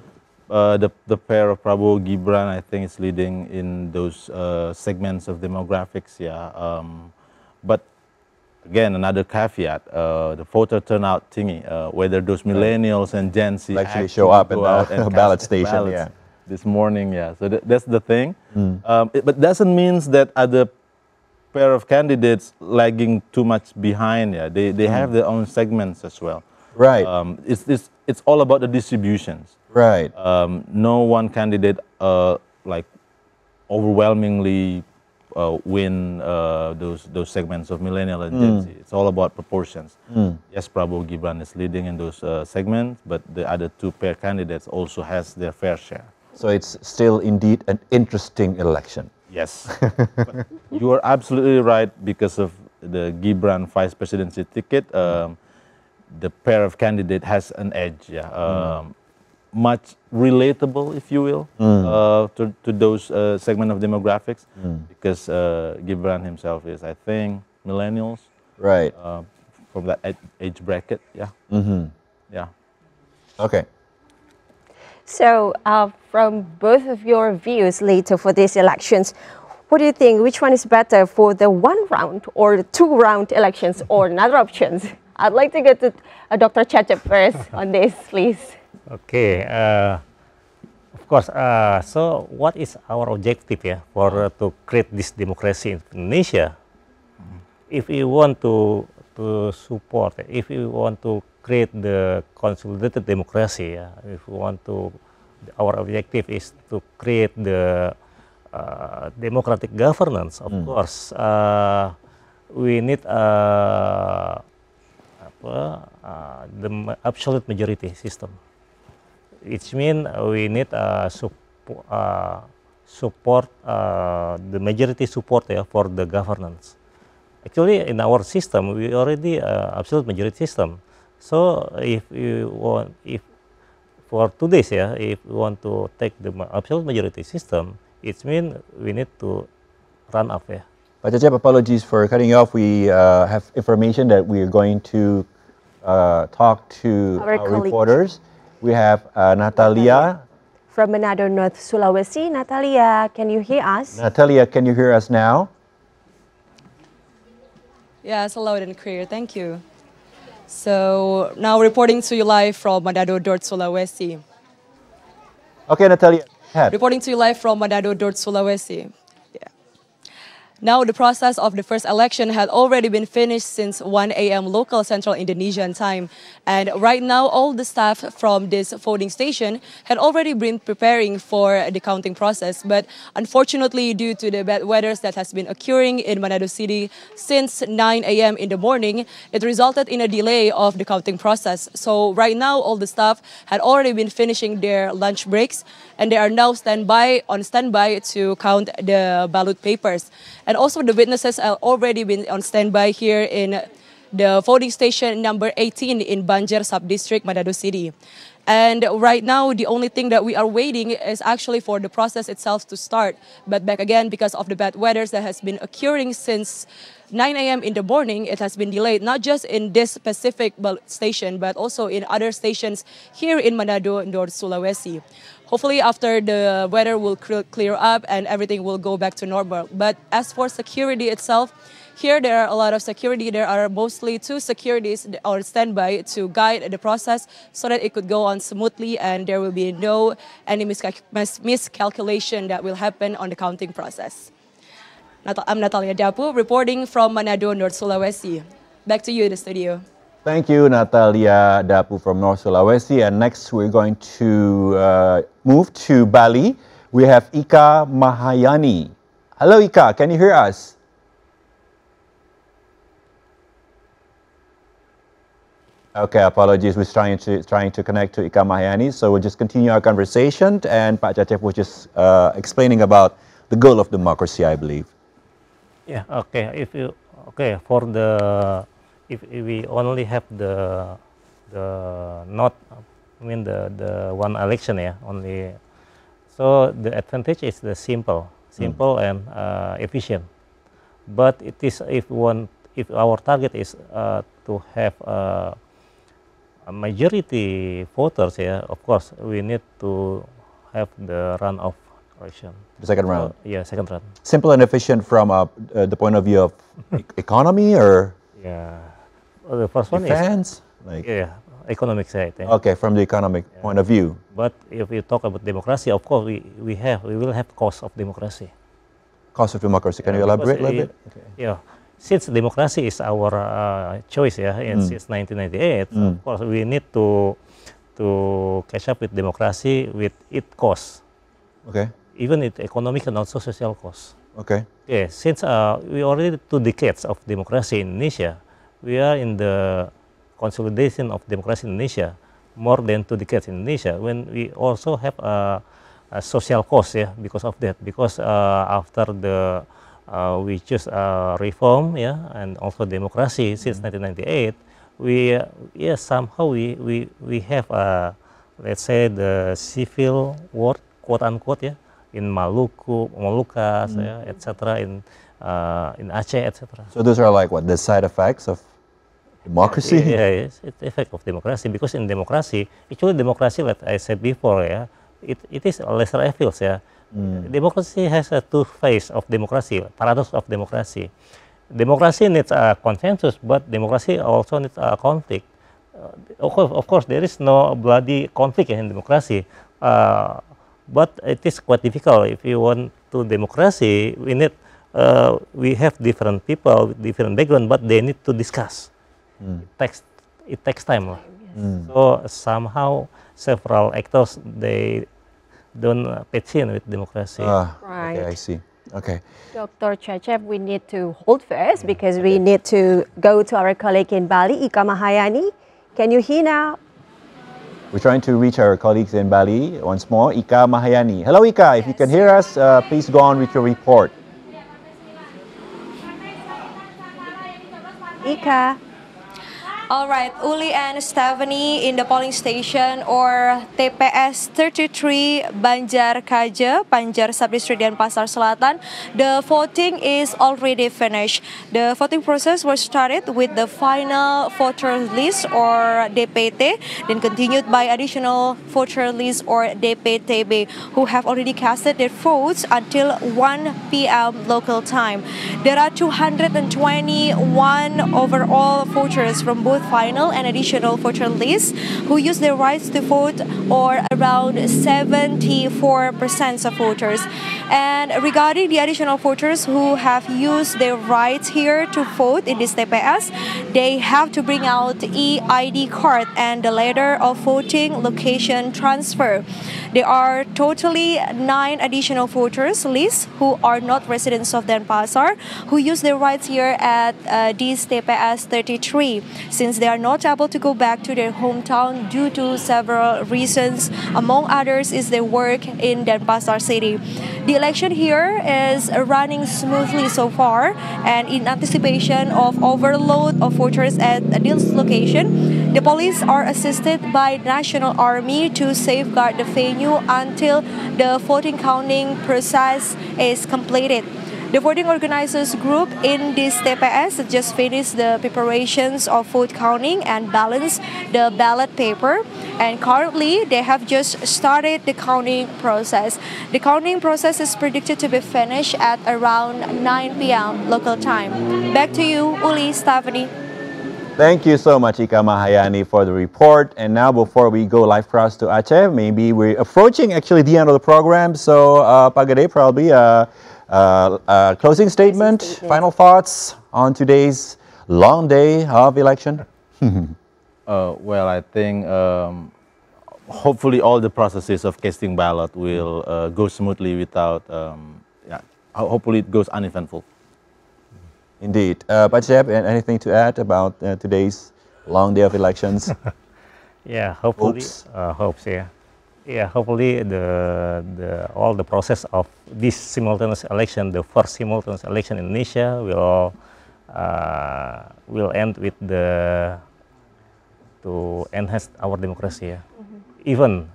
The pair of Prabowo Gibran, I think, is leading in those segments of demographics. But again, another caveat: the voter turnout thingy, whether those millennials and Gen Z Actually show up at go out the and ballot cast station, ballots yeah. this morning. So that's the thing. But doesn't mean that other pair of candidates lagging too much behind. They have their own segments as well. Right. It's all about the distributions. Right. No one candidate like overwhelmingly win those segments of millennial and Gen Z. It's all about proportions. Yes, Prabowo Gibran is leading in those segments, but the other two pair candidates also has their fair share. So it's still indeed an interesting election. Yes. But you are absolutely right because of the Gibran vice presidency ticket. The pair of candidate has an edge. much relatable, if you will, to those segment of demographics, because Gibran himself is, I think, millennials, right? From that age bracket, yeah. Yeah. Okay. So, from both of your views later for these elections, what do you think? Which one is better for the one round or the 2-round elections or another options? I'd like to get to Dr. Cecep first on this, please. Okay. Of course. So, what is our objective for to create this democracy in Indonesia? If we want to support, if we want to create the consolidated democracy, if we want to, our objective is to create the democratic governance. Of course, we need the absolute majority system. It means we need support the majority support for the governance. Actually, in our system, we already absolute majority system. So, if you want, if for today's if we want to take the absolute majority system, it means we need to run up. Pak Cecep, apologies for cutting you off. We have information that we are going to talk to our reporters. We have Natalia from Manado, North Sulawesi. Natalia, can you hear us? Natalia, can you hear us now? Yes, loud and clear. Thank you. So now reporting to you live from Manado, North Sulawesi. Okay, Natalia, go ahead. Reporting to you live from Manado, North Sulawesi. Now, the process of the first election had already been finished since 1 a.m. local Central Indonesian time. And right now, all the staff from this voting station had already been preparing for the counting process. But unfortunately, due to the bad weather that has been occurring in Manado City since 9 a.m. in the morning, it resulted in a delay of the counting process. So right now, all the staff had already been finishing their lunch breaks, and they are now on standby to count the ballot papers. And also the witnesses have already been on standby here in the voting station number 18 in Banjar Sub-District, Manado City. And right now, the only thing that we are waiting is actually for the process itself to start. But back again, because of the bad weather that has been occurring since 9 a.m. in the morning, it has been delayed, not just in this specific station, but also in other stations here in Manado, North Sulawesi. Hopefully, after the weather will clear up and everything will go back to normal. But as for security itself, here there are a lot of security. There are mostly 2 securities on standby to guide the process so that it could go on smoothly and there will be any miscalculation that will happen on the counting process. I'm Natalia Dapu, reporting from Manado, North Sulawesi. Back to you in the studio. Thank you, Natalia Dapu from North Sulawesi. And next, we're going to move to Bali. We have Ika Mahayani. Hello, Ika. Can you hear us? Okay, apologies. We're trying to connect to Ika Mahayani. So we'll just continue our conversation. And Pak Cecep was just explaining about the goal of democracy, I believe. Yeah. Okay. If we only have the one election only, so the advantage is the simple and efficient. But it is if our target is to have a majority voters, of course we need to have the runoff election. The second round. Second round. Simple and efficient from the point of view of economy, or the first one defense? is economic side. Okay, from the economic point of view. But if we talk about democracy, of course we will have cost of democracy. Cost of democracy. Can you elaborate a little bit? Okay. Yeah, since democracy is our choice, since 1998, of course we need to catch up with democracy with its cost. Okay. Even its economic and also social costs. Okay. Yeah, since we already 2 decades of democracy in Indonesia, we are in the consolidation of democracy in Indonesia, more than 2 decades in Indonesia, when we also have a social cost, because of that. Because after we choose reform, and also democracy since 1998, we somehow we have let's say, the civil war, quote unquote, yeah, in Maluku, Molucas, etc., in Aceh, etc. So those are like what, the side effects of democracy? Yeah, yes, it's the effect of democracy, because in democracy, actually democracy, like I said before, yeah, it is a lesser evils, yeah. Democracy has a two phase of democracy, paradox of democracy. Democracy needs a consensus, but democracy also needs a conflict. Of course, there is no bloody conflict in democracy, but it is quite difficult. If you want to democracy, we have different people with different background, but they need to discuss. It takes time. So somehow several actors, they don't patient with democracy. Right. Okay, I see. Okay. Dr. Cecep, we need to hold first because we need to go to our colleague in Bali, Ika Mahayani. Can you hear now? We're trying to reach our colleagues in Bali once more. Ika Mahayani. Hello, Ika. If you can hear us, please go on with your report. Ika. All right, Uli and Stephanie, in the polling station or TPS 33 Banjar Kaja, Banjar Subdistrict Denpasar Selatan, the voting is already finished. The voting process was started with the final voter list or DPT, then continued by additional voter list or DPTB, who have already casted their votes until 1 p.m. local time. There are 221 overall voters from both final and additional voter lists who use their rights to vote, or around 74% of voters. And regarding the additional voters who have used their rights here to vote in this TPS, they have to bring out e-ID card and the letter of voting location transfer. There are totally 9 additional voters lists who are not residents of Denpasar who use their rights here at this TPS 33, since they are not able to go back to their hometown due to several reasons. Among others is their work in Denpasar city. The election here is running smoothly so far, and in anticipation of overload of voters at this location, the police are assisted by National Army to safeguard the venue until the voting counting process is completed. The voting organizers group in this TPS just finished the preparations of vote counting and balance the ballot paper, and currently they have just started the counting process. The counting process is predicted to be finished at around 9 p.m. local time. Back to you, Uli, Stephanie. Thank you so much, Ika Mahayani, for the report. And now, before we go live cross to Aceh, maybe we're approaching actually the end of the program. So, Pak Gede, probably closing statement, final thoughts on today's long day of election? Well, I think hopefully all the processes of casting ballot will go smoothly without, hopefully it goes uneventful. Indeed. Pak Cecep, anything to add about today's long day of elections? Yeah, hopefully, hopes, yeah. Yeah, hopefully all the process of this simultaneous election, the first simultaneous election in Indonesia, will end with to enhance our democracy. Yeah. Even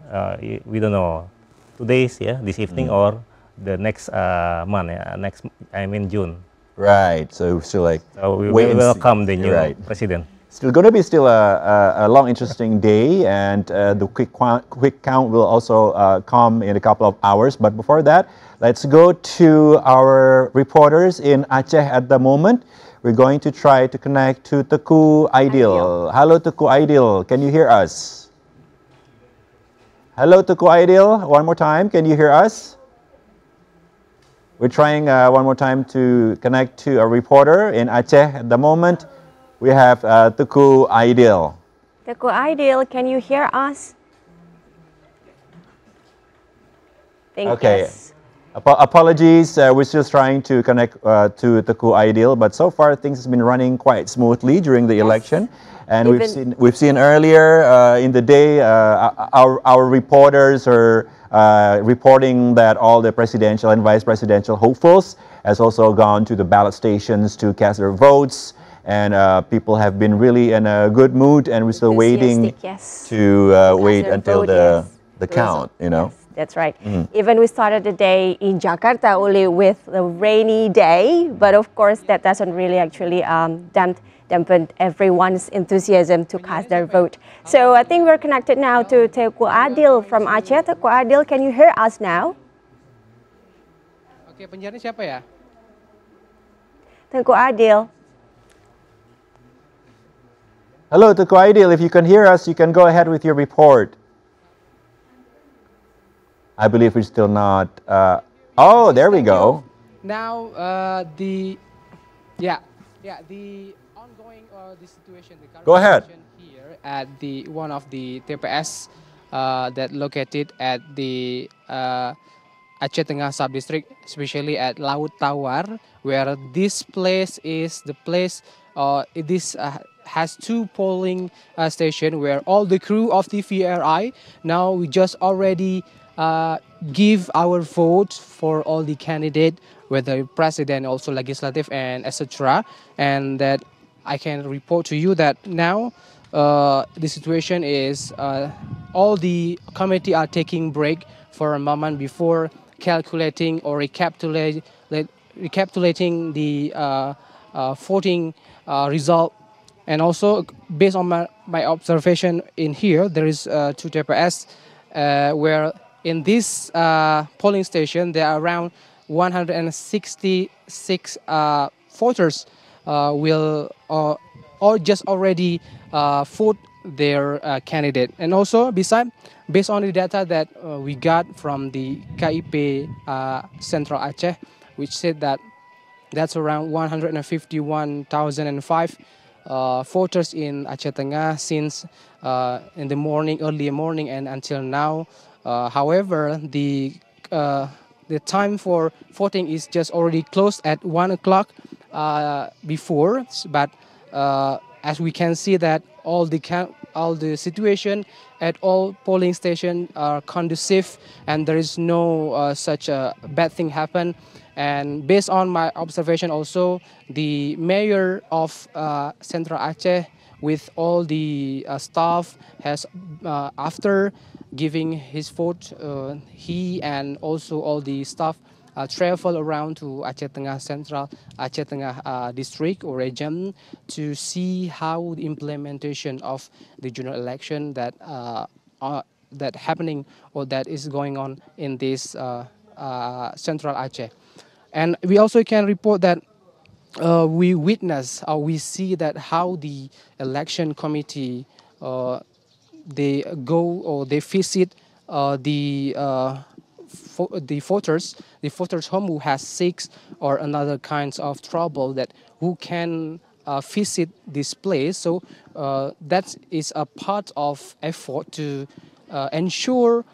we don't know today's this evening or the next month, I mean June. Right. So still like we will welcome the new president. Still going to be a long, interesting day, and the quick count will also come in a couple of hours. But before that, let's go to our reporters in Aceh at the moment. We're going to try to connect to Teguh Aidil. Hello, Teguh Aidil. Can you hear us? Hello, Teguh Aidil. One more time. Can you hear us? We're trying one more time to connect to a reporter in Aceh at the moment. We have Teguh Aidil. Teguh Aidil, can you hear us? Okay. Yes. Apologies, we're still trying to connect to Teguh Aidil, but so far things have been running quite smoothly during the election. And we've seen earlier in the day our reporters are reporting that all the presidential and vice presidential hopefuls has also gone to the ballot stations to cast their votes. and people have been really in a good mood, and we're still waiting yes. to wait until vote, the count, you know. Yes, that's right. Even we started the day in Jakarta only with a rainy day, but of course that doesn't really actually dampen everyone's enthusiasm to cast their vote. So I think we're connected now to Teuku Adil from Aceh. Teuku Adil, can you hear us now? Oke, penyiarnya siapa ya? Teuku Adil. Hello, Teuku Adil. If you can hear us, you can go ahead with your report. I believe we're still not. Oh, there we go. Now the ongoing the situation. The current Go ahead. situation here at the one of the TPS that located at the Aceh Tengah sub-district, especially at Laut Tawar, where this place is the place. This has two polling stations where all the crew of the VRI now we just already give our vote for all the candidate, whether president, also legislative, and etc. And that I can report to you that now the situation is all the committee are taking break for a moment before calculating or recapitulating the voting result. And also, based on my observation in here, there is two TPS where in this polling station there are around 166 voters will or just already vote their candidate. And also, besides, based on the data that we got from the KIP Central Aceh, which said that that's around 151,005 voters in Aceh Tengah since in the morning, early morning, and until now. However, the time for voting is just already closed at 1 o'clock before, but as we can see that all the situation at all polling stations are conducive, and there is no such a bad thing happen. And based on my observation also, the mayor of Central Aceh with all the staff has, after giving his vote, he and also all the staff travel around to Aceh Tengah Central, Aceh Tengah district or region to see how the implementation of the general election that happening or that is going on in this Central Aceh. And we also can report that we witness or we see that how the election committee they go or they visit the voters home who has sick or another kinds of trouble that who can visit this place. So that is a part of effort to ensure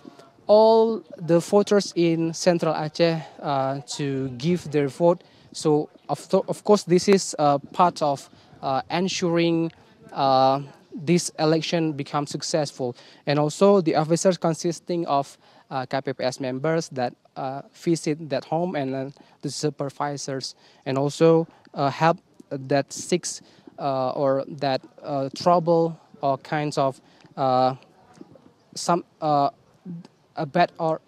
all the voters in Central Aceh to give their vote. So of course this is part of ensuring this election becomes successful. And also the officers consisting of KPPS members that visit that home and the supervisors, and also help that sick or that trouble or kinds of some a bad, or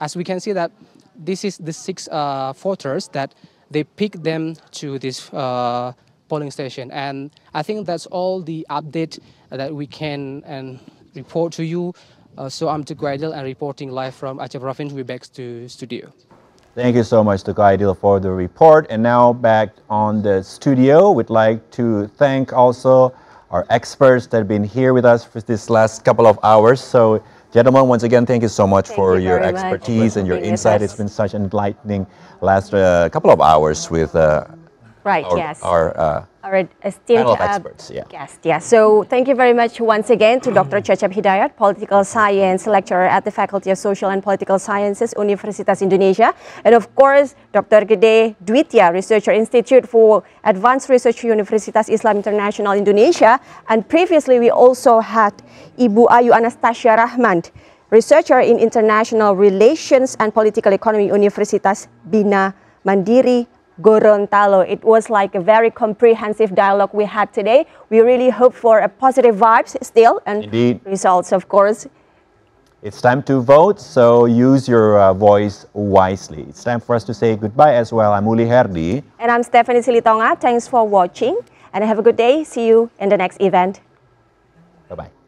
as we can see that this is the 6 voters that they pick them to this polling station. And I think that's all the update that we can report to you. So I'm Teuku Adil and reporting live from Aceh Province. We're back to studio. Thank you so much, Teuku Adil, for the report. And now back on the studio, we'd like to thank also our experts that have been here with us for this last couple of hours. So, gentlemen, once again, thank you so much for your expertise and your insight. It's been such an enlightening last couple of hours with our esteemed panel of experts. Guest. Yeah. So thank you very much once again to Dr. Cecep Hidayat, Political Science Lecturer at the Faculty of Social and Political Sciences, Universitas Indonesia. And of course, Dr. Gede Dwitya, Researcher Institute for Advanced Research, Universitas Islam International Indonesia. And previously, we also had Ibu Ayu Anastasia Rahman, Researcher in International Relations and Political Economy, Universitas Bina Mandiri, Gorontalo. It was like a very comprehensive dialogue we had today. We really hope for a positive vibes still and Indeed. results, of course. It's time to vote, so use your voice wisely. It's time for us to say goodbye as well. I'm Uli Herdi. And I'm Stephanie Silitonga. Thanks for watching and have a good day. See you in the next event. Bye-bye.